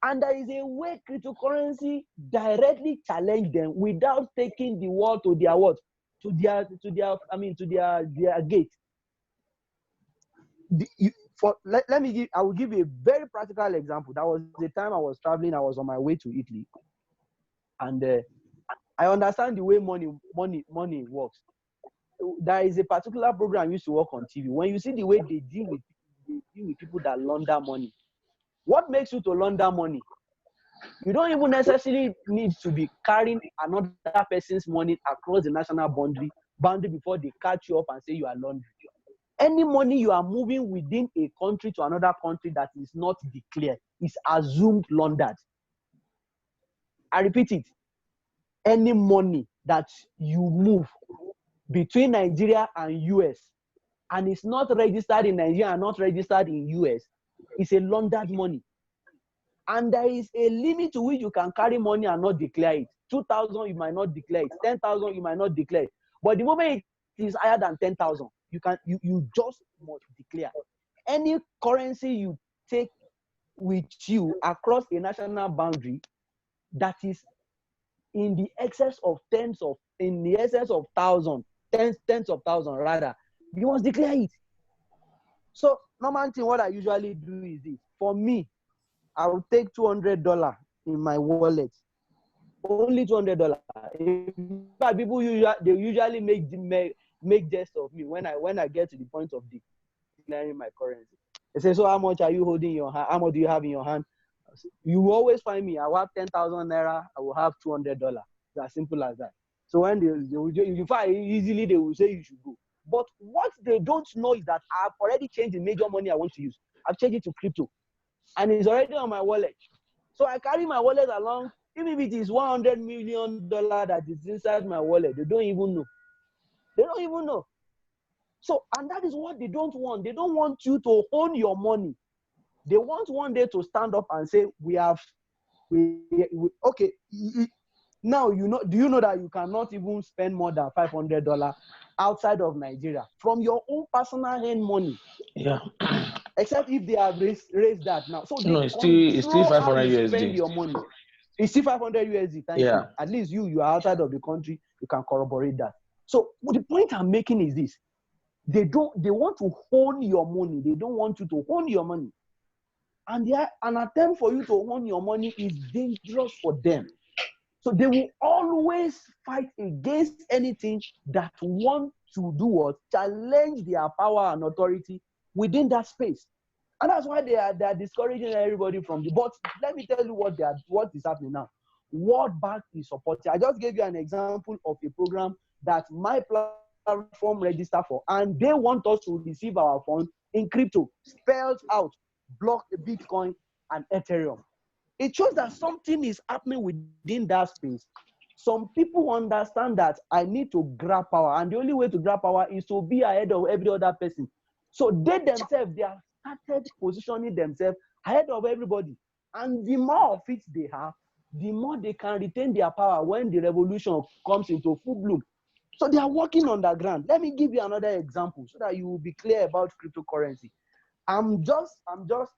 And there is a way cryptocurrency directly challenge them without taking the world to their what? To their gate. I will give you a very practical example. That was the time I was traveling. I was on my way to Italy, and I understand the way money works. There is a particular program I used to work on TV. When you see the way they deal with people that launder money, what makes you to launder money? You don't even necessarily need to be carrying another person's money across the national boundary before they catch you up and say you are laundering. Any money you are moving within a country to another country that is not declared is assumed laundered. I repeat it. Any money that you move between Nigeria and US and it's not registered in Nigeria and not registered in US is a laundered money. And there is a limit to which you can carry money and not declare it. 2,000 you might not declare it. 10,000 you might not declare it. But the moment it is higher than 10,000, you just must declare. Any currency you take with you across a national boundary that is in the excess of tens of thousands rather, You must declare it. So normal thing, what I usually do is this. For me, I will take $200 in my wallet. Only $200. People usually make jest of me when I get to the point of declaring my currency. They say, so how much are you holding in your hand? How much do you have in your hand? You will always find me. I will have 10,000 naira. I will have $200. It's as simple as that. So when you find easily, they will say you should go. But what they don't know is that I've already changed the major money I want to use. I've changed it to crypto, and it's already on my wallet. So I carry my wallet along. Even if it is $100 million that is inside my wallet, they don't even know. They don't even know. So, and that is what they don't want. They don't want you to own your money. They want one day to stand up and say, okay, now do you know that you cannot even spend more than $500 outside of Nigeria from your own personal hand money? Yeah. Except if they have raised that now. So they No, it's still control how 500 you spend USD. your money. It's still 500 USD. Thank you. At least you are outside of the country. You can corroborate that. So the point I'm making is this: they want to own your money. They don't want you to own your money. And an attempt for you to own your money is dangerous for them. So they will always fight against anything that want to do what challenge their power and authority within that space. And that's why they are discouraging everybody from the. But let me tell you what is happening now. World Bank is supporting. I just gave you an example of a program that my platform registered for, and they want us to receive our funds in crypto, spelled out, block Bitcoin and Ethereum. It shows that something is happening within that space. Some people understand that I need to grab power, and the only way to grab power is to be ahead of every other person. So they themselves, they have started positioning themselves ahead of everybody. And the more of it they have, the more they can retain their power when the revolution comes into full bloom. So they are working on the ground. Let me give you another example so that you will be clear about cryptocurrency. I'm just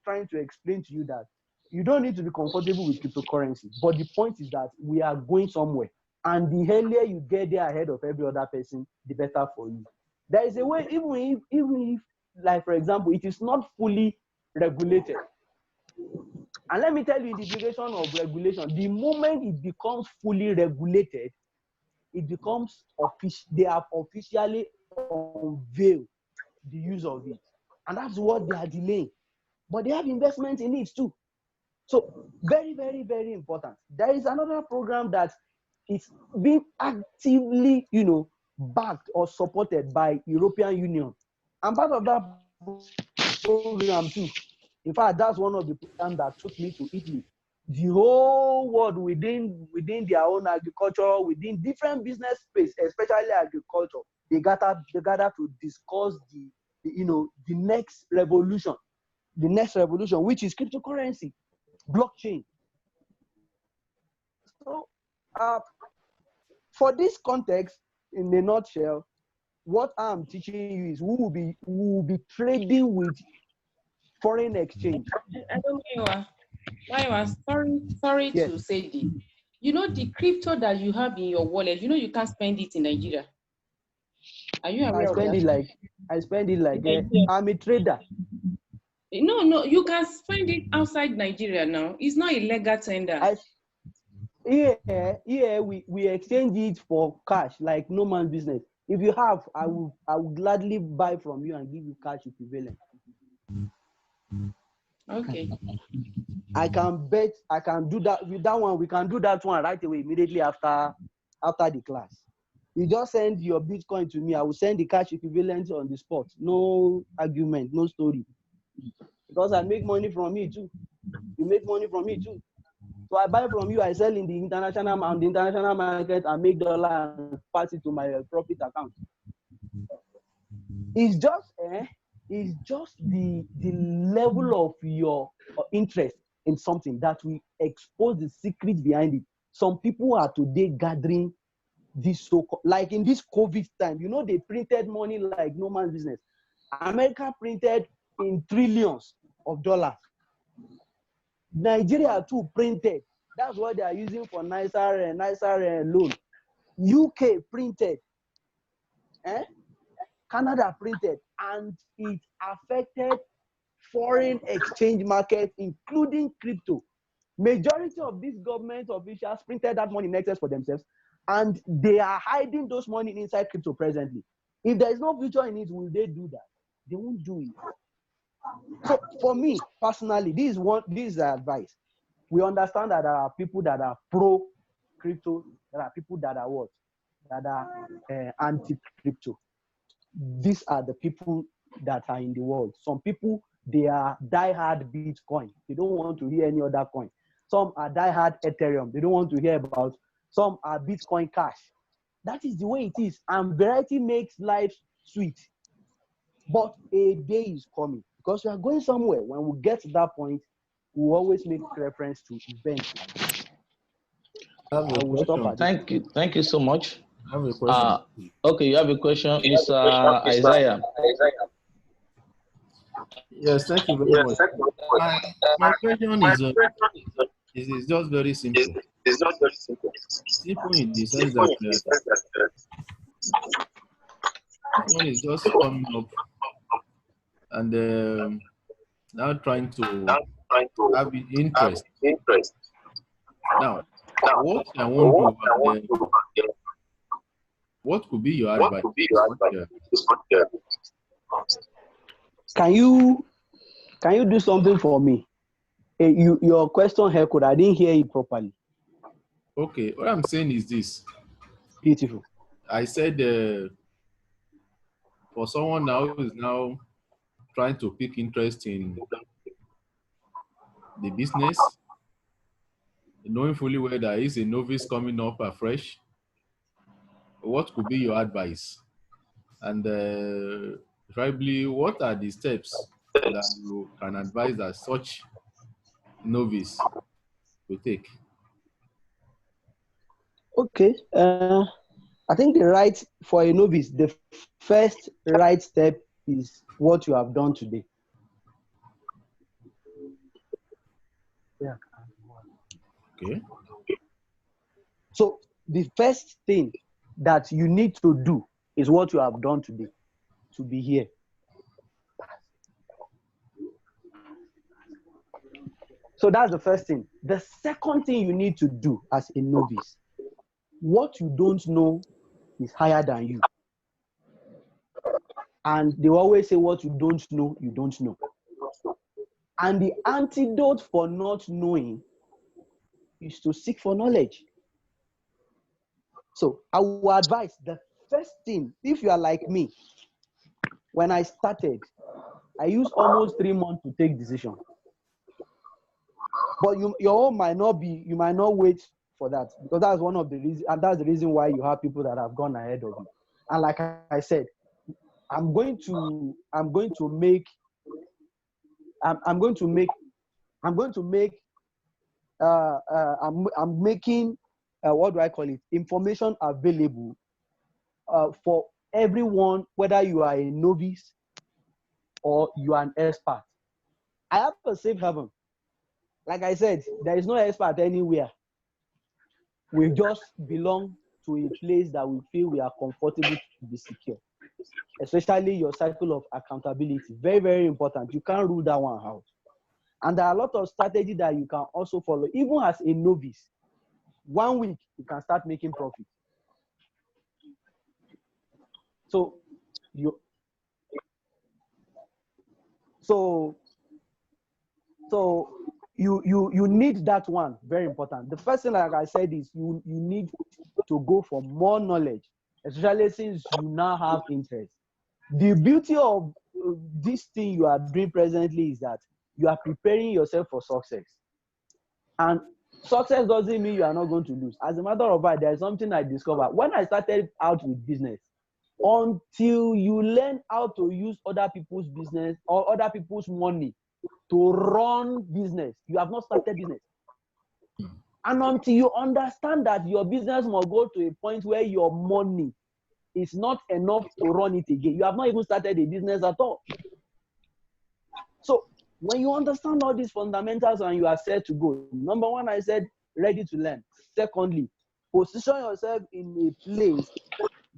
trying to explain to you that you don't need to be comfortable with cryptocurrency. But the point is that we are going somewhere. And the earlier you get there ahead of every other person, the better for you. There is a way, even if like, for example, it is not fully regulated. And let me tell you the implication of regulation. The moment it becomes fully regulated, it becomes official. They have officially unveiled the use of it. And that's what they are delaying. But they have investment in it too. So very, very, very important. There is another program that is being actively, backed or supported by European Union. I'm part of that program too. In fact, that's one of the programs that took me to Italy. The whole world within their own agriculture, within different business space, especially agriculture, they gather to discuss the next revolution, which is cryptocurrency, blockchain. So, for this context, in a nutshell, what I'm teaching you is we will be trading with foreign exchange. I don't know why I was sorry Yes. to say this. The crypto that you have in your wallet, you can't spend it in Nigeria. Are you aware of that? I spend it like I'm a trader. No, you can spend it outside Nigeria now. It's not a legal tender. Here we exchange it for cash like no man's business. If you have, I will gladly buy from you and give you cash equivalent. Okay. I can do that with that one. We can do that one right away, immediately after the class. You just send your Bitcoin to me. I will send the cash equivalent on the spot. No argument, no story. Because I make money from it too. You make money from it too. So I buy from you, I sell on the international market and make dollar and pass it to my profit account. It's just the level of your interest in something that will expose the secret behind it. Some people are today gathering this like in this COVID time, they printed money like no man's business. America printed in trillions of dollars. Nigeria too printed. That's what they are using for nicer loan. UK printed. Canada printed, and it affected foreign exchange market, including crypto. Majority of these government officials printed that money in excess for themselves, and they are hiding those money inside crypto presently. If there is no future in it, will they do that? They won't do it. So for me personally, this is advice. We understand that there are people that are pro crypto, there are people that are what? That are anti-crypto. These are the people that are in the world. Some people, they are die-hard Bitcoin. They don't want to hear any other coin. Some are die-hard Ethereum. They don't want to hear about. Some are Bitcoin Cash. That is the way it is. And variety makes life sweet. But a day is coming because we are going somewhere. When we get to that point, we will always make reference to events. I have a I will stop question. at this. Thank you so much. I have a question. Okay, you have a question, Mr. Isaiah. Yes, thank you very much. My question is just very simple. Simple in the sense that one is just coming up and now trying to have an interest. Now, what I want to what could be your advice? Can you do something for me? Your question, Hercule, I didn't hear it properly. Okay, what I'm saying is this. Beautiful. I said for someone now who is now trying to pick interest in the business, knowing fully well there is a novice coming up afresh, what could be your advice? And probably what are the steps that you can advise that such novice to take? Okay. I think for a novice, the first right step is what you have done today. Yeah. Okay. So the first thing that you need to do is what you have done today to be here. So that's the first thing. The second thing you need to do as a novice, what you don't know is higher than you. And they always say what you don't know, you don't know. And the antidote for not knowing is to seek for knowledge. So I will advise the first thing, if you are like me, when I started, I used almost 3 months to take decision. But your own might not be, you might not wait for that, because that's one of the reasons, and that's the reason why you have people that have gone ahead of you. And like I said, I'm making what do I call it? Information available for everyone, whether you are a novice or you are an expert. I have a safe haven. Like I said, there is no expert anywhere. We just belong to a place that we feel we are comfortable to be secure. Especially your cycle of accountability. Very, very important. You can't rule that one out. And there are a lot of strategies that you can also follow. Even as a novice, 1 week, you can start making profit. So you need that one, very important. The first thing, like I said, is you need to go for more knowledge, especially since you now have interest. The beauty of this thing you are doing presently is that you are preparing yourself for success. And success doesn't mean you are not going to lose. As a matter of fact, there's something I discovered. When I started out with business, until you learn how to use other people's business or other people's money to run business, you have not started business. And until you understand that your business must go to a point where your money is not enough to run it again, you have not even started a business at all. So when you understand all these fundamentals and you are set to go, number one, I said, ready to learn. Secondly, position yourself in a place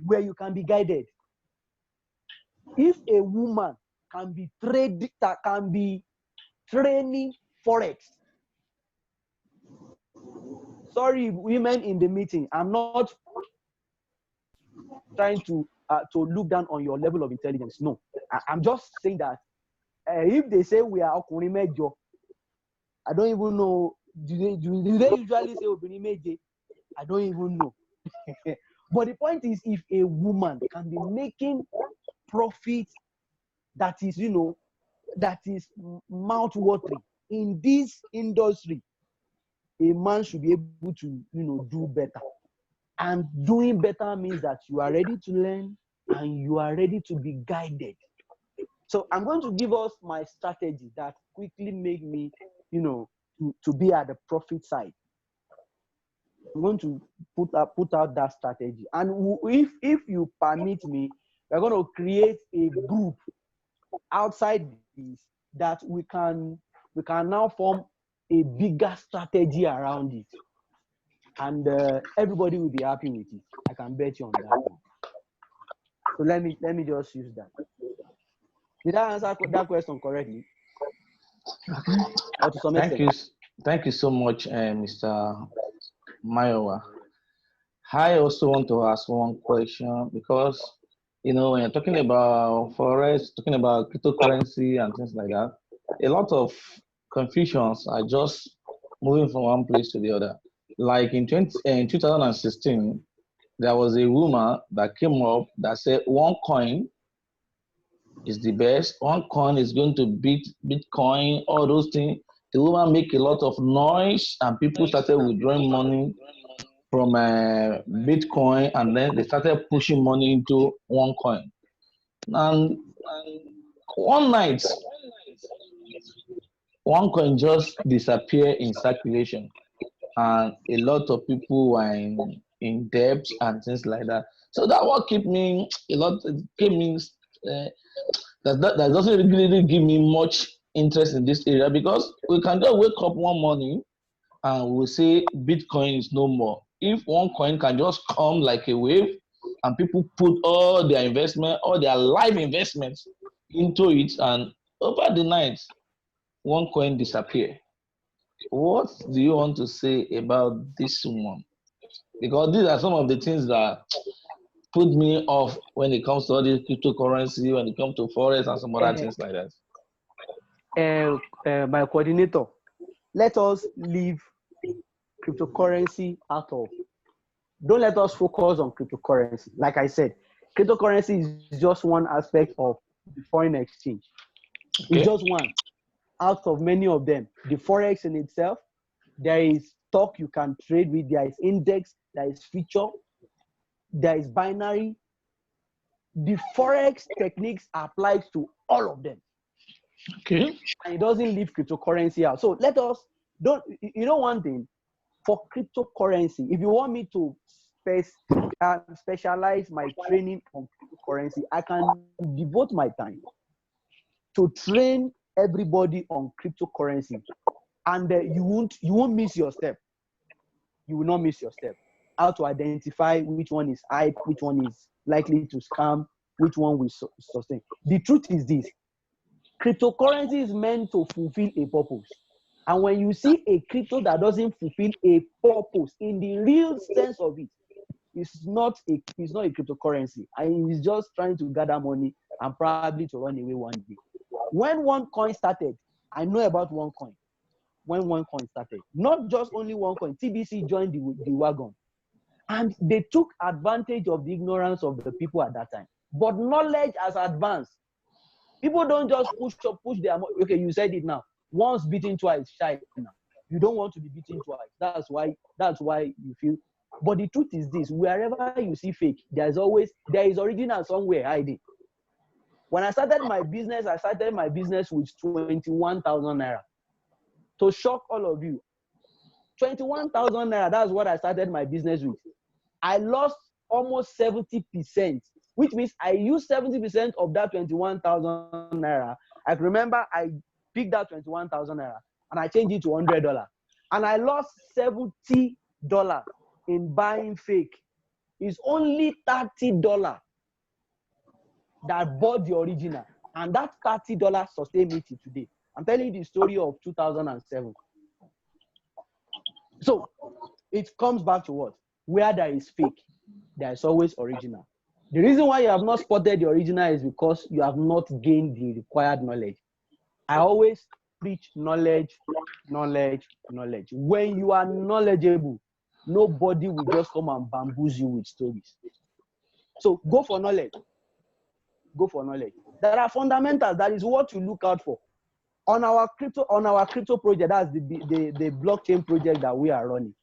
where you can be guided. If a woman can be training forex, sorry, women in the meeting, I'm not trying to look down on your level of intelligence. No, I'm just saying that if they say we are ọkùnrin mẹ́jọ, I don't even know. Do they usually say obìnrin méje? I don't even know. But the point is, if a woman can be making profit that is, that is mouth-watering in this industry, a man should be able to, do better. And doing better means that you are ready to learn and you are ready to be guided. So I'm going to give us my strategy that quickly make me, to be at the profit side. I'm going to put out that strategy. And if you permit me, we're going to create a group outside this that we can now form a bigger strategy around it. And everybody will be happy with it. I can bet you on that one. So let me just use that. Did I answer that question correctly? Or to some extent? Thank you so much, Mr. Mayowa. I also want to ask one question because, when you're talking about forex, talking about cryptocurrency and things like that, a lot of confusions are just moving from one place to the other. Like in 2016, there was a rumor that came up that said one coin is the best. One coin is going to beat Bitcoin, all those things. The woman make a lot of noise and people started withdrawing money from Bitcoin, and then they started pushing money into one coin. And one night, one coin just disappeared in circulation, and a lot of people were in debt and things like that. So that what keep me that doesn't really give me much interest in this area, because we can just wake up one morning and we'll say Bitcoin is no more. If one coin can just come like a wave and people put all their investment, all their life investments into it, and over the night, one coin disappear. What do you want to say about this one? Because these are some of the things that put me off when it comes to all this cryptocurrency, when it comes to forex and some other things like that. My coordinator, let us leave cryptocurrency out of. Don't let us focus on cryptocurrency. Like I said, cryptocurrency is just one aspect of the foreign exchange. Okay. It's just one out of many of them. The forex in itself, there is stock you can trade with, there is index, there is future, there is binary. The forex techniques applies to all of them. Okay. And it doesn't leave cryptocurrency out. So let us one thing, for cryptocurrency, if you want me to specialize my training on cryptocurrency, I can devote my time to train everybody on cryptocurrency, and you won't miss your step. You will not miss your step. How to identify which one is hype, which one is likely to scam, which one will sustain. The truth is this: cryptocurrency is meant to fulfill a purpose. And when you see a crypto that doesn't fulfill a purpose in the real sense of it, it's not a cryptocurrency. And it's just trying to gather money and probably to run away one day. When one coin started, I know about one coin. When one coin started, not just only one coin, TBC joined the wagon. And they took advantage of the ignorance of the people at that time. But knowledge has advanced. People don't just push their, okay, you said it now. Once beaten, twice shy now. You don't want to be beaten twice. That's why you feel. But the truth is this: wherever you see fake, there is original somewhere hiding. When I started my business with 21,000 naira. To shock all of you, 21,000 naira, that's what I started my business with. I lost almost 70%, which means I used 70% of that 21,000 naira. I remember I picked that 21,000 naira and I changed it to $100. And I lost $70 in buying fake. It's only $30 that bought the original, and that $30 sustained me till today. I'm telling you the story of 2007. So it comes back to what? Where there is fake, there is always original. The reason why you have not spotted the original is because you have not gained the required knowledge. I always preach knowledge, knowledge, knowledge. When you are knowledgeable, nobody will just come and bamboozle you with stories. So go for knowledge. Go for knowledge. There are fundamentals. That is what you look out for. On our crypto project, that's the blockchain project that we are running.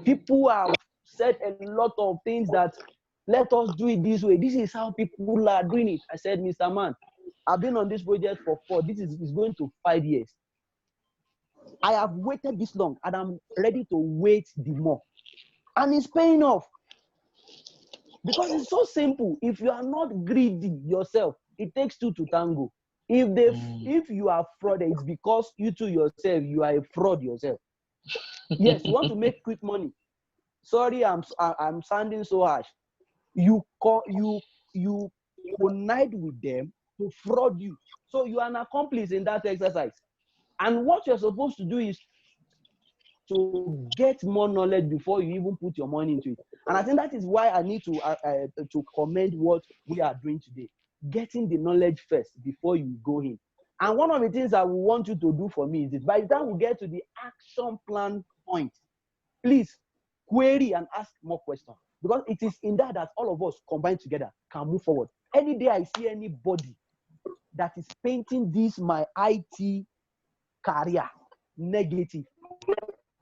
People have said a lot of things that let us do it this way. This is how people are doing it. I said, Mr. Man, I've been on this project for 4. This is going to 5 years. I have waited this long and I'm ready to wait the more. And it's paying off. Because it's so simple. If you are not greedy yourself, it takes 2 to tango. If you are fraud, it's because you to yourself, you are a fraud yourself. Yes, you want to make quick money. Sorry, I'm sounding so harsh. You connide with them to fraud you. So you are an accomplice in that exercise. And what you're supposed to do is to get more knowledge before you even put your money into it. And I think that is why I need to commend what we are doing today. Getting the knowledge first before you go in. And one of the things I will want you to do for me is this. By the time we get to the action plan point, please query and ask more questions. Because it is in that all of us combined together can move forward. Any day I see anybody that is painting this my IT career negative,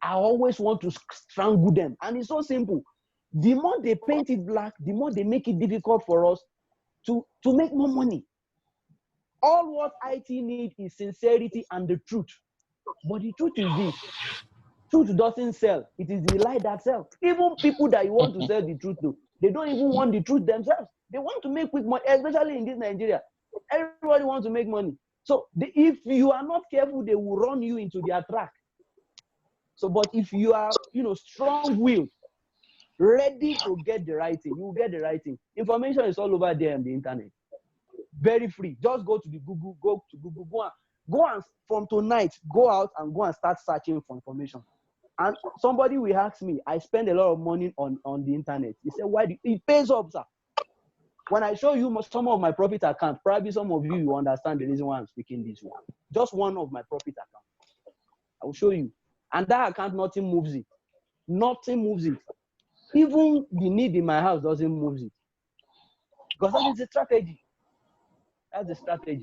I always want to strangle them. And it's so simple. The more they paint it black, the more they make it difficult for us to make more money. All what IT need is sincerity and the truth. But the truth is this. Truth doesn't sell. It is the lie that sells. Even people that you want to sell the truth to, they don't even want the truth themselves. They want to make quick money, especially in this Nigeria. Everybody wants to make money. So if you are not careful, they will run you into their track. So, but if you are, strong-willed, ready to get the right thing, you will get the right thing. Information is all over there on the internet. Very free. Just go to Google, go and from tonight, go out and go and start searching for information. And somebody will ask me, I spend a lot of money on the internet. He said, why do it pays up, sir? When I show you some of my profit account, probably some of you will understand the reason why I'm speaking this way. Just one of my profit account. I will show you. And that account, nothing moves it. Nothing moves it. Even the need in my house doesn't move it. Because that is a strategy. That's the strategy.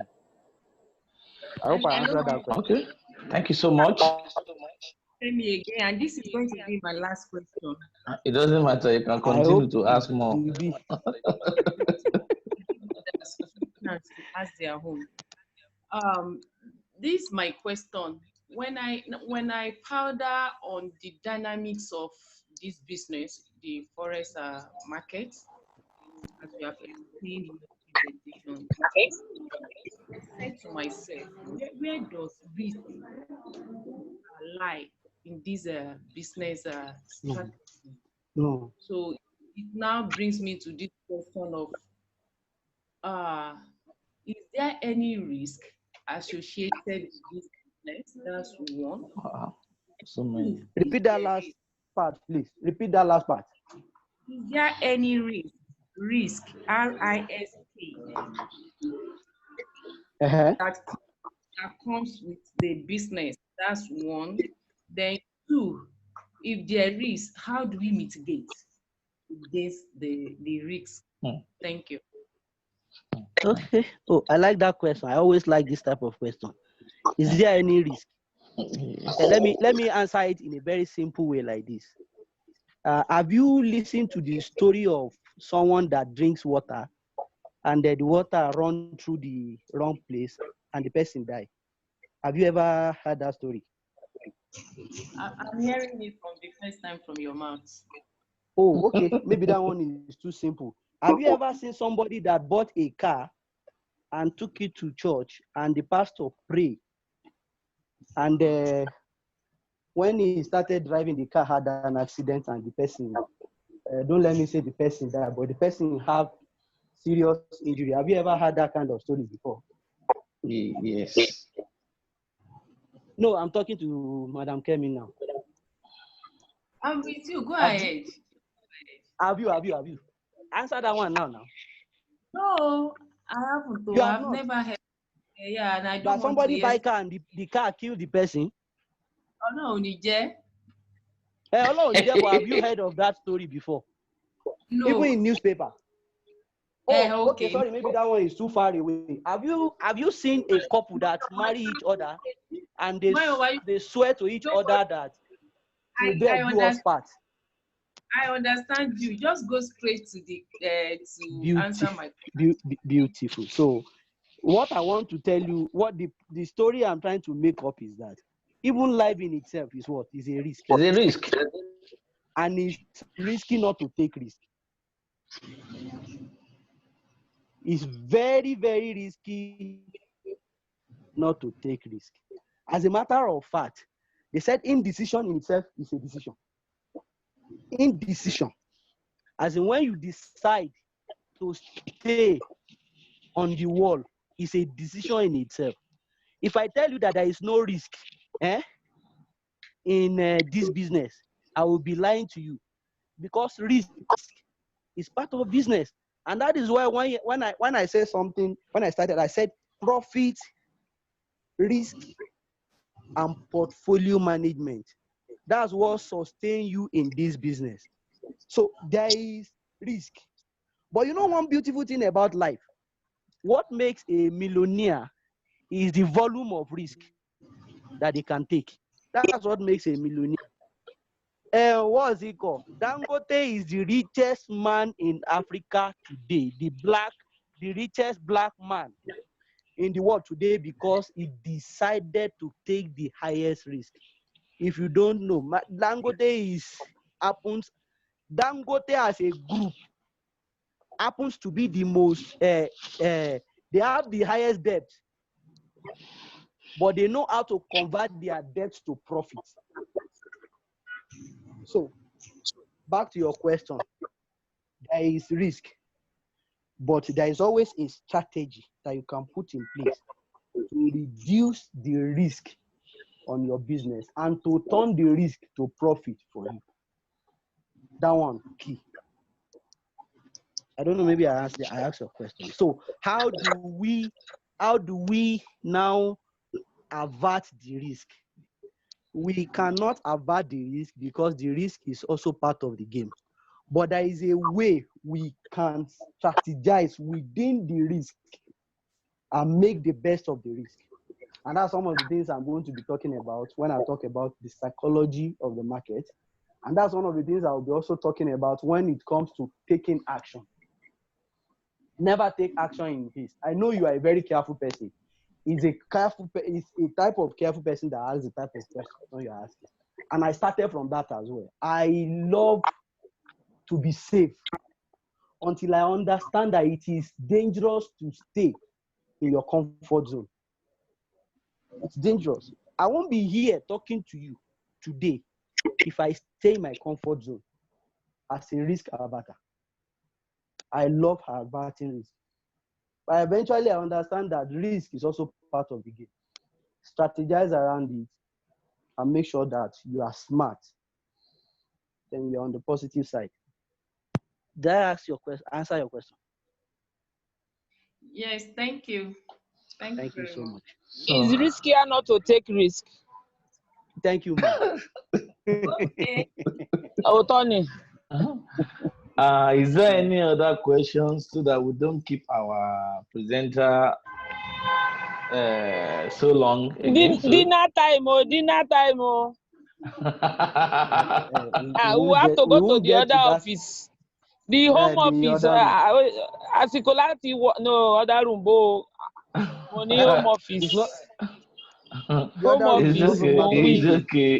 I hope I answered that question. Okay. Thank you so much. Tell me again, and this is going to be my last question. It doesn't matter. You can continue to ask more. Ask their home. This is my question. When I powder on the dynamics of this business, the forest market, as we have explained in the presentation, I said to myself, where does risk lie in this business strategy? No. So it now brings me to this question of, is there any risk associated with this business? That's one. So many. Repeat that last part, please. Repeat that last part. Is there any risk, R-I-S-K, that comes with the business? That's one. Then two, if there is, how do we mitigate against the risk? Thank you. Okay. Oh, I like that question. I always like this type of question. Is there any risk? Let me answer it in a very simple way like this. Have you listened to the story of someone that drinks water and the water run through the wrong place and the person died? Have you ever heard that story? I'm hearing it from the first time from your mouth. Oh, okay. Maybe that one is too simple. Have you ever seen somebody that bought a car and took it to church and the pastor prayed? And when he started driving, the car had an accident and the person, don't let me say the person died, but the person had serious injury. Have you ever had that kind of story before? Yes. No, I'm talking to Madam Kemi now. I'm with you. Go Have ahead. Have you? Answer that one now. No, I haven't. You Though. have I've not. never heard. Yeah, and I don't That want to somebody hear. buy car and the car kill the person. Oh no, Nije. Hello, but have you heard of that story before? Even in No. newspaper. Oh, okay, Okay. sorry, maybe that one is too far away. Have you seen a couple that marry each other and they swear to each other that till death do us part? I understand you. Just go straight to the to answer my question. Beautiful. So what I want to tell you, what the story I'm trying to make up is that even life in itself is what? Is a risk. It's a risk. And it's risky not to take risk. It's very, very risky not to take risk. As a matter of fact, they said indecision in itself is a decision. Indecision, as in when you decide to stay on the wall, is a decision in itself. If I tell you that there is no risk in this business, I will be lying to you, because risk is part of business. And that is why when I say something, when I started, I said profit, risk, and portfolio management. That's what sustain you in this business. So there is risk. But you know one beautiful thing about life? What makes a millionaire is the volume of risk that they can take. That's what makes a millionaire. What is it called? Dangote is the richest man in Africa today, the richest black man in the world today, because he decided to take the highest risk. If you don't know, Dangote as a group happens to be the most, they have the highest debt, but they know how to convert their debt to profits. So, back to your question, there is risk, but there is always a strategy that you can put in place to reduce the risk on your business and to turn the risk to profit for you. That one key. I don't know, maybe I asked your question. So how do we now avert the risk? We cannot avert the risk because the risk is also part of the game. But there is a way we can strategize within the risk and make the best of the risk. And that's some of the things I'm going to be talking about when I talk about the psychology of the market. And that's one of the things I'll be also talking about when it comes to taking action. Never take action in haste. I know you are a very careful person. It's a type of careful person that has the type of question you're asking. And I started from that as well. I love to be safe until I understand that it is dangerous to stay in your comfort zone. It's dangerous. I won't be here talking to you today if I stay in my comfort zone as a risk averter. I love averting risk. But eventually I understand that risk is also part of the game. Strategize around it and make sure that you are smart. Then you're on the positive side. Did I answer your question? Yes, thank you. Thank you so much. It's riskier not to take risk. Thank you, ma'am. Okay. Oh, Tony. Is there any other questions so that we don't keep our presenter so long again? Dinner time, dinner time, we have to go to the other office. The home office, àsìkò láti no other room, money home office. Home office.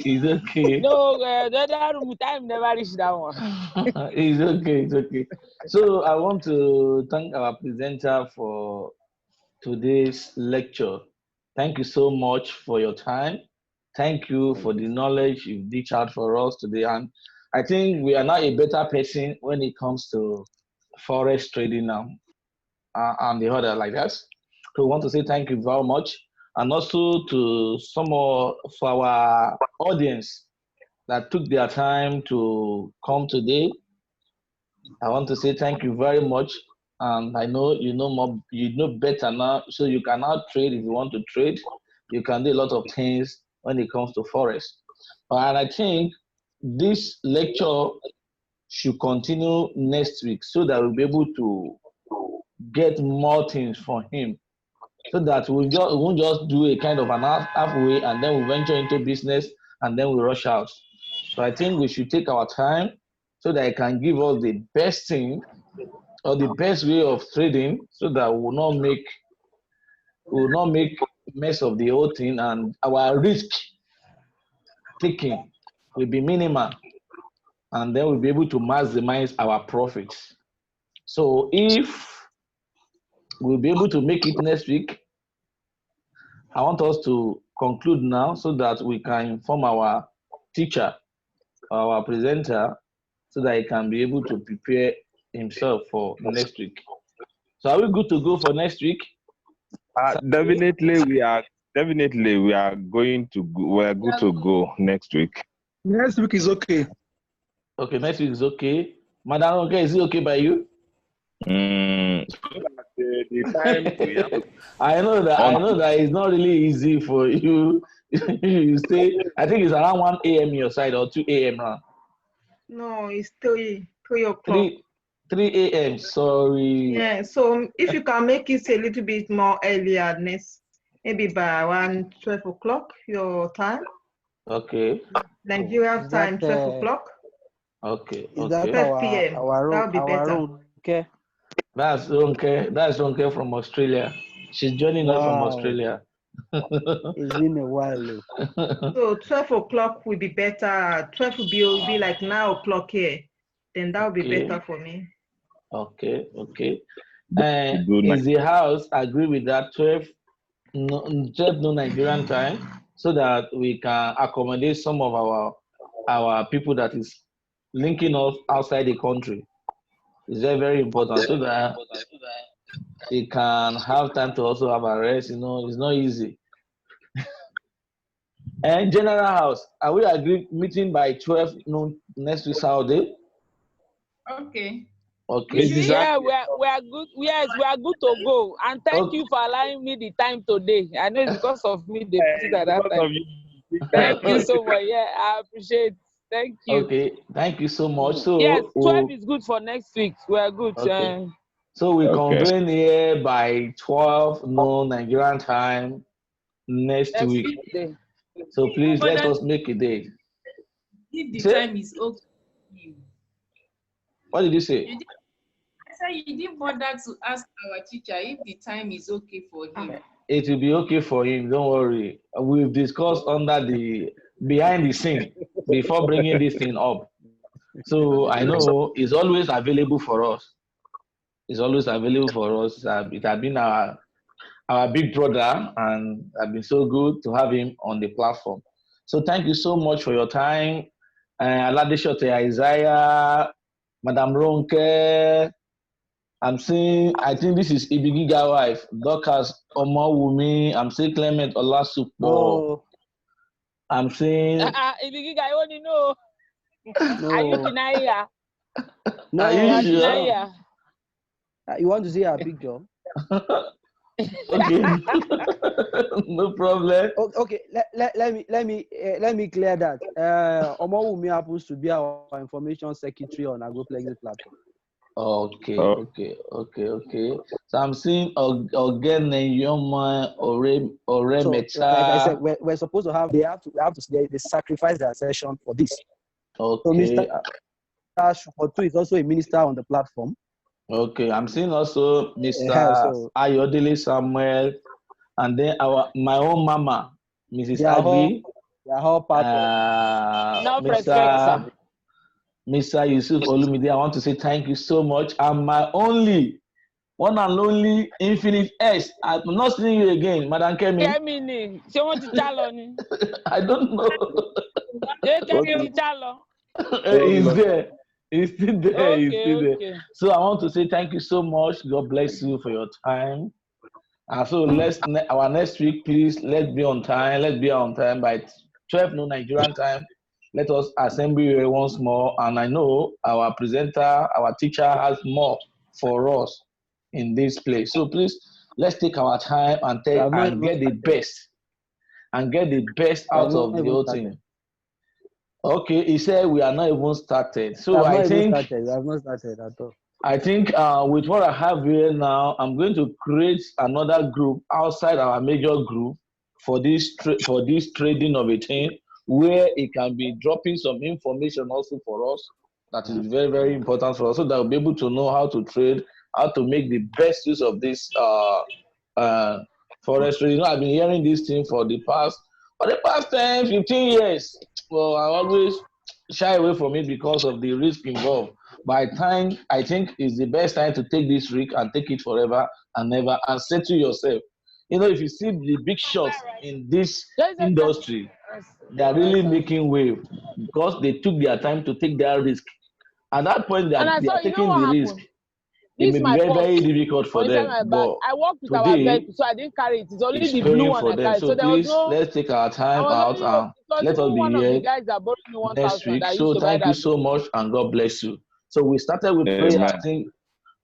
It's okay. No, the other room time never reach that one. It's okay. So I want to thank our presenter for today's lecture. Thank you so much for your time. Thank you for the knowledge you've dished out for us today. And I think we are now a better person when it comes to forex trading now. and the other like that. So we want to say thank you very much, and also to some of our audience that took their time to come today. I want to say thank you very much. And I know you know more, you know better now, so you can now trade if you want to trade. You can do a lot of things when it comes to forex. And I think this lecture should continue next week so that we'll be able to get more things from him. So that we won't just do a kind of an halfway and then we venture into business and then we rush out. So I think we should take our time so that I can give us the best thing or the best way of trading so that we will not make mess of the whole thing and our risk taking will be minimal and then we'll be able to maximize our profits. So if we'll be able to make it next week, I want us to conclude now so that we can inform our teacher, our presenter, so that he can be able to prepare himself for next week. So are we good to go for next week? Definitely, we are. Definitely, we are going to. We are good to go next week. Next week is okay. Okay, next week is okay. Madam, okay, is it okay by you? The time we have to I know that it's not really easy for you. You stay. I think it's around 1 a.m. your side or 2 a.m. now. No, it's 3 o'clock. 3 a.m. Sorry. Yeah, so if you can make it a little bit more earlier, maybe by around 12 o'clock your time. Okay. Nigeria time, 12 o'clock. Okay. Is that 12 p.m. That would be better. Okay. That's Ronke. That's Ronke from Australia. She's joining us from Australia. It's been a while. So 12 o'clock will be better. 12 will be like 9 o'clock here. Then that would be better for me. Okay. Is the house agree with that 12 no Nigerian time so that we can accommodate some of our people that is linking us outside the country? It's very, very important so that they can have time to also have a rest. You know, it's not easy. And general house, are we agreed meeting by 12 noon next week Saturday? Okay. Okay. Yeah, we are good. Yes, we are good to go. And thank you for allowing me the time today. I know it's because of me they put it at that time. Thank you so much. Yeah, I appreciate it. Thank you. Okay, thank you so much. So yes, 12 is good for next week. We are good. Okay. So we convene here by 12 noon Nigerian time next week. So please let us make a date. If the time is okay. What did you say? I said you didn't bother to ask our teacher if the time is okay for him. It will be okay for him. Don't worry. We've discussed under the behind the scene before bringing this thing up. So I know it's always available for us. It's always available for us. It has been our big brother, and it's been so good to have him on the platform. So thank you so much for your time. Aladeshote Isaiah, Madam Ronke. I think this is Ibigiga wife, Dorcas Omawumi. I'm seeing Clement Olasupo. Oh. I'm seeing. Ibigiga, I only know. No. Are you denying? No, are you sure? You want to see a big job? Okay. No problem. Okay, let me clear that. Omawumi happens to be our information secretary on AgroPlexi platform. Okay. So I'm seeing Ogene Yoma Oremeta. So, like I said, we're supposed to have. They sacrifice their session for this. Okay. So Mr. Shukotu is also a minister on the platform. Okay, I'm seeing also Mr. Ayodele Samuel, and then my own mama, Mrs. Agbi. They are all part of Mr. Yusuf Olumide. I want to say thank you so much. And my one and only Infinite S. I'm not seeing you again, Madam Kemi. I don't know. He's there. He's still there. He's Okay, still there. okay. So I want to say thank you so much. God bless you for your time. And so our next week, please, let's be on time. Let's be on time by 12 noon Nigerian time. Let us assemble here once more. And I know our presenter, our teacher has more for us in this place. So please, let's take our time and We have not even get the started. best. And get the best We have out not of the even whole started. thing. Okay, he said we are not even started. We So have I not even think started. We have not started at all. with what I have here now, I'm going to create another group outside our major group for this trading of a thing, where it can be dropping some information also for us that is very, very important for us, so that we'll be able to know how to trade, how to make the best use of this forestry. You know, I've been hearing this thing for the past 10, 15 years. Well, I always shy away from it because of the risk involved. By time, I think it's the best time to take this risk and take it forever and never, and say to yourself, you know, if you see the big shots in this industry, they are really making wave because they took their time to take their risk. At that point, they And are, I they saw, are you know taking what the risk. happened? It This may is be my very, purse very difficult for for inside them, my bag. but I worked with our today vehicle, so I didn't carry it. It's only it's the blue paying one for I them. carried. So So there was please, no, let's take our I time was out only, and it was let us even be one of the here guys that borrowed me next 1,000 week. that used So to buy thank you that so vehicle. much and God bless you. So we started with prayer. I Amen. think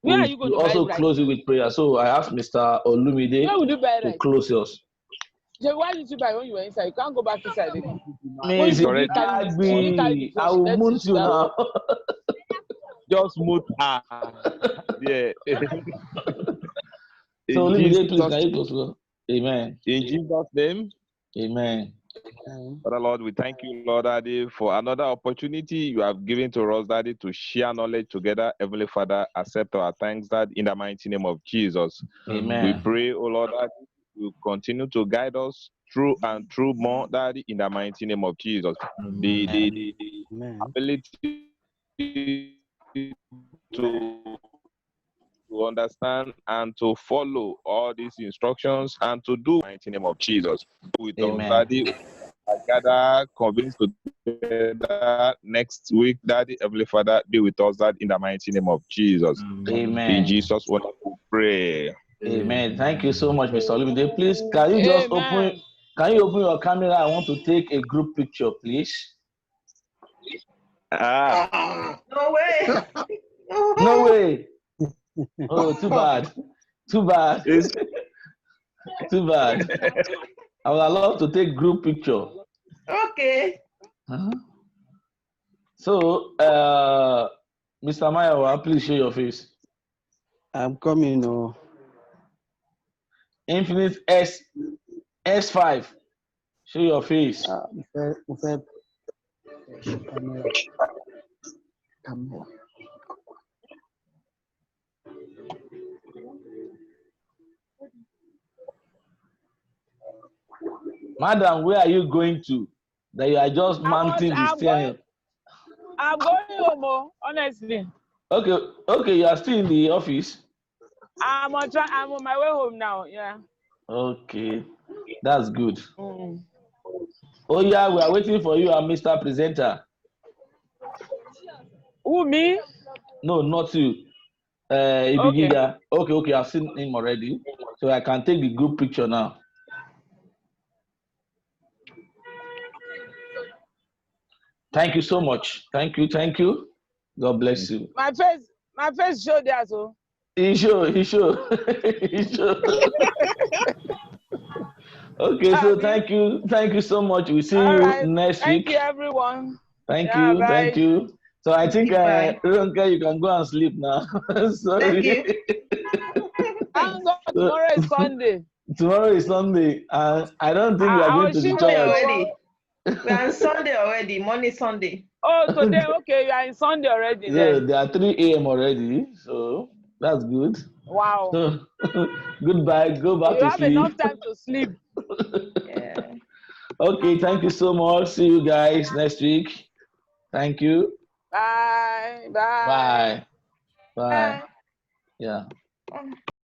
Where are we you going to buy also rice? close it with prayer. So I asked Mr. Olumide Where would you buy to rice? close yours. Jay, why did you buy when you were inside? You can't go back inside again. When Miss she didn't Already, carry this, she didn't carry the Agbi, phone. I She will left it. mount She you got now. just move. Yeah. So In Olumide, please, Jesus, can you close yours? Amen. in Jesus' name. Amen. Father Lord, we thank you, Lord Daddy, for another opportunity you have given to us, Daddy, to share knowledge together. Heavenly Father, accept our thanks, Dad, in the mighty name of Jesus. Amen. We pray, oh Lord, Daddy, you continue to guide us through and through more, Daddy, in the mighty name of Jesus. The Amen. ability to understand and to follow all these instructions and to do in the mighty name of Jesus. With us, Amen. Daddy, I gather convinced together next week, Daddy, Heavenly Father, be with us, Daddy, in the mighty name of Jesus. In Amen. Jesus' wonderful prayer. Amen. Thank you so much, Mr. Olumide. Please, can you just Amen. can you open your camera? I want to take a group picture, please. No way. No way. Oh, too bad. Too bad. It's Too bad. I would love to take group picture. Okay. Uh-huh. So, Mr. Mayawa, please show your face. I'm coming. Oh. Infinite S5. Show your face. Camera. Camera. Madam, where are you going to? That you are just mounting the steering. I'm going home, honestly. Okay, you are still in the office. I'm on my way home now. Yeah. Okay, that's good. Mm. Oh yeah, we are waiting for you, Mr. Presenter. Who, me? No, not you. Okay. Ibigiga. Okay, I've seen him already. So I can take the group picture now. Thank you so much. Thank you. God bless you. My face showed there, so. He sure. Okay, so thank you so much. We see you Right. next week. Thank you, everyone. Thank Bye. you. So I think Bye. Ronke, you can go and sleep now. Sorry. Thank you. Thank God, tomorrow is Sunday. Tomorrow is Sunday, and I don't think we are going to the Sunday church. already. We are on Sunday already. Monday, Sunday. Oh, today, okay, you are in Sunday already So then. they are 3 a.m. already, so that's good. Wow. So goodbye. Go back You to have sleep. enough time to sleep. Yeah. Okay, thank you so much. See you guys next week. Thank you. Bye. Bye. Yeah.